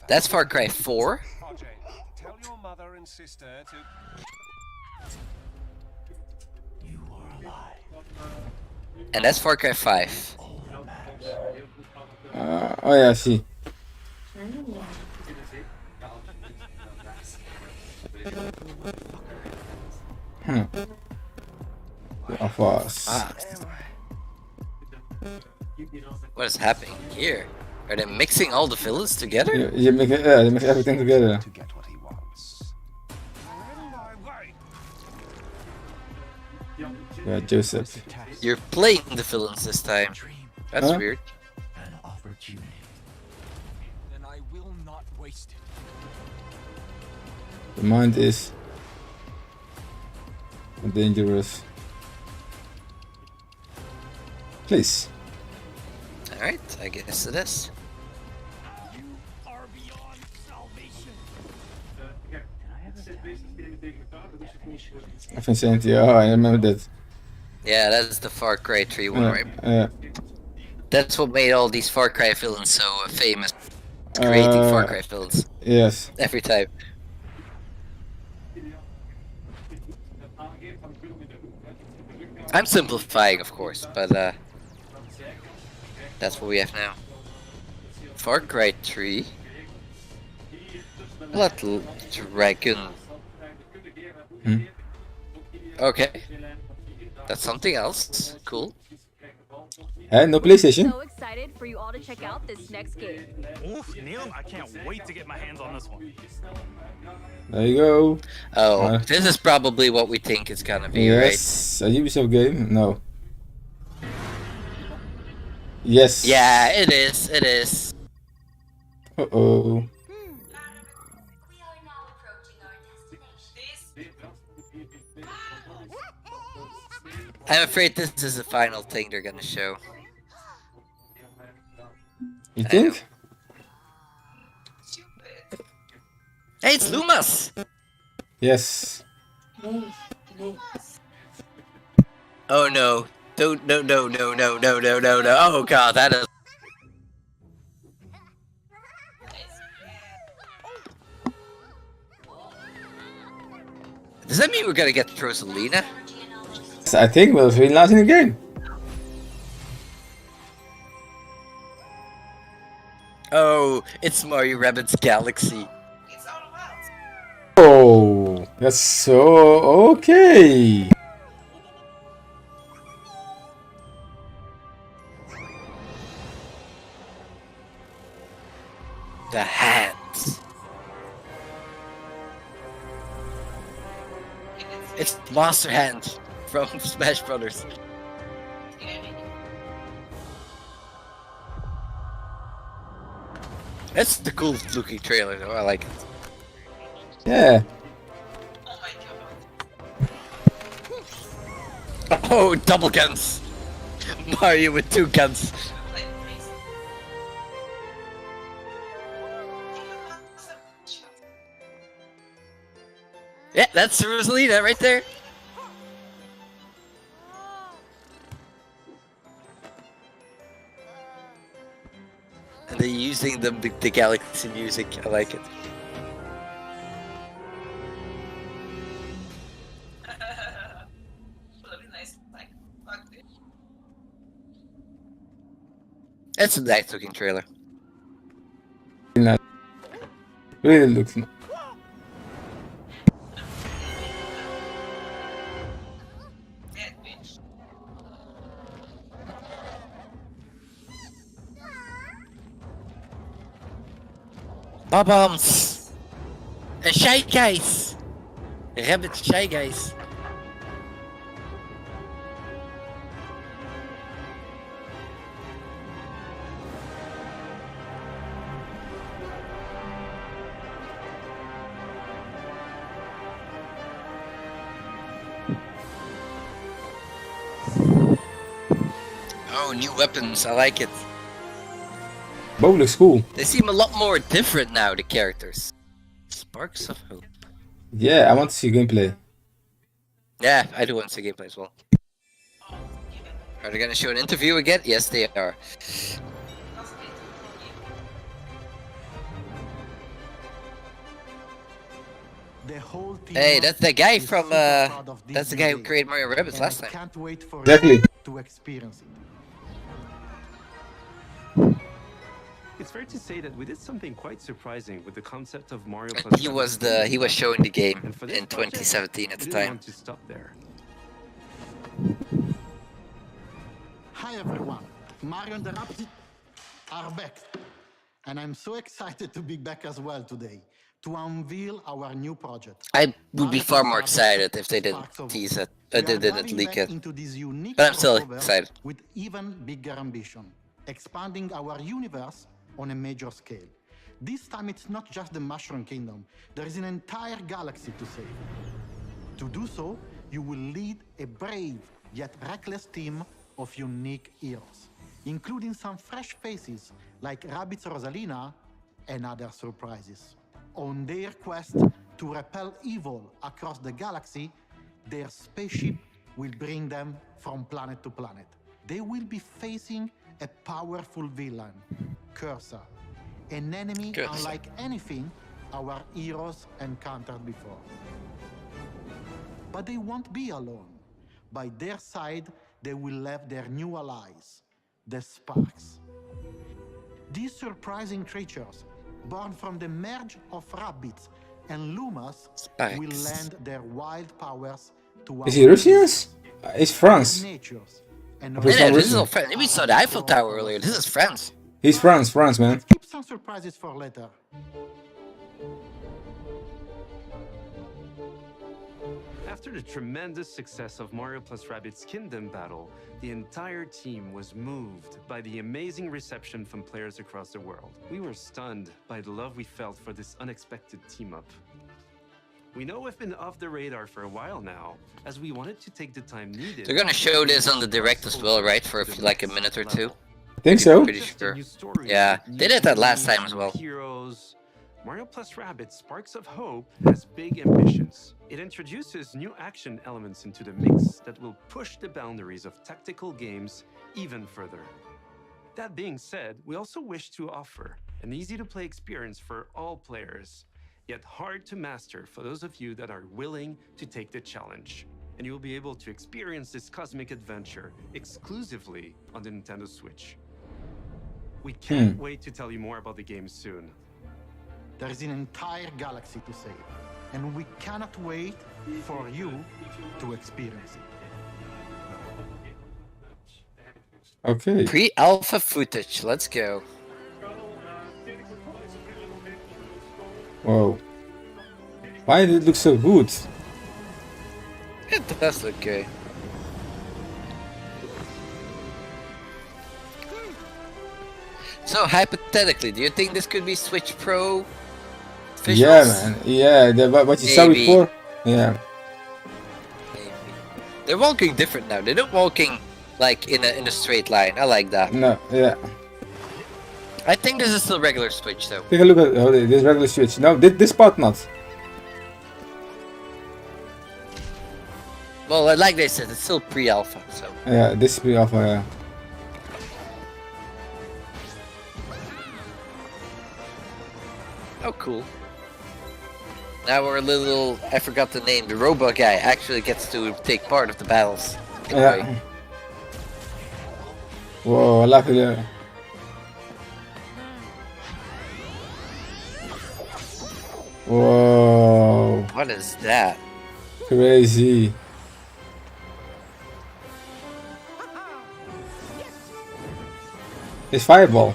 That's Far Cry 4. Tell your mother and sister to... You are alive. And that's Far Cry 5. Oh yeah, I see. What is happening here? Are they mixing all the villains together? Yeah, they mix everything together. To get what he wants. Yeah, Joseph. You're playing the villains this time. That's weird. An opportunity. Then I will not waste it. The mind is a dangerous place. Alright, I guess it is. You are beyond salvation. F-Insanity, oh, I remember that. Yeah, that's the Far Cry 3 one, right? Yeah. That's what made all these Far Cry villains so famous. Creating Far Cry villains. Yes. Every time. I'm simplifying, of course, but that's what we have now. Far Cry 3. Blood Dragon. Okay. That's something else. Cool. And no PlayStation. So excited for you all to check out this next game. Oof, Neil, I can't wait to get my hands on this one. There you go. Oh, this is probably what we think it's gonna be, yes, right? A Ubisoft game? No. Yes. Yeah, it is. It is. Uh-oh. I'm afraid this is the final thing they're gonna show. You think? Hey, it's Lumas! Yes. Oh no. Don't, no. Oh god, that is... Does that mean we're gonna get Rosalina? I think we'll finalize in the game. Oh, it's Mario Rabbids Galaxy. Oh, that's so okay. The hands. It's Monster Hands from Smash Brothers. That's the cool looking trailer though, I like it. Yeah. Oh, double guns! Mario with 2 guns. Yeah, that's Rosalina right there. And they're using the Galaxy music. I like it. That's a nice looking trailer. Really looks nice. Bob-ombs! And Shy Guys! Rabbit Shy Guys. Oh, new weapons, I like it. Bo looks cool. They seem a lot more different now, the characters. Sparks of Hope. Yeah, I want to see gameplay. Yeah, I do want to see gameplay as well. Are they gonna show an interview again? Yes, they are. Hey, that's the guy from that's the guy who created Mario Rabbids last time. Can't wait for Exactly. to experience it. It's fair to say that we did something quite surprising with the concept of Mario Plus. He was showing the game in 2017 at the time. Want to stop there. Hi everyone, Mario and the Rabbids are back, and I'm so excited to be back as well today to unveil our new project. I would be far more excited if they didn't tease it, they didn't leak it. But I'm still excited. With even bigger ambition, expanding our universe on a major scale. This time it's not just the Mushroom Kingdom, there is an entire galaxy to save. To do so, you will lead a brave yet reckless team of unique heroes, including some fresh faces like Rabbids Rosalina and other surprises. On their quest to repel evil across the galaxy, their spaceship will bring them from planet to planet. They will be facing a powerful villain, Cursor, an enemy unlike anything our heroes encountered before. But they won't be alone. By their side, they will have their new allies, the Sparks. These surprising creatures, born from the merge of Rabbids and Lumas, will lend their wild powers to Is he Russian? It's France. Yeah, this is all France. We saw the Eiffel Tower earlier. This is France. He's France, man. Keep some surprises for later. After the tremendous success of Mario plus Rabbids Kingdom Battle, the entire team was moved by the amazing reception from players across the world. We were stunned by the love we felt for this unexpected team-up. We know we've been off the radar for a while now, as we wanted to take the time needed. They're gonna show this on the Direct as well, right? For like a minute or two. I think so. Pretty sure. Yeah, they did that last time as well. Heroes, Mario Plus Rabbids Sparks of Hope has big ambitions. It introduces new action elements into the mix that will push the boundaries of tactical games even further. That being said, we also wish to offer an easy-to-play experience for all players, yet hard to master for those of you that are willing to take the challenge. And you will be able to experience this cosmic adventure exclusively on the Nintendo Switch. We can't wait to tell you more about the game soon. There is an entire galaxy to save, and we cannot wait for you to experience it. Okay. Pre-alpha footage, let's go. Whoa. Why did it look so good? It does look good. So hypothetically, do you think this could be Switch Pro visuals? Yeah, man. Yeah, what you saw before? Yeah. Maybe. They're walking different now. They're not walking like in a straight line. I like that. No, yeah. I think this is still regular Switch though. Take a look at this regular Switch. No, this part not. Well, like they said, it's still pre-alpha, so. Yeah, this is pre-alpha, yeah. Oh, cool. Now our little, I forgot the name, the robot guy actually gets to take part of the battles. Yeah. Whoa, I like it. Whoa. What is that? Crazy. It's fireball.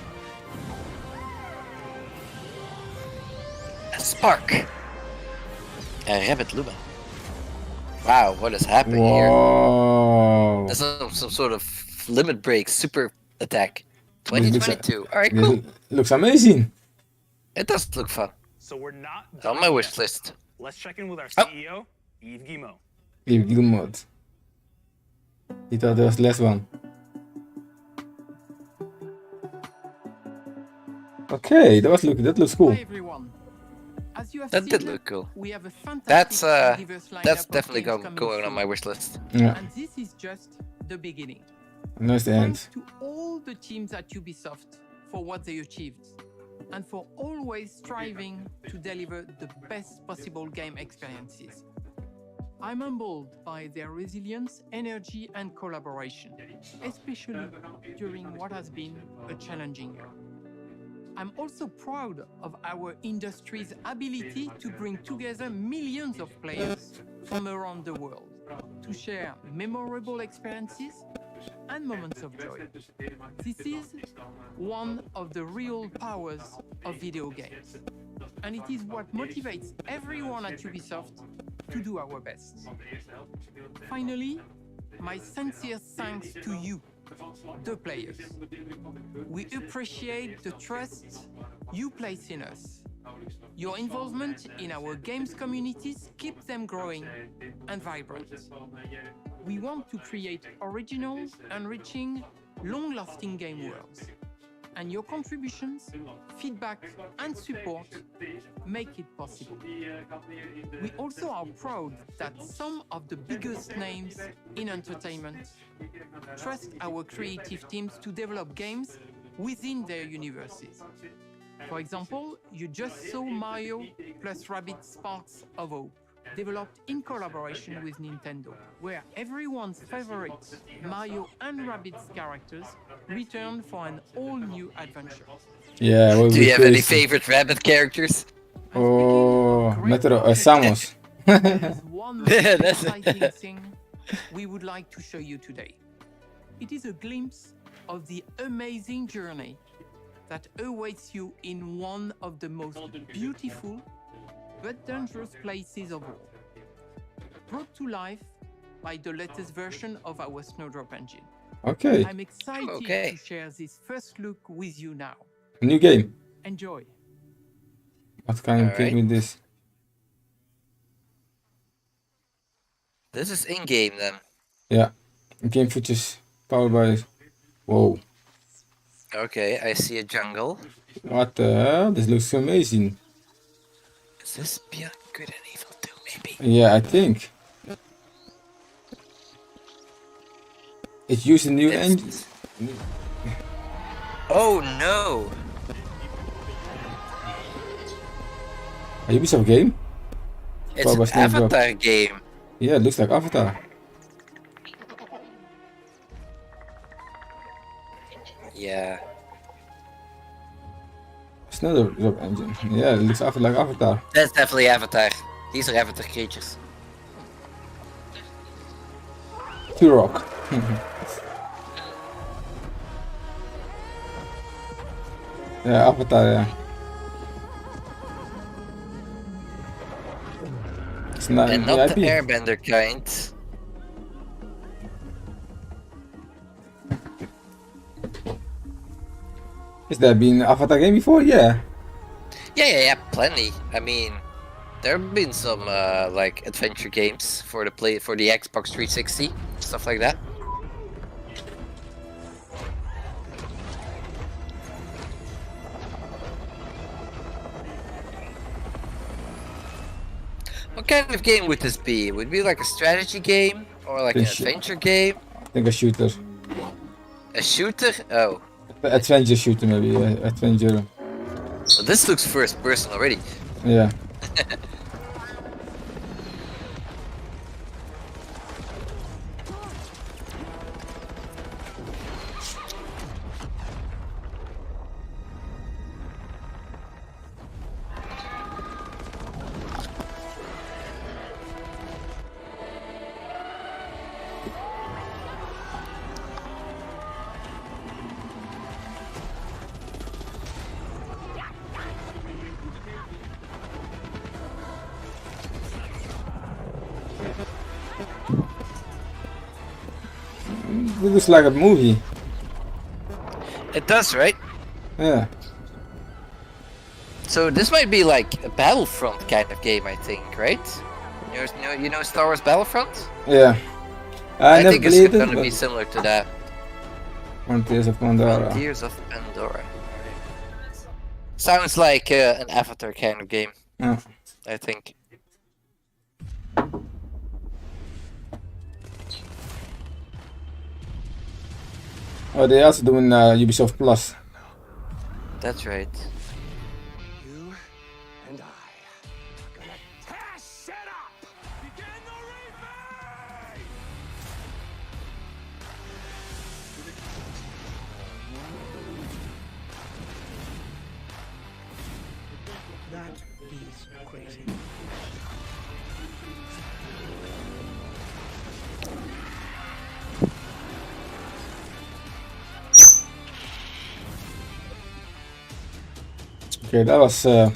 A spark. A rabbit luma. Wow, what is happening here? There's some sort of limit break super attack. 2022. Alright, cool. Looks amazing. It does look fun. So we're not It's on my wish list. Let's check in with our CEO, Yves Guillemot. Yves Guillemot. He thought there was the last one. Okay, that looks cool. Hi everyone. As you have That seen, did look cool. we have a That's fantastic diverse lineup that's of definitely games coming going on soon. my wish list. Yeah. And this is just the beginning. No, it's the end. Thanks to all the teams at Ubisoft for what they achieved and for always striving to deliver the best possible game experiences. I'm humbled by their resilience, energy, and collaboration, especially during what has been a challenging year. I'm also proud of our industry's ability to bring together millions of players from around the world to share memorable experiences and moments of joy. This is one of the real powers of video games, and it is what motivates everyone at Ubisoft to do our best. Finally, my sincere thanks to you, the players. We appreciate the trust you place in us. Your involvement in our games communities keeps them growing and vibrant. We want to create original, enriching, long-lasting game worlds. And your contributions, feedback, and support make it possible. We also are proud that some of the biggest names in entertainment trust our creative teams to develop games within their universes. For example, you just saw Mario plus Rabbids Sparks of Hope, developed in collaboration with Nintendo, where everyone's favorite Mario and Rabbids characters return for an all-new adventure. Yeah, do you have any favorite Rabbit characters? Oh, Metro Samus. One exciting thing we would like to show you today. It is a glimpse of the amazing journey that awaits you in one of the most beautiful but dangerous places of all, brought to life by the latest version of our Snowdrop engine. Okay. I'm excited to share this first look with you now. New game. Enjoy. What kind of game is this? This is in-game then. Yeah. Game features powered by... Whoa. Okay, I see a jungle. What the hell? This looks amazing. Is this Beyond Good and Evil 2, maybe? Yeah, I think. It's using new engines. Oh no! A Ubisoft game? It's an Avatar game. Yeah, it looks like Avatar. Yeah. It's not a rock engine. Yeah, it looks like Avatar. That's definitely Avatar. These are Avatar creatures. T-Rock. Yeah, Avatar, yeah. It's not And not the VIP. airbender kind. Has there been an Avatar game before? Yeah. Yeah, plenty. I mean, there have been some like adventure games for the Xbox 360, stuff like that. What kind of game would this be? Would it be like a strategy game or like an adventure game? I think a shooter. A shooter? Oh. Adventure shooter maybe, adventure. Well, this looks first person already. Yeah. It looks like a movie. It does, right? Yeah. So this might be like a Battlefront kind of game, I think, right? You know Star Wars Battlefront? Yeah. I never think it's played gonna it, be similar to that. Frontiers of Pandora. Frontiers of Pandora. Sounds like an Avatar kind of game. Yeah. I think. Oh, they're also doing Ubisoft Plus. That's right. You and I are gonna tear shit up! Begin the replay! That is crazy. Okay, that was yeah.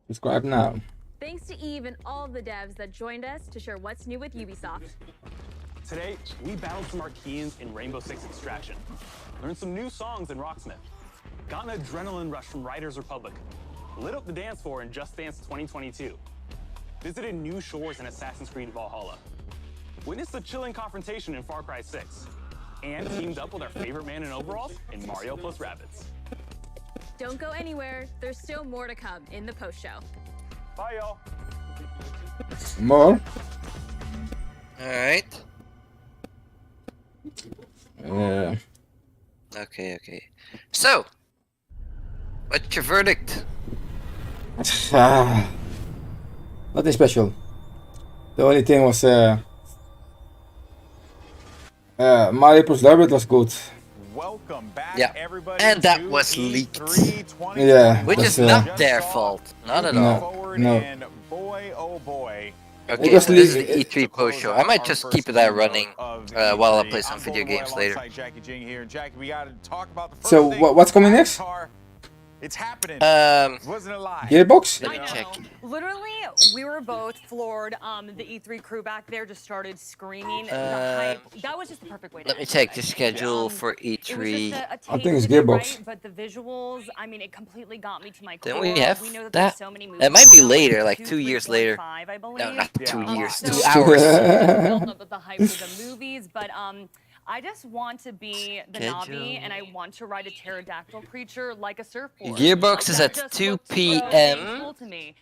Subscribe now. Thanks to Eve and all of the devs that joined us to share what's new with Ubisoft. Today, we battled some Archeans in Rainbow Six Extraction, learned some new songs in Rocksmith, got an adrenaline rush from Riders Republic, lit up the dance floor in Just Dance 2022, visited new shores in Assassin's Creed Valhalla, witnessed a chilling confrontation in Far Cry 6, and teamed up with our favorite man in overalls in Mario plus Rabbids. Don't go anywhere. There's still more to come in the post-show. Bye, y'all. More? Alright. Yeah. Okay. So, what's your verdict? Nothing special. The only thing was Mario plus Rabbids was good. Welcome back, everybody. And that was leaked. Yeah. Which is not their fault. Not at all. No. Boy, oh boy. Okay, so this is the E3 post show. I might just keep that running while I play some video games later. So what's coming next? It's happening. Wasn't a lie. Gearbox? Let me check. Literally, we were both floored. The E3 crew back there just started screaming. The hype. That was just the perfect way to Let me check the schedule for E3. I think it's Gearbox. Right, but the visuals, I mean, it completely got me to my core. Then we have know that. that. So many It might be later, like 2 years later. 5, I believe. No, not 2 years, So 2 hours. the hype of the movies, but I just want to be the Navi, and I want to ride a pterodactyl creature like a surfboard. Gearbox is at 2 p.m.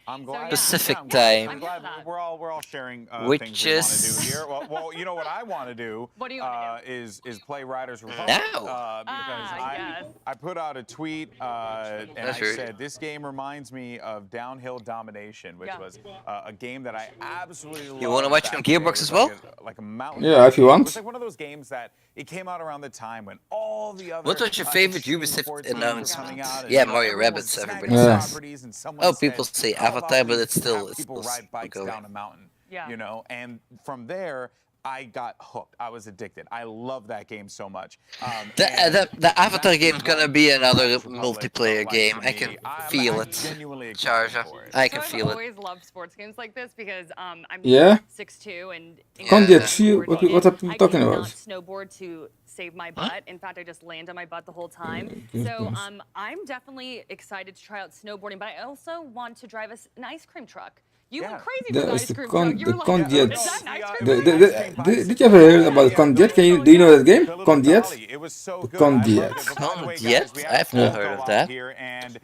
I'm glad. Pacific time. I'm glad we're all sharing Which things we want to is- do here. Well, you know what I want to do. What do you want to is play Riders Republic. Now. Because I put out a tweet and That's I true. said this game reminds me of Downhill Domination, which was a game that I absolutely loved. You want to watch on Gearbox as well? Like a mountain. Yeah, if you want. It was like one of those games that it came out around the time when all the other. What was your favorite extreme Ubisoft sports games were announcement? coming out, and, Yeah, you know, Mario everyone Rabbids, was everybody snagging says. properties, and someone Oh, people said, say "How about Avatar, but we it's still have people ride bikes going. down a mountain." Yeah. You know, and from there I got hooked. I was addicted. I love that game so much. The Avatar game is gonna be another multiplayer game. I can feel it. Charger. I can feel I've it. always loved sports games like this because I'm Yeah? 6'2" and Condiet, see what are people talking I about? cannot snowboard to save my butt. In fact, I just land on my butt the whole time. Good So goodness. I'm definitely excited to try out snowboarding, but I also want to drive an ice cream truck. You went crazy for the That's ice the cream truck. You were like, Condiet. is that an ice cream truck? Did you ever hear about Condiet? Do you know that game? Condiet? It was so good. Condiet. Condiet? I've not heard of that.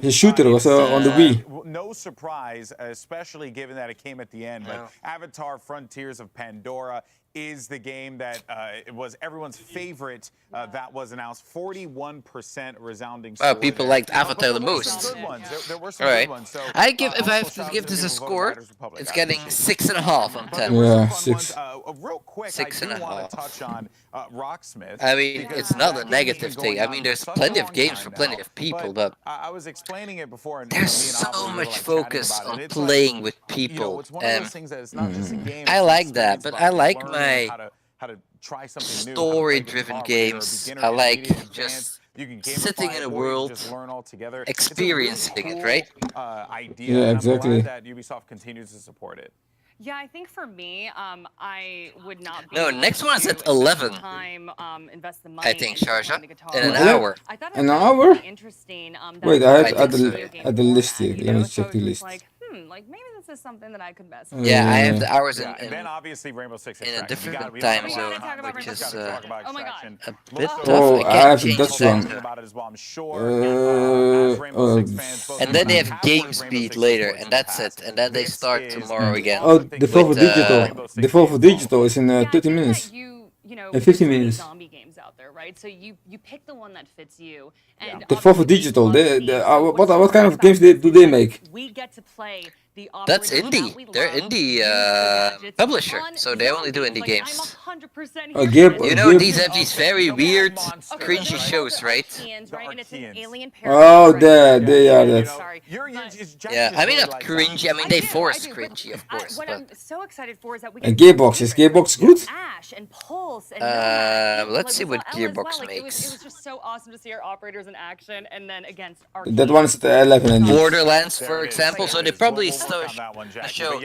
The shooter was on the Wii. No surprise, especially given that it came at the end. But Avatar: Frontiers of Pandora is the game that it was everyone's favorite that was announced. 41% resounding. Well, score people there. liked But Avatar there the were most. some good ones. There were some All right. good ones. So, If I have also to shout give out this a people who voted score, Riders Republic. it's I getting appreciate it. 6.5 on 10. Yeah, Fun 6. ones. Real quick, Six I and do a want half. to touch on Rocksmith. I mean, because it's not that a game has negative been thing. going I mean, on there's for such plenty a of long games time for plenty now. of people, But but I was explaining it before, and there's me and so Alvin, we were, much like, chatting focus about it. on It's playing like, with you know, people. it's one of those things that it's not just a game. I it's an like that, experience but about I like learning my how to try something new, how to play the story-driven guitar, whether you're a games. beginner, I like intermediate, advanced. just You can sitting gamify in it, a or you can world, just learn all together. experiencing it's a it, really right? cool, idea, Yeah, and exactly. I'm glad that Ubisoft continues to support it. Yeah, I think for me, I would not be No, able next one is to at invest the 11. Time, invest the money I think, into Sharjah, playing the guitar. in an Really? hour. I thought it An was hour? really interesting. That Wait, it I was had like at a the video game at the format, list here. you Let me know? So check I the was list. just like, like maybe this is something that I could mess Uh, with. Yeah, I have the hours Yeah, and in then obviously Rainbow Six in a Extraction. different we time don't zone, have time, but which we just is gotta talk about Oh my God. Extraction. a bit Lots tough. Oh, I I can't haven't change touched that. one. talking about it as well, I'm sure. As Rainbow Six fans, both And then they of have us game played Rainbow speed Six later, Extraction and in the that's past. it. And then they This start is tomorrow again. Oh, Devolver Digital. Devolver Digital is in Yeah, I 30 think minutes. that you know, In there's 15 so many minutes. zombie games out there, right? So you pick the one that fits you. And Devolver Digital. What kind of games do they make? we get to play the That's operators indie. that we They're love, indie use the gadgets publisher, on so they only do zombies. indie Like, games. I'm 100% Oh, here. Gearbox. You know, these have these very weird, Okay, cringy they're shows, called right? Archeans, right? And it's an alien Oh, parasite. they are that. Sorry. Yeah, I mean not cringy. I mean they force cringy, of course. What But I'm so excited for is that we And get Gearbox, is Gearbox good? Ash and Pulse and let's see we what saw Ella as Gearbox well. Like, it was makes. just so awesome to see our operators in action, and then against our That one's at 11 and Borderlands, for example, so they probably show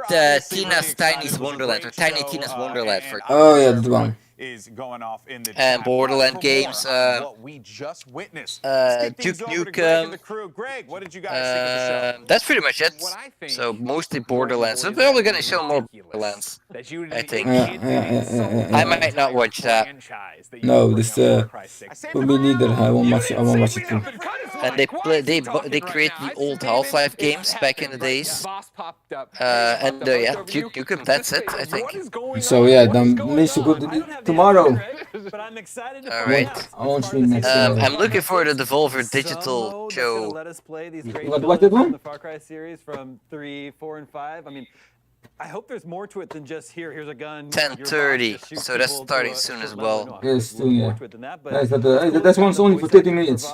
the Tina's Tiny's Wonderland or Tiny Tina's Wonderland for Oh yeah, that one. Is going off in the and chat. Borderland Lots for more games. on what we just witnessed. Let's kick Duke things over to Greg and Nukem. the crew. Greg, what did you guys think of the show? That's pretty much it. So mostly Borderlands. They're probably gonna show more Borderlands. I think. I might not watch that. No, this for me neither. I won't watch it too. And they create the old Half-Life games back in the days. And yeah, Duke Nukem. That's it. I think. So yeah, then means to go tomorrow. But I'm excited to All right. I won't stream next. I'm looking for the Devolver Digital show. Let us play these great What that one? the Far Cry series from 3, 4, and 5. I mean, I hope there's more to it than just here's a gun. 10:30, so that's starting soon as well. Yes, yeah. That one's only for 30 minutes.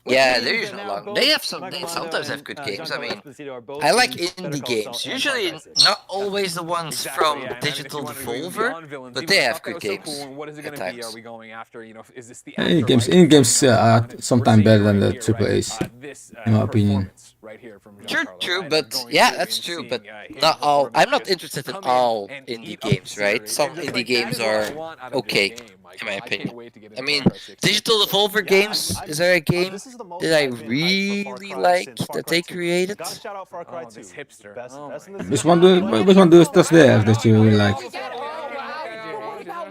Yeah, they're usually long. They sometimes have good games. I mean, I like indie games. Usually not always the ones from Digital Devolver, but they have good games at times. Indie games are sometimes better than the AAAs, in my opinion. True, but yeah, that's true. But not all. I'm not interested in all indie games, right? Some indie games are okay, in my opinion. I mean, Digital Devolver games. Is there a game that I really like that they created? Which one does they have that you really like?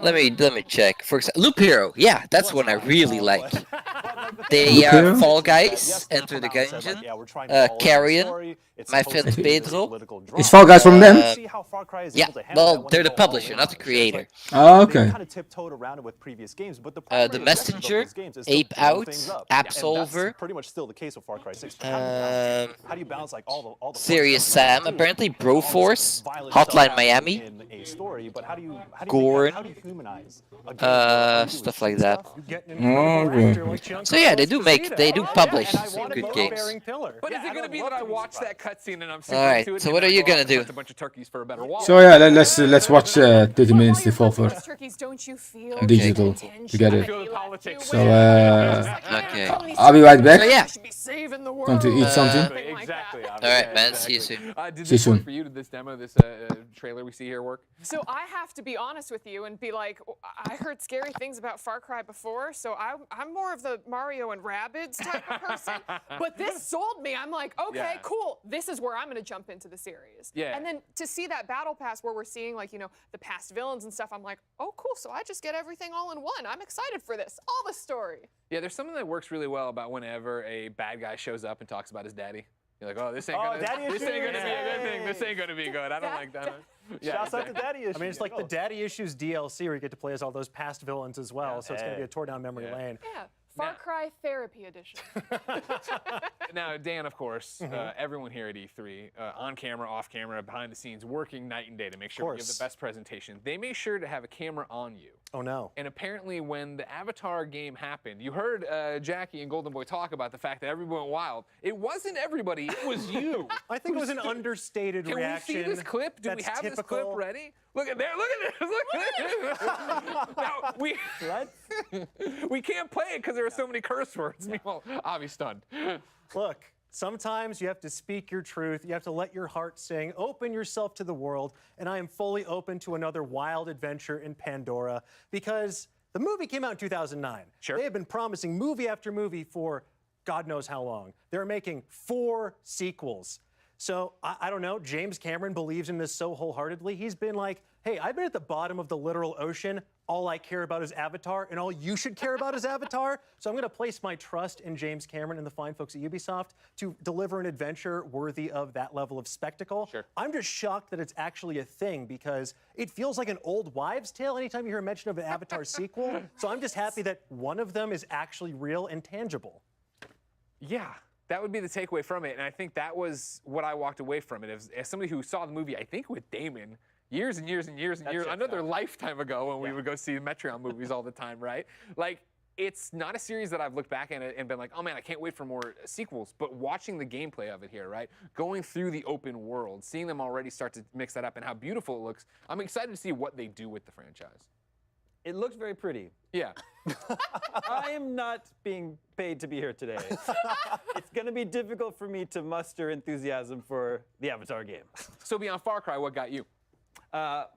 Let me check. For example, Loop Hero. Yeah, that's one I really like. They are Fall Guys, Enter the Gungeon, Carrion, My Friend Pedro. Is Fall Guys from them? Yeah, well, they're the publisher, not the creator. Oh, okay. The Messenger, Ape Out, Absolver, pretty much still the case with Far Cry 6. How do you balance like all the Serious Sam, apparently Broforce, Hotline Miami, Gorn, stuff like that. So yeah, they do publish some good games. But is it gonna be that I watch that cutscene and I'm super Alright, so what are you gonna do? a bunch of turkeys for a better walk? So yeah, let's watch 30 minutes Devolver Digital together. So okay. I'll be right back. So yeah. Going to eat something. Alright, man. See you soon. Did See you this work soon. for you? Did this demo, this trailer we see here work? So I have to be honest with you and be like, I heard scary things about Far Cry before, so I'm more of the Mario and Rabbids type of person. But this sold me. I'm like, okay, cool. This is where I'm going to jump into the series. Yeah. And then to see that battle pass where we're seeing like, the past villains and stuff, I'm like, oh, cool. So I just get everything all in one. I'm excited for this. All the story. Yeah, there's something that works really well about whenever a bad guy shows up and talks about his daddy. You're like, oh, this ain't gonna be a good thing. This ain't gonna be good. I don't like that. Shouts out to Daddy Issues. I mean, it's like the Daddy Issues DLC where you get to play as all those past villains as well. So it's going to be a tour down memory lane. Yeah. Far Cry Therapy Edition. Now, Dan, of course, everyone here at E3, on camera, off camera, behind the scenes, working night and day to make sure we give the best presentation. They made sure to have a camera on you. Oh, no. And apparently when the Avatar game happened, you heard Jackie and Golden Boy talk about the fact that everyone went wild. It wasn't everybody, it was you. I think it was an understated reaction. Can we see this clip? Do we have this clip ready? Look at there, look at this, look at this. Now, we can't play it because there are so many curse words. Meanwhile, I'll be stunned. Look, sometimes you have to speak your truth. You have to let your heart sing. Open yourself to the world. And I am fully open to another wild adventure in Pandora because the movie came out in 2009. Sure. They have been promising movie after movie for God knows how long. They're making 4 sequels. So, I don't know, James Cameron believes in this so wholeheartedly. He's been like, hey, I've been at the bottom of the literal ocean. All I care about is Avatar, and all you should care about is Avatar. So I'm going to place my trust in James Cameron and the fine folks at Ubisoft to deliver an adventure worthy of that level of spectacle. Sure. I'm just shocked that it's actually a thing because it feels like an old wives' tale anytime you hear a mention of an Avatar sequel. So I'm just happy that one of them is actually real and tangible. Yeah. That would be the takeaway from it, and I think that was what I walked away from it. As somebody who saw the movie, I think with Damon, years and years and years and years, another lifetime ago when we would go see Metreon movies all the time, right? Like, it's not a series that I've looked back at and been like, oh man, I can't wait for more sequels, but watching the gameplay of it here, right? Going through the open world, seeing them already start to mix that up and how beautiful it looks, I'm excited to see what they do with the franchise. It looks very pretty. Yeah. I am not being paid to be here today. It's going to be difficult for me to muster enthusiasm for the Avatar game. So beyond Far Cry, what got you?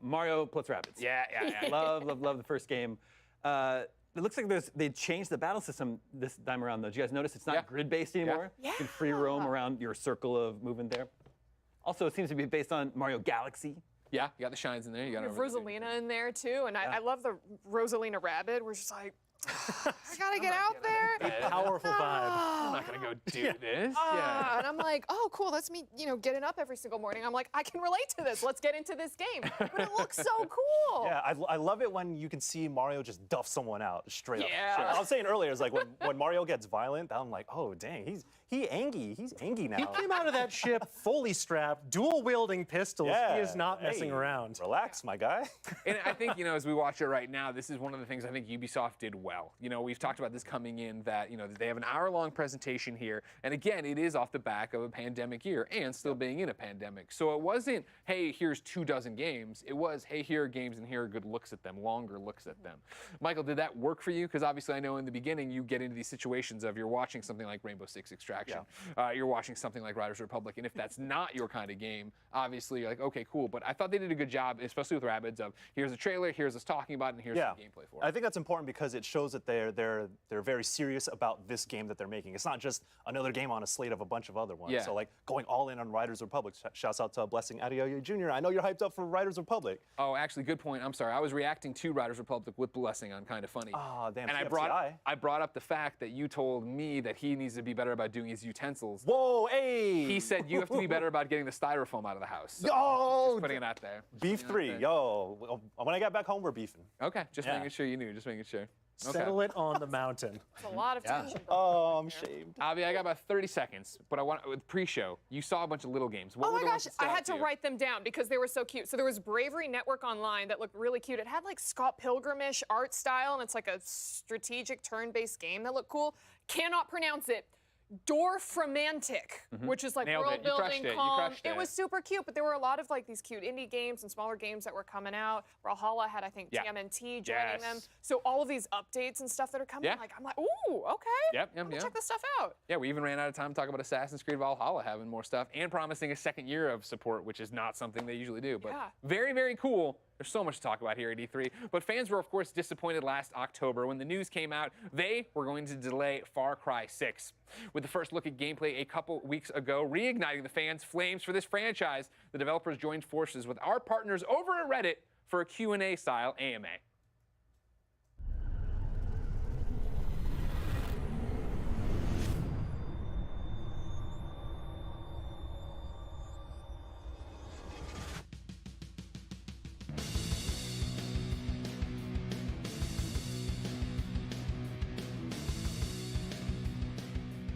Mario plus Rabbids. Yeah. Love the first game. It looks like they changed the battle system this time around, though. Did you guys notice it's not grid-based anymore? Yeah. You can free roam around your circle of movement there. Also, it seems to be based on Mario Galaxy. Yeah, you got the shines in there. You got Rosalina in there too, and I love the Rosalina Rabbit. We're just like, I gotta get out there. A powerful vibe. I'm not gonna go do this. And I'm like, oh, cool. That's me, getting up every single morning. I'm like, I can relate to this. Let's get into this game. But it looks so cool. Yeah, I love it when you can see Mario just duff someone out straight up. Yeah. I was saying earlier, it's like when Mario gets violent, I'm like, oh dang, He's angy now. He came out of that ship fully strapped, dual-wielding pistols. Yeah. He is not messing around. Relax, my guy. And I think, as we watch it right now, this is one of the things I think Ubisoft did well. We've talked about this coming in, that, they have an hour-long presentation here. And again, it is off the back of a pandemic year and still being in a pandemic. So it wasn't, hey, here's 24 games. It was, hey, here are games and here are good looks at them, longer looks at them. Michael, did that work for you? Because obviously I know in the beginning you get into these situations of you're watching something like Rainbow Six Extraction, you're watching something like Riders Republic, and if that's not your kind of game, obviously you're like, okay, cool. But I thought they did a good job, especially with Rabbids, of here's a trailer, here's us talking about it, and here's the gameplay for it. I think that's important because it shows that they're very serious about this game that they're making. It's not just another game on a slate of a bunch of other ones. Yeah. So like going all in on Riders Republic. Shouts out to Blessing Adeoye Jr. I know you're hyped up for Riders Republic. Oh, actually, good point. I'm sorry. I was reacting to Riders Republic with Blessing on Kind of Funny. Oh, damn. And I brought up the fact that you told me that he needs to be better about doing his utensils. Whoa, hey! He said you have to be better about getting the styrofoam out of the house. So Yo! just putting it out there. Beef 3. Yo, when I got back home, we're beefing. Okay, just making sure you knew. Just making sure. Settle it on the mountain. It's a lot of tension. Oh, I'm shamed. Avi, I got about 30 seconds, but I want with pre-show. You saw a bunch of little games. What Oh were my the ones gosh, that stood I out had to you? write them down because they were so cute. So there was Bravery Network Online that looked really cute. It had like Scott Pilgrim-ish art style, and it's like a strategic turn-based game that looked cool. Cannot pronounce it. Dorfromantic, which is like Nailed it. world You crushed building, it. You calm. crushed it. It was super cute, but there were a lot of like these cute indie games and smaller games that were coming out. Brawlhalla had, I think, TMNT joining them. So all of these updates and stuff that are coming, I'm like, ooh, okay. Yep, I'm gonna check this stuff out. Yeah, we even ran out of time to talk about Assassin's Creed Valhalla having more stuff and promising a second year of support, which is not something they usually do. But very, very cool. There's so much to talk about here at E3. But fans were, of course, disappointed last October when the news came out they were going to delay Far Cry 6. With the first look at gameplay a couple weeks ago, reigniting the fans' flames for this franchise, the developers joined forces with our partners over at Reddit for a Q&A style AMA.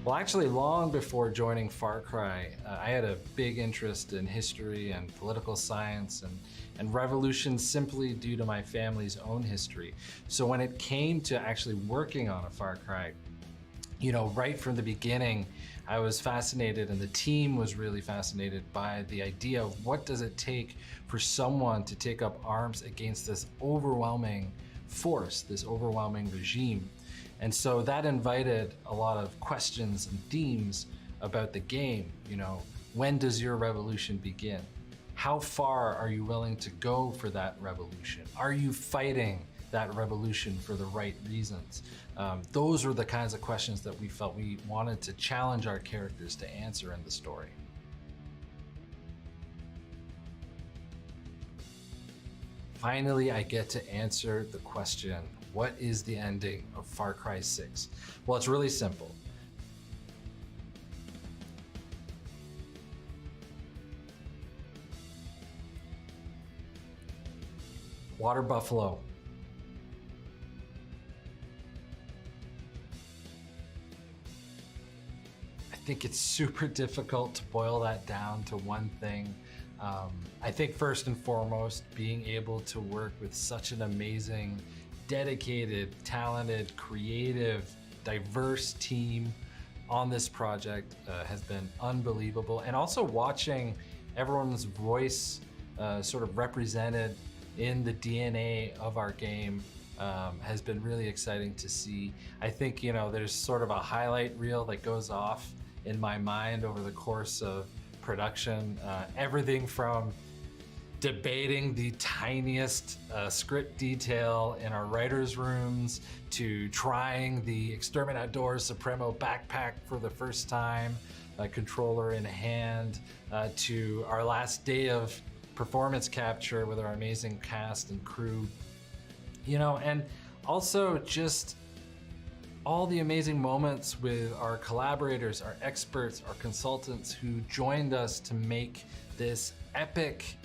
Well, actually, long before joining Far Cry, I had a big interest in history and political science and revolution simply due to my family's own history. So when it came to actually working on a Far Cry, right from the beginning, I was fascinated, and the team was really fascinated by the idea of what does it take for someone to take up arms against this overwhelming force, this overwhelming regime. And so that invited a lot of questions and themes about the game. When does your revolution begin? How far are you willing to go for that revolution? Are you fighting that revolution for the right reasons? Those were the kinds of questions that we felt we wanted to challenge our characters to answer in the story. Finally, I get to answer the question, what is the ending of Far Cry 6? Well, it's really simple. Water buffalo. I think it's super difficult to boil that down to one thing. I think first and foremost, being able to work with such an amazing, dedicated, talented, creative, diverse team on this project has been unbelievable. And also watching everyone's voice sort of represented in the DNA of our game has been really exciting to see. I think, there's sort of a highlight reel that goes off in my mind over the course of production. Everything from debating the tiniest script detail in our writers' rooms to trying the Exterminador Supremo backpack for the first time, a controller in hand, to our last day of performance capture with our amazing cast and crew. And also just all the amazing moments with our collaborators, our experts, our consultants who joined us to make this epic,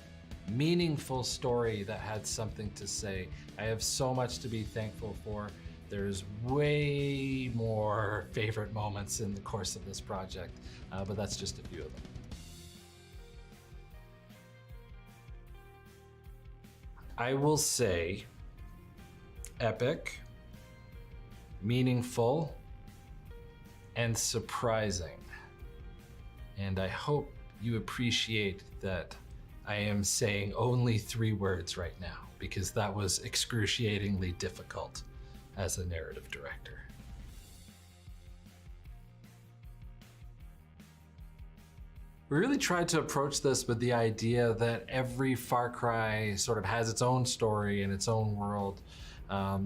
meaningful story that had something to say. I have so much to be thankful for. There's way more favorite moments in the course of this project, but that's just a few of them. I will say epic, meaningful, and surprising. And I hope you appreciate that I am saying only 3 words right now, because that was excruciatingly difficult as a narrative director. We really tried to approach this with the idea that every Far Cry sort of has its own story and its own world.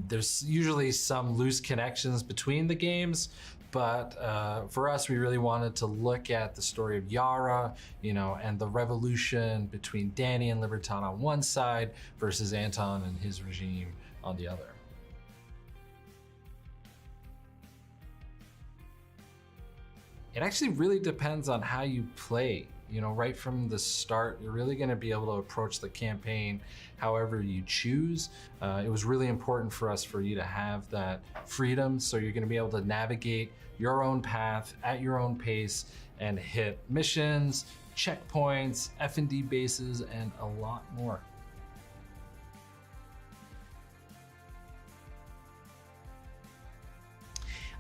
There's usually some loose connections between the games, but for us, we really wanted to look at the story of Yara, and the revolution between Danny and Liberton on one side versus Anton and his regime on the other. It actually really depends on how you play. Right from the start, you're really going to be able to approach the campaign however you choose. It was really important for us for you to have that freedom, so you're going to be able to navigate your own path at your own pace and hit missions, checkpoints, F&D bases, and a lot more.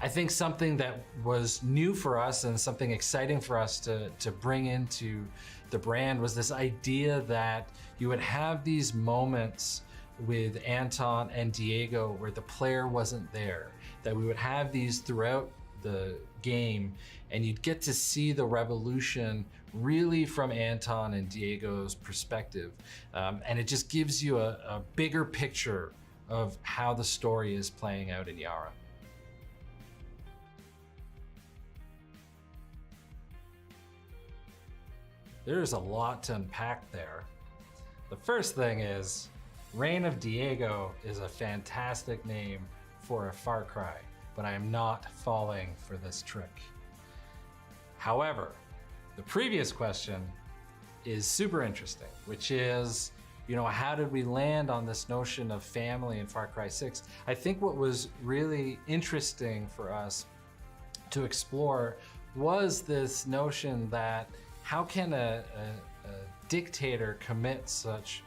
I think something that was new for us and something exciting for us to bring into the brand was this idea that you would have these moments with Anton and Diego where the player wasn't there, that we would have these throughout the game, and you'd get to see the revolution really from Anton and Diego's perspective. And it just gives you a bigger picture of how the story is playing out in Yara. There's a lot to unpack there. The first thing is, Reign of Diego is a fantastic name for a Far Cry, but I am not falling for this trick. However, the previous question is super interesting, which is, how did we land on this notion of family in Far Cry 6? I think what was really interesting for us to explore was this notion that how can a dictator commit such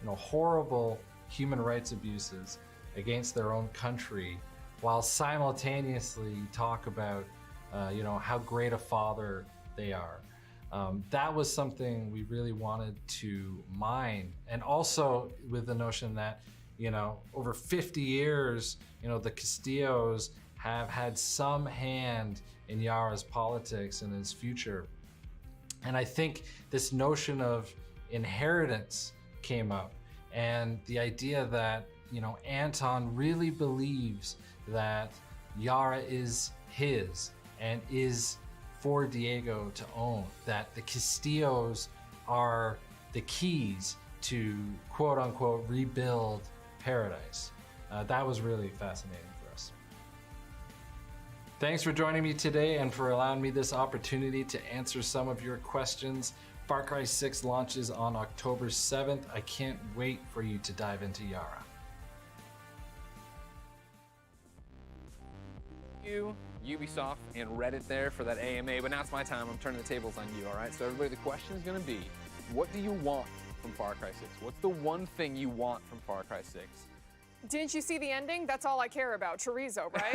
horrible human rights abuses against their own country while simultaneously talk about how great a father they are? That was something we really wanted to mine. And also with the notion that, over 50 years, the Castillos have had some hand in Yara's politics and his future. And I think this notion of inheritance came up, and the idea that, Anton really believes that Yara is his and is for Diego to own, that the Castillos are the keys to quote unquote rebuild paradise. That was really fascinating for us. Thanks for joining me today and for allowing me this opportunity to answer some of your questions. Far Cry 6 launches on October 7th. I can't wait for you to dive into Yara. You, Ubisoft, and Reddit there for that AMA, but now it's my time. I'm turning the tables on you, all right? So everybody, the question is going to be, what do you want from Far Cry 6? What's the one thing you want from Far Cry 6? Didn't you see the ending? That's all I care about. Chorizo, right?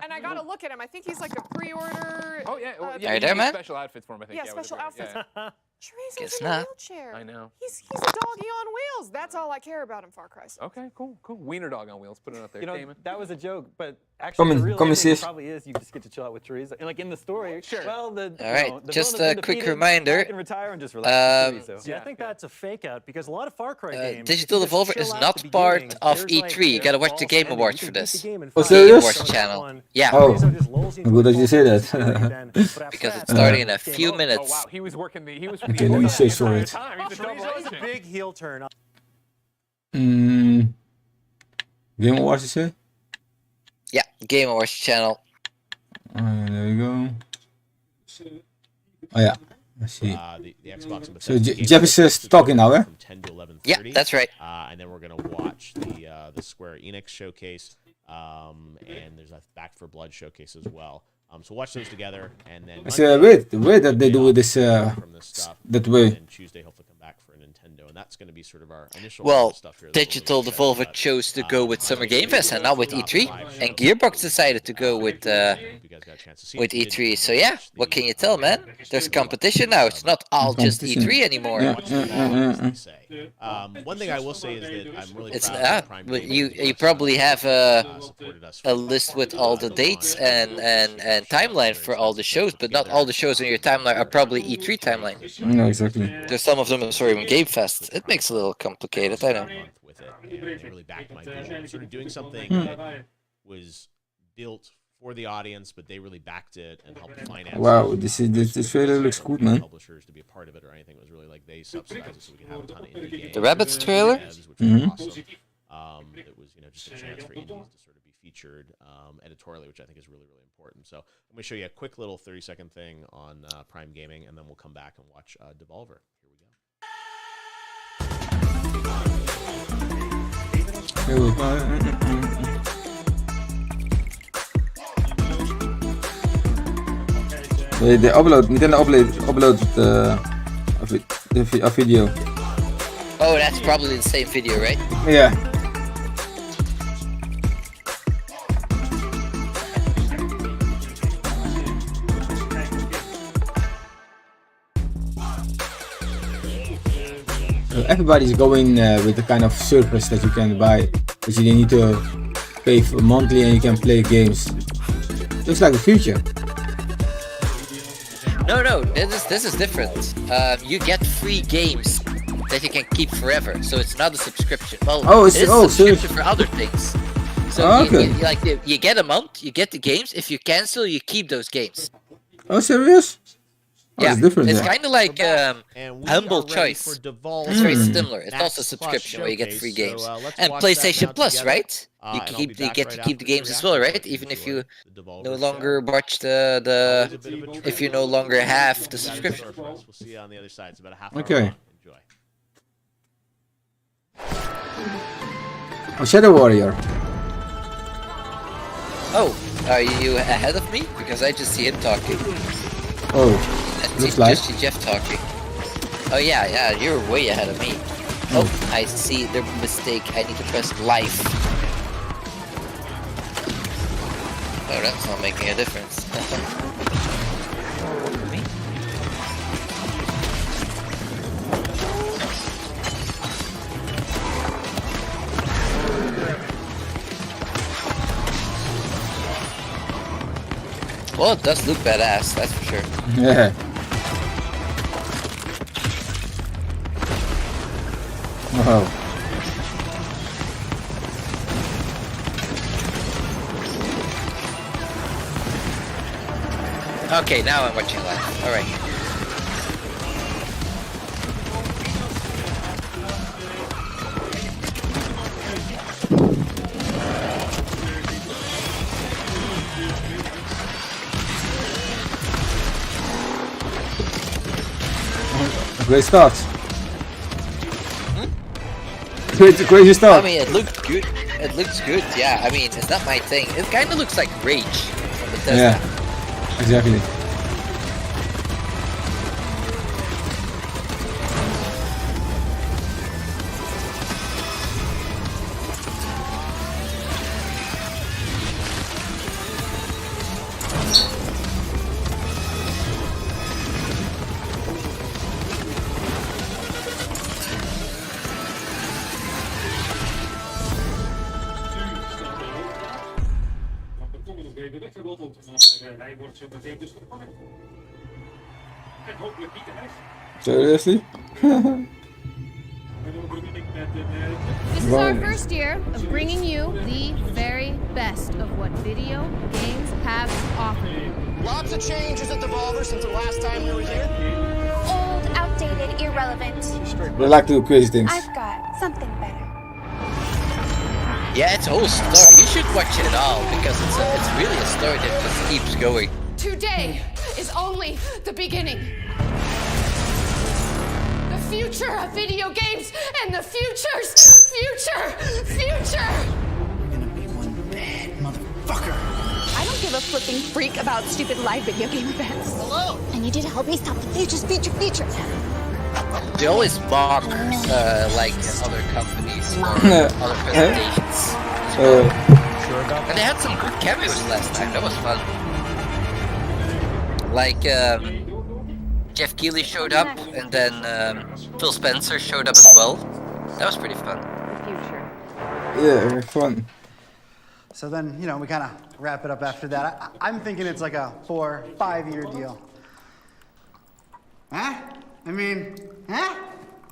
And I gotta look at him. I think he's like a pre-order. Oh yeah, Are there, man? Special outfits for him, I think. Yeah, special outfits. Yeah. Chorizo's in a wheelchair. I know. He's a doggy on wheels. That's all I care about in Far Cry 6. Okay, cool. Wiener dog on wheels. Put it up there. Damon. That was a joke, but actually the real ending probably is you just get to chill out with chorizo. And like in the story, well, all right, just a quick reminder. You can retire and just relax with chorizo. Yeah, I think that's a fake out because a lot of Far Cry games. Digital Devolver is not part of E3. You gotta watch the Game Awards for this. Oh, serious? Awards channel. Yeah. Oh, good that you say that. Because it's starting in a few minutes. Oh wow, he was working the. He was. Okay, let me say sorry. He's a double agent. A big heel turn. Game Awards, you say? Yeah, Game Awards channel. There we go. Oh yeah, I see. The Xbox and so Jeff is talking now, eh? From 10 to 11:30. Yeah, that's right. And then we're gonna watch the Square Enix showcase. and there's a Back for Blood showcase as well. So watch those together, and then It's weird the way that they do this that way. And Tuesday, hopefully come back for a Nintendo, and that's going to be sort of our initial stuff here. Digital Devolver chose to go with Summer Game Fest and not with E3, and Gearbox decided to go with E3. So yeah, what can you tell, man? There's competition now. It's not all just E3 anymore. One thing I will say is that I'm really proud of Prime Gaming. You probably have a list with all the dates and timeline for all the shows, but not all the shows on your timeline are probably E3 timeline. No, exactly. There's some of them are sorry on Game Fest. It makes it a little complicated, I know. With it, and they really backed my vision. Sort of doing something that was built for the audience, but they really backed it and helped finance. Wow, this trailer looks good, man. Publishers to be a part of it or anything. It was really like they subsidized it so we could have a ton of indie games. The Rabbids trailer? Which was awesome. It was just a chance for indies to sort of be featured editorially, which I think is really, really important. So I'm going to show you a quick little 30-second thing on Prime Gaming, and then we'll come back and watch Devolver. Here we go. They upload, Nintendo uploaded a video. Oh, that's probably the same video, right? Yeah. Everybody's going with the kind of service that you can buy, but you need to pay for monthly and you can play games. Looks like the future. No, this is different. You get free games that you can keep forever, so it's not a subscription. Well, it's a subscription for other things. So you get a month, you get the games. If you cancel, you keep those games. Oh, serious? Yeah, it's different. It's kind of like Humble Choice. It's very similar. It's also a subscription where you get free games. And PlayStation Plus, right? You get to keep the games as well, right? Even if you no longer watch if you no longer have the subscription. We'll see you on the other side. It's about a half hour. Okay. Enjoy. Oh, Shadow Warrior. Oh, are you ahead of me? Because I just see him talking. Oh, looks like. Just see Jeff talking. Oh yeah, you're way ahead of me. Oh, I see the mistake. I need to press life. Oh, that's not making a difference. Well, it does look badass, that's for sure. Yeah. Wow. Okay, now I'm watching live. Alright. Great start. Crazy start. I mean, it looks good. It looks good, yeah. I mean, it's not my thing. It kind of looks like Rage from Bethesda. Yeah, exactly. Seriously? This is our first year of bringing you the very best of what video games have to offer. Lots of changes at Devolver since the last time we were here. Old, outdated, irrelevant. They like to do crazy things. I've got something better. Yeah, it's a whole story. You should watch it all because it's really a story that just keeps going. Today is only the beginning. The future of video games and the future's future. We're gonna be one bad motherfucker! I don't give a flipping freak about stupid live video game events. Hello! I need you to help me stop the future's future. They always mock like other companies or other presentations. And they had some good cameos last time. That was fun. Like Jeff Keighley showed up, and then Phil Spencer showed up as well. That was pretty fun. The future. Yeah, very fun. So then, you know, we kind of wrap it up after that. I'm thinking it's like a 4-5 year deal. Huh? I mean, huh?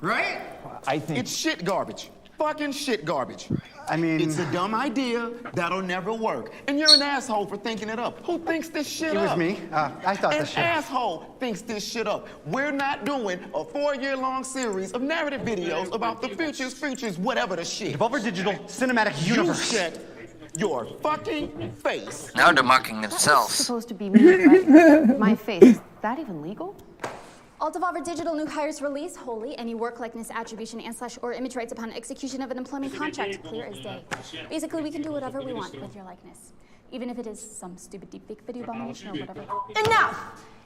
Right? I think it's shit garbage. Fucking shit garbage. I mean, it's a dumb idea that'll never work. And you're an asshole for thinking it up. Who thinks this shit up? It was me. I thought this shit. An asshole thinks this shit up. We're not doing a 4-year-long series of narrative videos about the futures, whatever the shit. Devolver Digital Cinematic Universe. You shut your fucking face. Now they're mocking themselves. It's supposed to be me, right? My face. Is that even legal? All Devolver Digital new hires release wholly any work likeness attribution and/or image rights upon execution of an employment contract, clear as day. Basically, we can do whatever we want with your likeness, even if it is some stupid deepfake video abomination or whatever.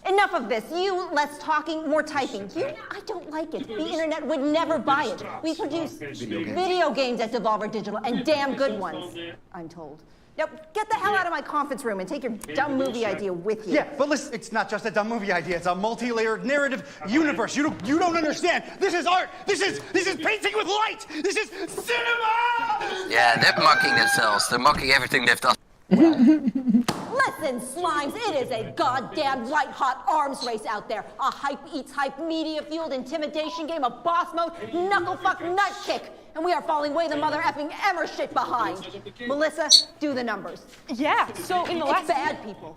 Enough of this. You, less talking, more typing. I don't like it. The internet would never buy it. We produce video games at Devolver Digital, and damn good ones, I'm told. Now, get the hell out of my conference room and take your dumb movie idea with you. Yeah, but listen, it's not just a dumb movie idea. It's a multi-layered narrative universe. You don't understand. This is art. This is painting with light. This is cinema. Yeah, they're mocking themselves. They're mocking everything they've done. Listen, slimes, it is a goddamn white-hot arms race out there. A hype-eats-hype, media-fueled intimidation game, a boss mode, knuckle-fuck nut kick. And we are falling way the mother-effing Emmer shit behind. Melissa, do the numbers. Yeah, so in the last... It's bad, people.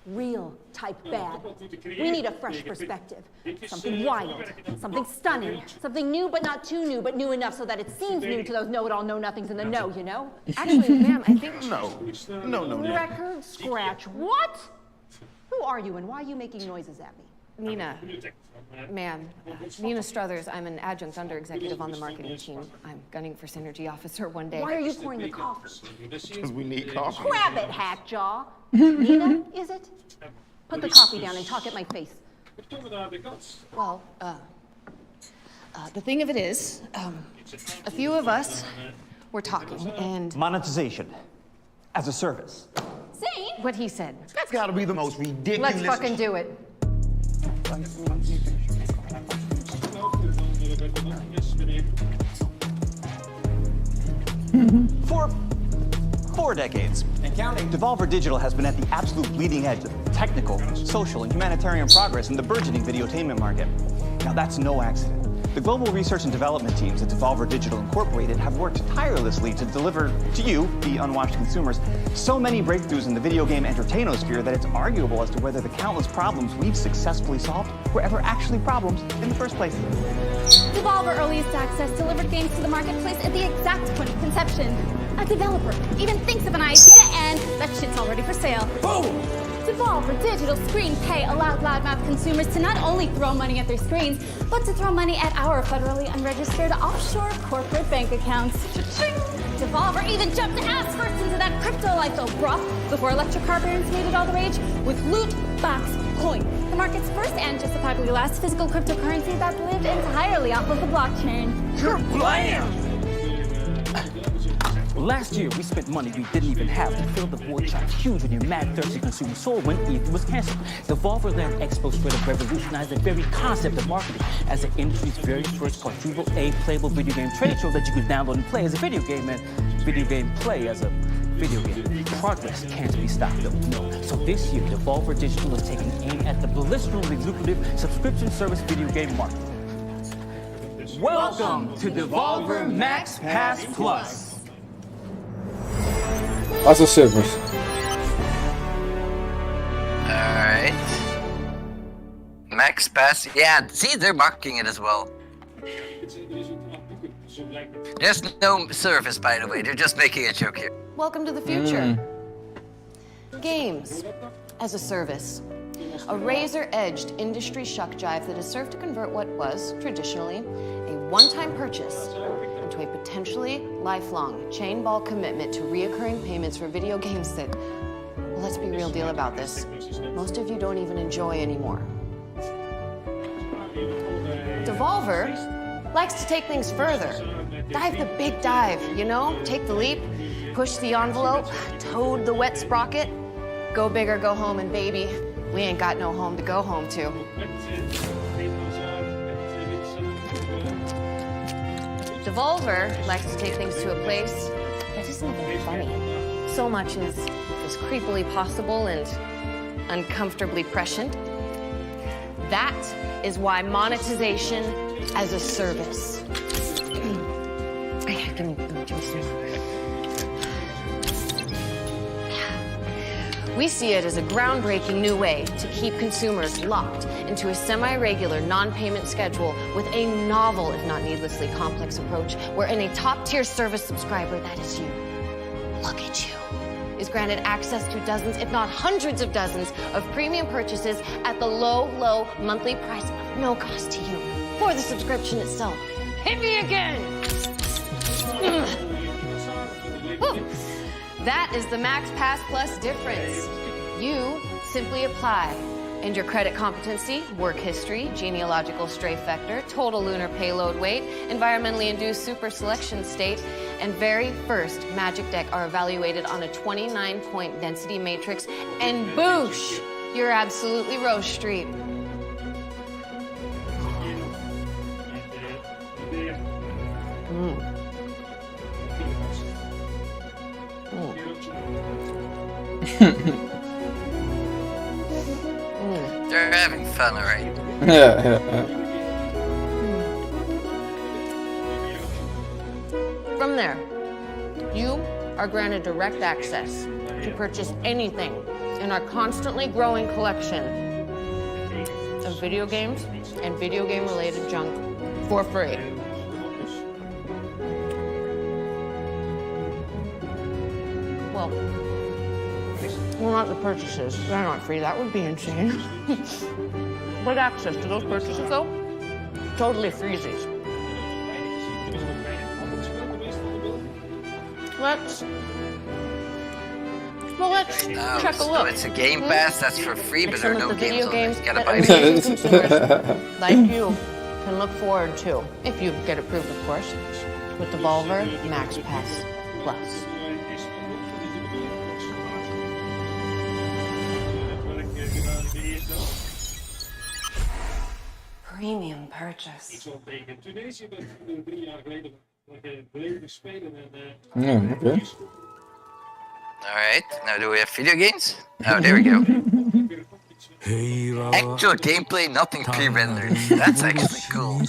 Real type bad. We need a fresh perspective. Something wild, something stunning, something new but not too new, but new enough so that it seems new to those know-it-all know-nothings in the know, you know? Actually, ma'am, I think... No. Record scratch. What? Who are you and why are you making noises at me? Nina. Ma'am, Nina Struthers. I'm an adjunct under-executive on the marketing team. I'm gunning for synergy officer one day. Why are you pouring the coffee? Because we need coffee. Grab it, hackjaw. Nina, is it? Put the coffee down and talk at my face. Well, the thing of it is, a few of us were talking and... Monetization. As a service. See? What he said. That's gotta be the most ridiculous... Let's fucking do it. For 4 decades, and counting, Devolver Digital has been at the absolute bleeding edge of technical, social, and humanitarian progress in the burgeoning videotainment market. Now, that's no accident. The global research and development teams at Devolver Digital Incorporated have worked tirelessly to deliver to you, the unwatched consumers, so many breakthroughs in the video game entertainosphere that it's arguable as to whether the countless problems we've successfully solved were ever actually problems in the first place. Devolver Earliest Access delivered games to the marketplace at the exact point of conception. A developer even thinks of an idea and that shit's already for sale. Boom! Devolver Digital Screen Pay allowed loudmouth consumers to not only throw money at their screens, but to throw money at our federally unregistered offshore corporate bank accounts. Cha-ching! Devolver even jumped ass first into that crypto life they'll broth before electric car barons made it all the rage with Loot Box Coin, the market's first and justifiably last physical cryptocurrency that lived entirely off of the blockchain. Blam! Last year, we spent money we didn't even have to fill the void shot huge when your mad, thirsty consumer soul when ETH was canceled. Devolver Land Expo straight up revolutionized the very concept of marketing as the industry's very first quadruple A playable video game trade show that you could download and play as a video game and video game play as a video game. Progress can't be stopped though, no. So this year, Devolver Digital is taking aim at the blisteringly lucrative subscription service video game market. Welcome to Devolver Max Pass Plus. As a service. Alright. Max Pass. Yeah, see, they're marking it as well. There's no service, by the way. They're just making a joke here. Welcome to the future. Games as a service. A razor-edged industry shuck jive that has served to convert what was, traditionally, a one-time purchase into a potentially lifelong chain ball commitment to reoccurring payments for video games that, well, let's be real deal about this, most of you don't even enjoy anymore. Devolver likes to take things further. Dive the big dive, you know? Take the leap, push the envelope, toad the wet sprocket, go big or go home, and baby, we ain't got no home to go home to. Devolver likes to take things to a place that isn't even funny. So much is creepily possible and uncomfortably prescient. That is why monetization as a service. Give me some. We see it as a groundbreaking new way to keep consumers locked into a semi-regular non-payment schedule with a novel, if not needlessly complex approach, wherein a top-tier service subscriber, that is you, look at you, is granted access to dozens, if not hundreds of dozens, of premium purchases at the low, low monthly price of no cost to you for the subscription itself. Hit me again! That is the Max Pass Plus difference. You simply apply, and your credit competency, work history, genealogical strafe vector, total lunar payload weight, environmentally induced super selection state, and very first magic deck are evaluated on a 29-point density matrix, and boosh, you're absolutely Restream. They're having fun, alright? Yeah. From there, you are granted direct access to purchase anything in our constantly growing collection of video games and video game-related junk for free. Well, not the purchases. They're not free. That would be insane. But access to those purchases, though, totally freezies. Let's check a look. So it's a Game Pass that's for free, but there are no games on it. You gotta buy it. Like you can look forward to, if you get approved, of course, with Devolver Max Pass Plus. Premium purchase. Yeah, okay. Alright, now do we have video games? Oh, there we go. Actual gameplay, nothing pre-rendered. That's actually cool.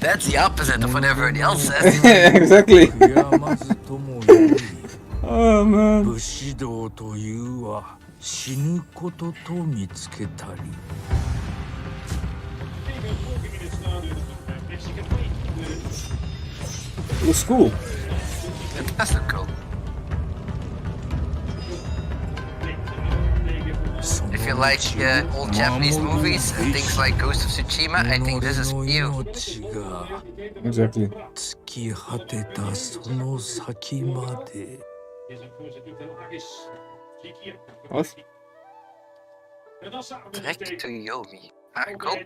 That's the opposite of what everybody else says. Exactly. Oh man. It's cool. That's so cool. If you like old Japanese movies and things like Ghost of Tsushima, I think this is for you. Exactly. What? Direct to Yomi. Ah, cool.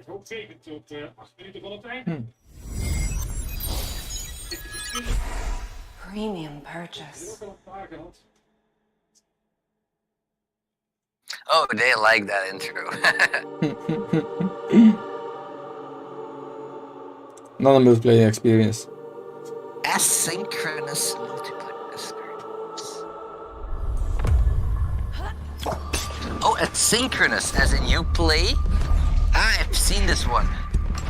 Premium purchase. Oh, they like that intro. Not a multiplayer experience. Asynchronous multiplayer experience. Oh, asynchronous, as in you play? Ah, I've seen this one.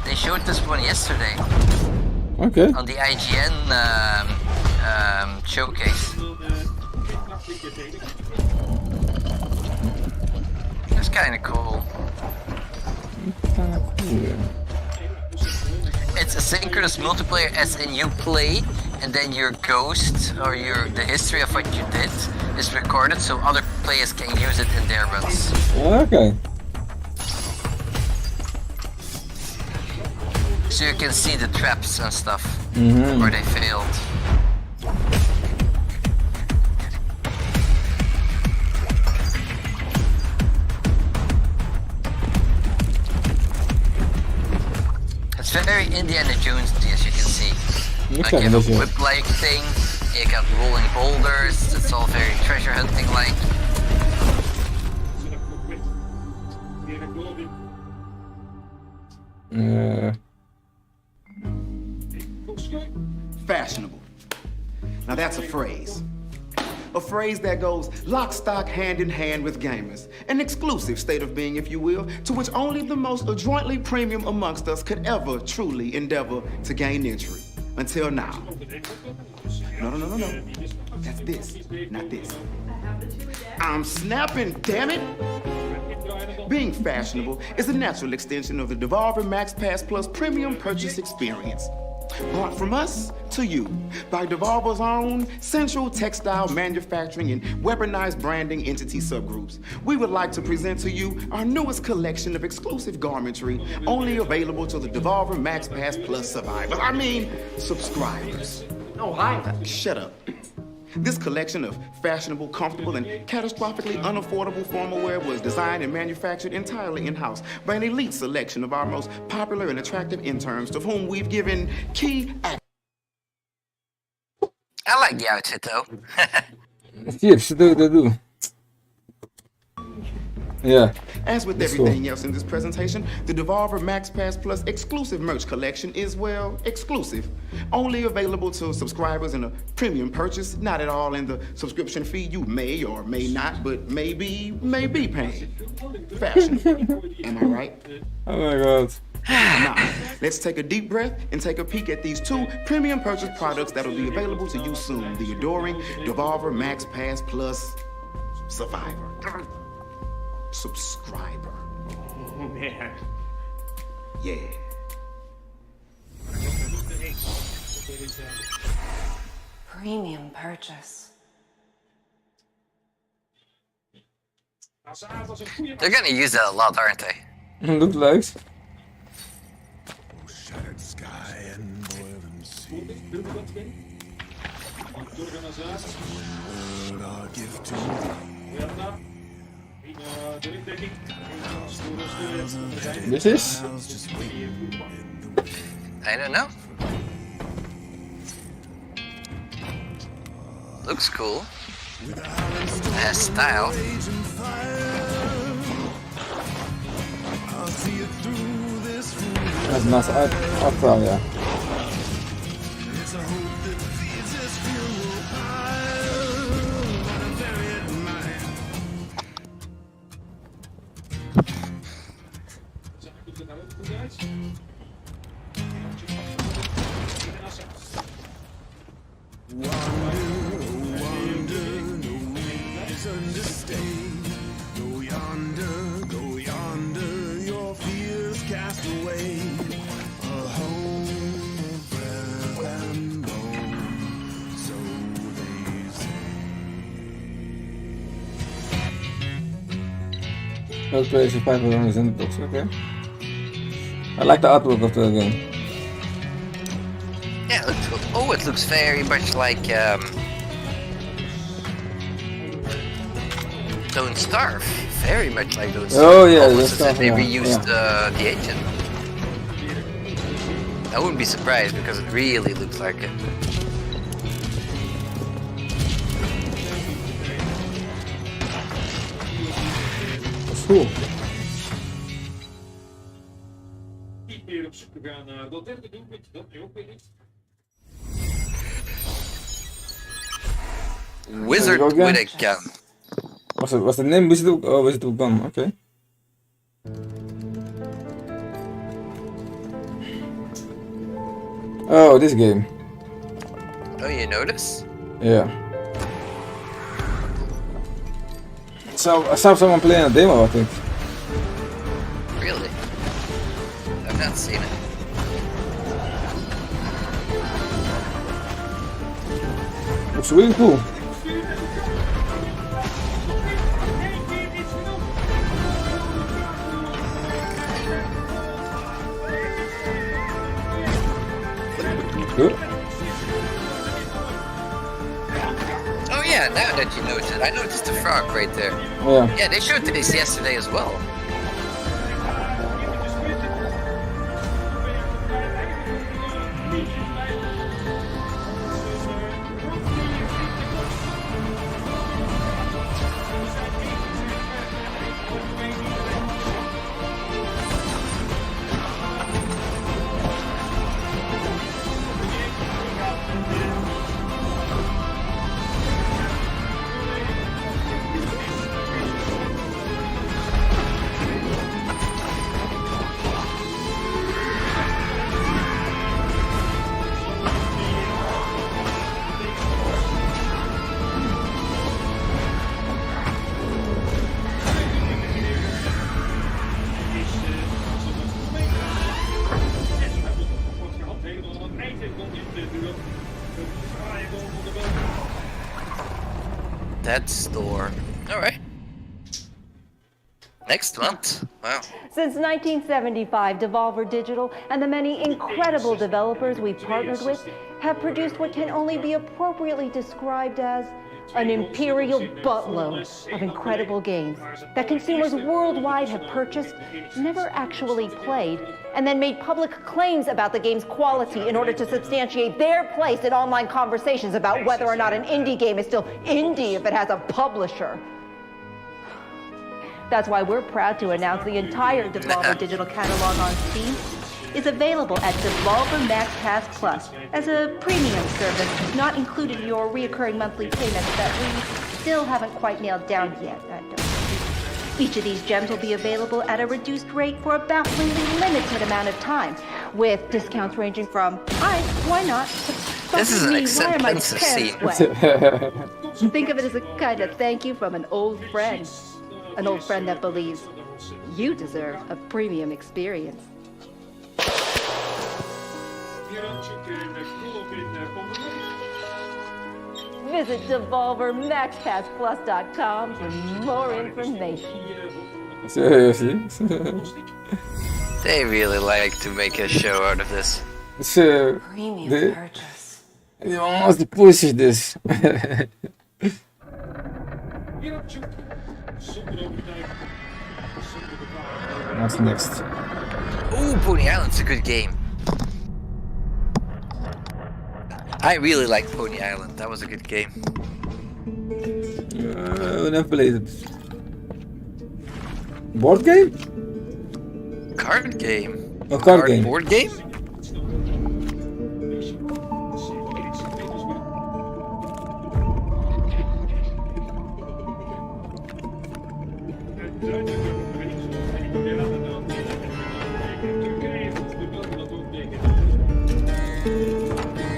They showed this one yesterday. Okay. On the IGN showcase. That's kind of cool. It's asynchronous multiplayer, as in you play, and then your ghost or the history of what you did is recorded, so other players can use it in their runs. Okay. So you can see the traps and stuff where they failed. It's very Indiana Jones, as you can see. Like you have a whip-like thing, you got rolling boulders, it's all very treasure hunting-like. Fashionable. Now that's a phrase. A phrase that goes lock, stock, hand in hand with gamers. An exclusive state of being, if you will, to which only the most adroitly premium amongst us could ever truly endeavor to gain entry. Until now. No. That's this, not this. I'm snapping, damn it! Being fashionable is a natural extension of the Devolver Max Pass Plus premium purchase experience. Brought from us to you by Devolver's own central textile manufacturing and weaponized branding entity subgroups. We would like to present to you our newest collection of exclusive garmentry only available to the Devolver Max Pass Plus survivors. I mean, subscribers. Oh, hi. Shut up. This collection of fashionable, comfortable, and catastrophically unaffordable formal wear was designed and manufactured entirely in-house by an elite selection of our most popular and attractive interns, to whom we've given key access. I like the outfit though. Yes, do. Yeah. As with everything else in this presentation, the Devolver Max Pass Plus exclusive merch collection is, well, exclusive. Only available to subscribers in a premium purchase, not at all in the subscription fee you may or may not, but may be paying. Fashion. Am I right? Oh my god. Now, let's take a deep breath and take a peek at these two premium purchase products that will be available to you soon. The adoring Devolver Max Pass Plus Survivor. Subscriber. Oh, man. Yeah. Premium purchase. They're gonna use that a lot, aren't they? Looks like. Shattered sky and boiling sea. Word our gift to thee. This is? I don't know. Looks cool. Has style. That's nice art style, yeah. Go yonder, your fears cast away. A home of breath and bone, so they say. First PlayStation 5 is in the box, okay. I like the artwork of the game. Yeah, it looks cool. Oh, it looks very much like Don't Starve. Very much like Don't Starve. Oh yeah, almost as if they yeah, reused the engine. I wouldn't be surprised because it really looks like it. That's cool. Wizard with a gun. Was the name Wizard? Oh, Wizard with Gun, okay. Oh, this game. Oh, you notice? Yeah. So I saw someone playing a demo, I think. Really? I've not seen it. Looks really cool. Oh yeah, now that you notice it, I noticed the frog right there. Yeah. Yeah, they showed this yesterday as well. That store. Alright. Next month. Wow. Since 1975, Devolver Digital and the many incredible developers we've partnered with have produced what can only be appropriately described as an imperial buttload of incredible games that consumers worldwide have purchased, never actually played, and then made public claims about the game's quality in order to substantiate their place in online conversations about whether or not an indie game is still indie if it has a publisher. That's why we're proud to announce the entire Devolver Digital catalog on Steam is available at Devolver Max Pass Plus as a premium service not included in your reoccurring monthly payments that we still haven't quite nailed down yet. Each of these gems will be available at a reduced rate for a bafflingly limited amount of time, with discounts ranging from, why not, to This is an why are my expensive pants scene. wet? Think of it as a kind of thank you from an old friend. An old friend that believes you deserve a premium experience. Visit DevolverMaxPassPlus.com for more information. Seriously? They really like to make a show out of this. So, they almost pushes this. What's next? Ooh, Pony Island's a good game. I really like Pony Island. That was a good game. I never played it. Board game? Card game. Oh, card game. Board game?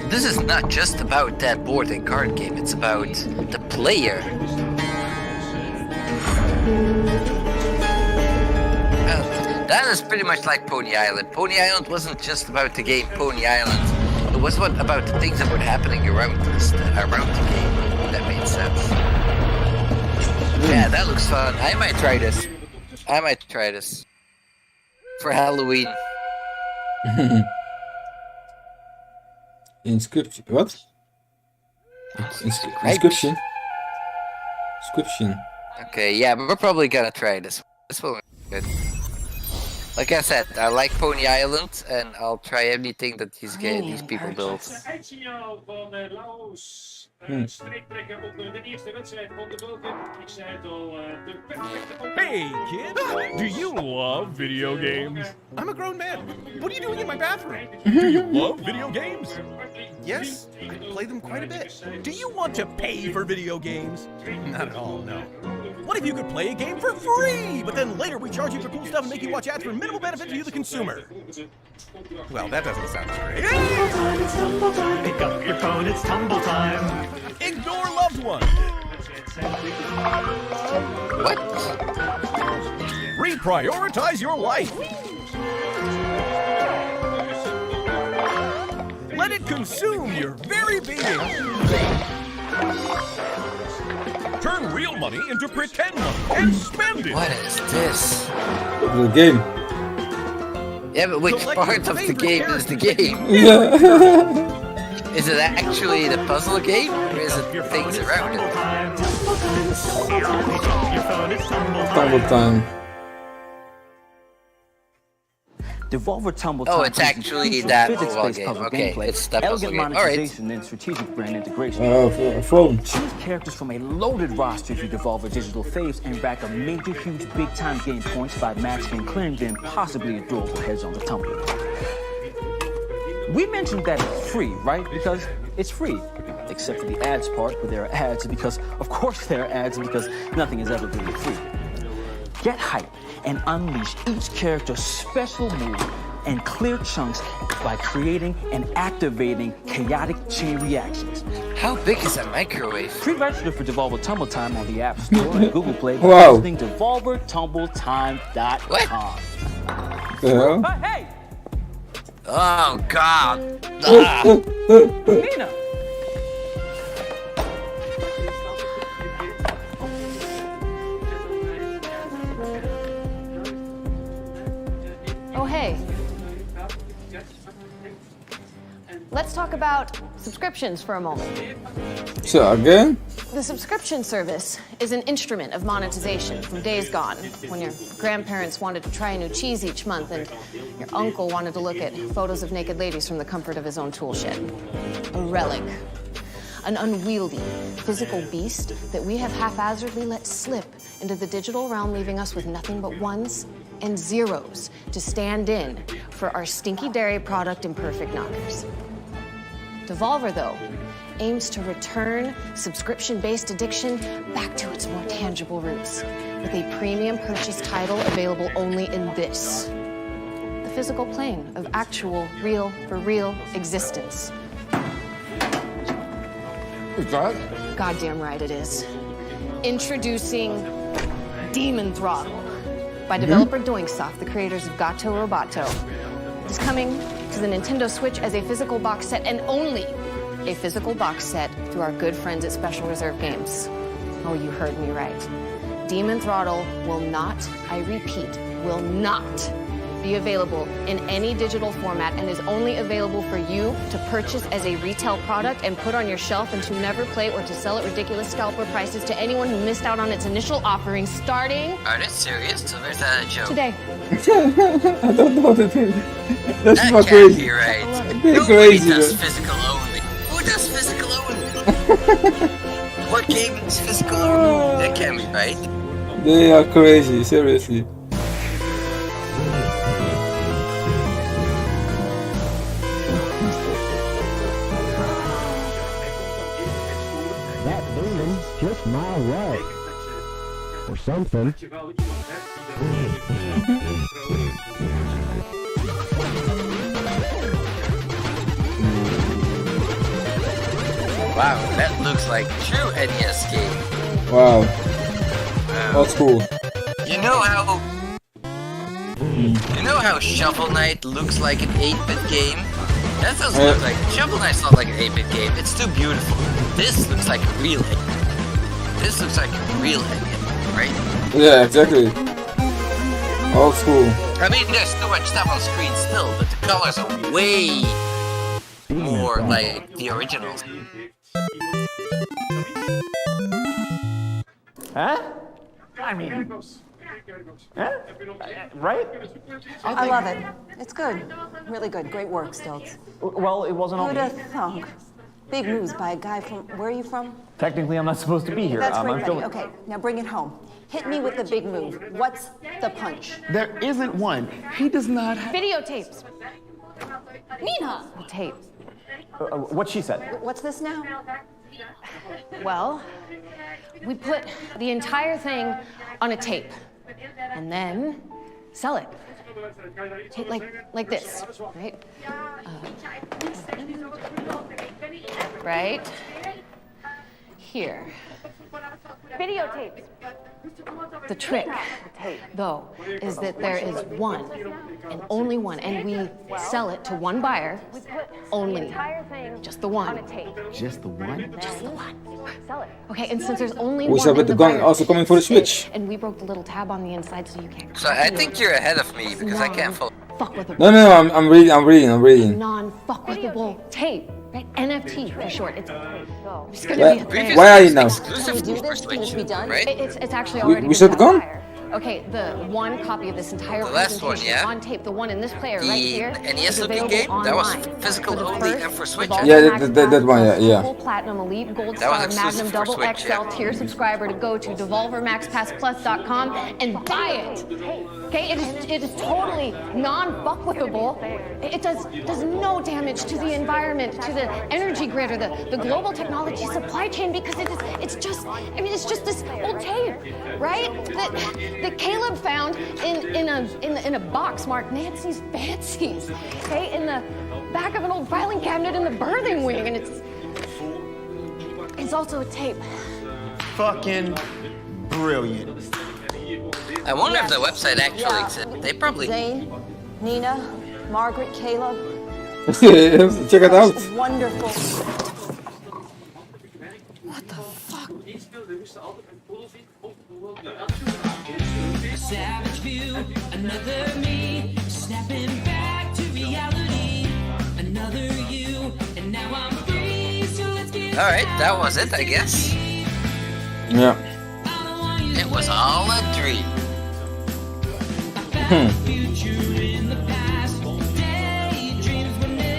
This is not just about that board and card game, it's about the player. That is pretty much like Pony Island. Pony Island wasn't just about the game Pony Island. It was about the things that were happening around us, around the game. That made sense. Yeah, that looks fun. I might try this. For Halloween. Inscription. What? Inscription. Inscription. Okay, yeah, but we're probably gonna try this. This will be good. Like I said, I like Pony Island, and I'll try anything that these people build. Hey, kid! Do you love video games? I'm a grown man. What are you doing in my bathroom? Do you love video games? Yes, I play them quite a bit. Do you want to pay for video games? Not at all, no. What if you could play a game for free, but then later we charge you for cool stuff and make you watch ads for minimal benefit to you, the consumer? Well, that doesn't sound great. Pick up your phone, it's tumble time. Ignore loved one. What? Reprioritize your life. Let it consume your very being. Turn real money into pretend money and spend it. What is this? The game. Yeah, but which part of the game is the game? Yeah. Is it actually the puzzle game, or is it things around it? Tumble time. Devolver Tumble Oh, Time it's actually that mobile game. puzzle Okay, gameplay, it's that puzzle elegant game. All right. monetization, and strategic brand integration. Phone. Choose characters from a loaded roster of your Devolver digital faves and rack up major, huge, big-time game points by matching and clearing the impossibly adorable heads on the tumbler. We mentioned that it's free, right? Because it's free. Except for the ads part, where there are ads, because of course there are ads, because nothing is ever really free. Get hype and unleash each character's special move and clear chunks by creating and activating chaotic chain reactions. How big is that microwave? Pre-register for Devolver Tumble Time on the App Store and Google Play by Wow. visiting DevolverTumbleTime.com. Hey! Oh God! Nina! Oh, hey. Let's talk about subscriptions for a moment. So again? The subscription service is an instrument of monetization from days gone, when your grandparents wanted to try a new cheese each month and your uncle wanted to look at photos of naked ladies from the comfort of his own tool shed. A relic. An unwieldy, physical beast that we have haphazardly let slip into the digital realm, leaving us with nothing but ones and zeros to stand in for our stinky dairy product and perfect knockers. Devolver, though, aims to return subscription-based addiction back to its more tangible roots with a premium purchase title available only in this. The physical plane of actual, real-for-real existence. Is that? Goddamn right it is. Introducing Demon Throttle by developer Doinksoft, the creators of Gato Roboto. It is coming to the Nintendo Switch as a physical box set, and only a physical box set through our good friends at Special Reserve Games. Oh, you heard me right. Demon Throttle will not, I repeat, will not be available in any digital format and is only available for you to purchase as a retail product and put on your shelf and to never play or to sell at ridiculous scalper prices to anyone who missed out on its initial offering starting... Are they serious? So there's a joke. Today. I don't know what to do. That's That not can't crazy. be right. They're Nobody crazy, does man. physical only. Who does physical only? What game is physical only? That can't be right. They are crazy, seriously. That demon's just my way. Or something. Wow, that looks like true NES game. Wow. Old school. You know how Shovel Knight looks like an 8-bit game? That doesn't look like Shovel Knight's not like an 8-bit game. It's too beautiful. This looks like a real 8-bit. This looks like a real 8-bit, right? Yeah, exactly. Old school. I mean, there's too much stuff on screen still, but the colors are way more like the originals. Huh? I mean... Huh? Right? I love it. It's good. Really good. Great work, Stilts. Well, it wasn't Who'd only... have thunk? Big moves by a guy from... Where are you from? Technically, I'm not supposed to be here. That's I'm great, buddy. filming. Okay, now bring it home. Hit me with the big move. What's the punch? There isn't one. He does not have... Videotapes. Nina! Tape. What she said. What's this now? Well, we put the entire thing on a tape and then sell it. Tape like this, right? Right here. Videotapes. The trick, though, is that there is one and only one, and we sell it to one buyer, only, just the one. Just the one? Just the one. Sell it. Okay, and since there's only We one, saw and the gun also coming for the Switch. and we broke the little tab on the inside so you can't. So I think you're ahead of me because I can't follow. Fuck with the No, I'm reading. non-fuck with the tape. right? NFT for short. It's gonna be a thing. Why are you now? Can we do this? Can this be done? Right? It's actually already We should gone? Okay, the one copy of this entire The last one, presentation yeah. on tape, the one in this player The right here, NES is looking available game? That was online. physical For the only first and for Switch. Devolver Yeah, Max that one, Pass yeah. Full Platinum Elite Gold That was Star exclusive Magnum for Double Switch, XL yeah. tier subscriber to go to DevolverMaxPassPlus.com and buy it. Okay, it is totally non-fuckwithable. It does no damage to the environment, to the energy grid, or the global technology supply chain, because it's just this old tape, right? That Caleb found in a box marked Nancy's Fancies, okay, in the back of an old filing cabinet in the birthing wing, and it's also a tape. Fucking brilliant. I wonder if the website actually exists. They probably. Zane, Nina, Margaret, Caleb. Check it out. Wonderful. Savage view, another me, snapping back to reality. Another you, and now I'm free, so let's get Alright, that was it, I guess. Yeah. It was all a dream.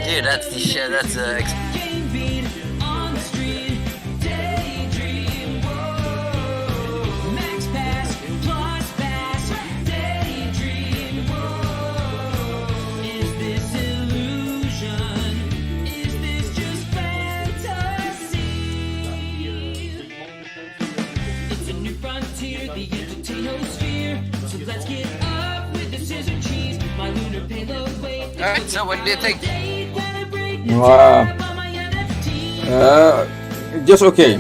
Dude, that's the shit. That's It's a new frontier, the entertainosphere. So let's get up with the scissor cheese. My lunar payload weight. Alright, so what do you think? Just okay.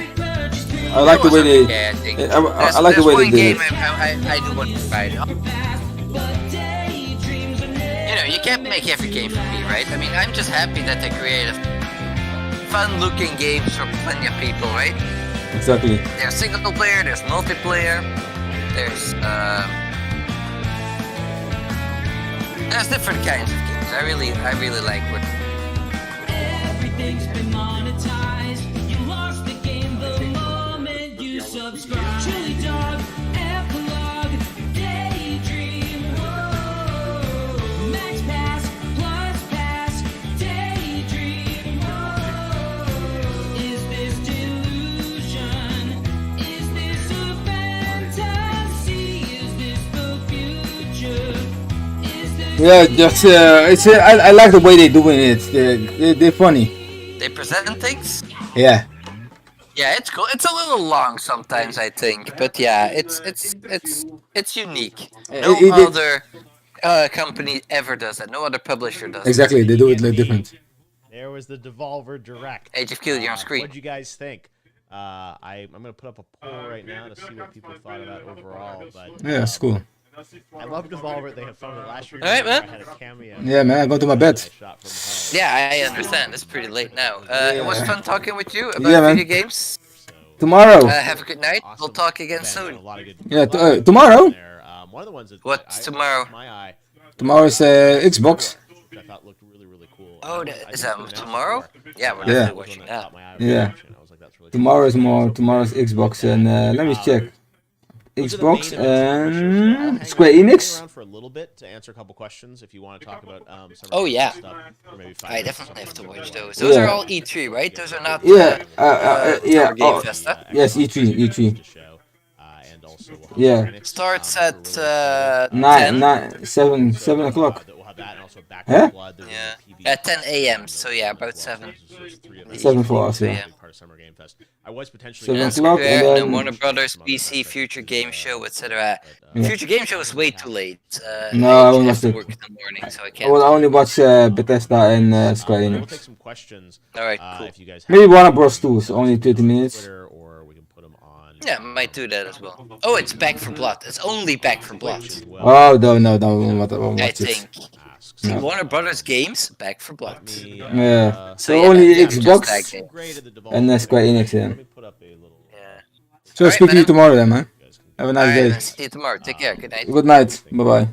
I like the way they. Okay, I think. I like the way they did it. I do want to try it. You know, you can't make every game for me, right? I mean, I'm just happy that they created fun-looking games for plenty of people, right? Exactly. There's single player, there's multiplayer, there's different kinds of games. I really like what. Everything's been monetized. You lost the game the moment you subscribe. Chili dog, epilogue, daydream. Whoa. Max pass, plus pass, daydream. Whoa. Is this delusion? Is this a fantasy? Is this the future? Yeah, just I like the way they're doing it. They're funny. They present things. Yeah. Yeah, it's cool. It's a little long sometimes, I think, but yeah, it's unique. No other company ever does that. No other publisher does. Exactly, they do it like different. There was the Devolver Direct. Age of Kill, you're on screen. What do you guys think? I'm gonna put up a poll right now to see what people thought about overall. But Yeah, it's cool. I love Devolver. They have fun with it last year. All right, man. I had a cameo. Yeah, man, I go to my bed. Yeah, I understand. It's pretty late now. It was fun talking with you about Yeah, man. video games. Tomorrow. Have a good night. We'll talk again soon. Yeah, tomorrow. One of the ones that What's tomorrow? Tomorrow is Xbox. Oh, is that tomorrow? Yeah, we're Yeah. definitely watching that. Yeah. Tomorrow's Xbox, and let me check. Xbox and Square Enix. Around for a little bit to answer a couple questions if you want to talk about some Oh yeah, stuff, or maybe I definitely have to watch those. Those are all E3, right? Those are not. Yeah, yeah. Tower Game Oh, Festa. yes, E3. Yeah. Starts at 7 o'clock. Huh? Yeah, at 10 a.m. So yeah, about 7. 7 for us, yeah. I was potentially 7 And o'clock, Square, and and then Warner Brothers, PC, Future Game Show, etc. Yeah. Future Game Show is way too late. No, I I won't have watch to it. work in the morning, so I I can't. will only watch Bethesda and Square We'll Enix. take some questions. All right, cool. If you guys Maybe Warner Bros. 2 is only 30 minutes. Yeah, might do that as well. Oh, it's Back for Blood. It's only Back for Blood. Oh, no, I won't I watch it. think. See, No. Warner Brothers games, Back for Blood. Yeah. So yeah, only yeah, just Xbox that game. and Square Enix, yeah. So Alright, speak to you man. tomorrow then, man. Have a nice Alright, day. see you tomorrow. Take care. Good night. Good night. Bye bye.